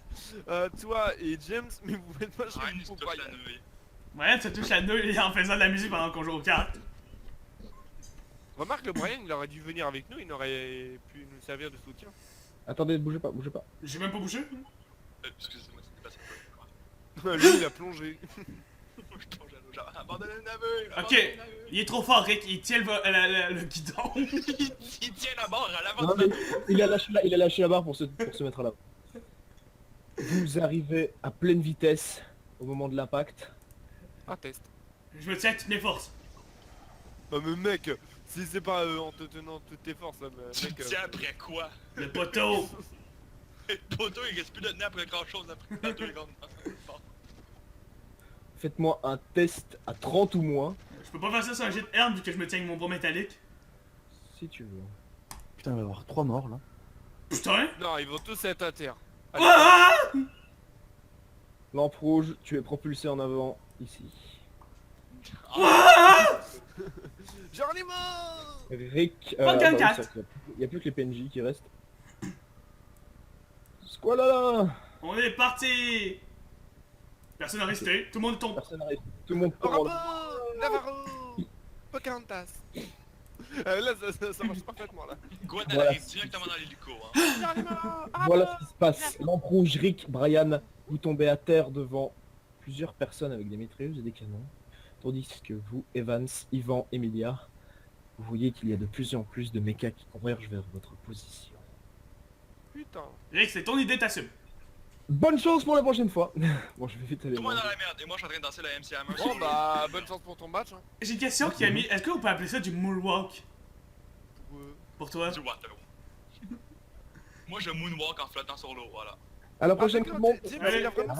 toi et James, mais vous faites pas jouer Brian, il se pour touche Brian. Ah, la nouille. Brian se touche la nouille en faisant de la musique pendant qu'on joue aux cartes. Remarque, le Brian, il aurait dû venir avec nous, il aurait pu nous servir de soutien. Attendez, bougez pas, bougez pas. J'ai même pas bougé. Excusez-moi, c'était pas ça. Lui, il a plongé. Je plonge à l'eau, genre, abandonnez le navire! Ok, abandonnez le navire. il est trop fort, Rick. Il tient le guidon. Il tient la barre à l'avant Non, du mais bateau. il a lâché la barre pour se mettre là. Vous arrivez à pleine vitesse au moment de l'impact. Un test. Je me tiens avec toutes mes forces. Bah mais mec, si c'est pas en te tenant toutes tes forces, là, Tu mec... te tiens après quoi? Le poteau. Le poteau, il reste plus de tenir après grand chose après le bateau est grand. Bon. Faites-moi un test à 30 ou moins, Je peux pas faire ça sur un jet de herbe vu que je me tiens avec mon bras métallique. si tu veux. Putain, il va y avoir 3 morts là. Putain. Non, ils vont tous être à terre. Allez, Ah! Lampe rouge, tu es propulsé en avant, ici. j'en ai mort. Rick... Pas de bah gun oui, cat. ça, il y a plus que les PNJ qui restent. Squalala. On est parti. Personne n'a resté. Tout le monde tombe. Personne n'arrive. Tout le monde Bravo, tombe. Navarro, Pocahontas. Là, ça marche parfaitement, là. Gwen, elle Voilà. arrive directement dans l'hélico. Hein. J'en ai mort. Ah, Voilà ce qui se passe. Lampe rouge, Rick, Brian, vous tombez à terre devant plusieurs personnes avec des mitrailleuses et des canons. Tandis que vous, Evans, Ivan, Emilia, vous voyez qu'il y a de plus en plus de mechas qui convergent vers votre position. putain. Rick, c'est ton idée, t'assumes. Bonne chance pour la prochaine fois. Bon, je vais vite aller Tout le monde manger. dans la merde. Et moi, je suis en train de danser la MC Hammer. Bon bah, bonne chance pour ton match, hein. J'ai une question qui a mis. Est-ce qu'on peut appeler ça du moonwalk Ouais. pour toi? Du water. Moi, je moonwalk en flottant sur l'eau, voilà. À la prochaine, tout le monde. James, Allez. il a vraiment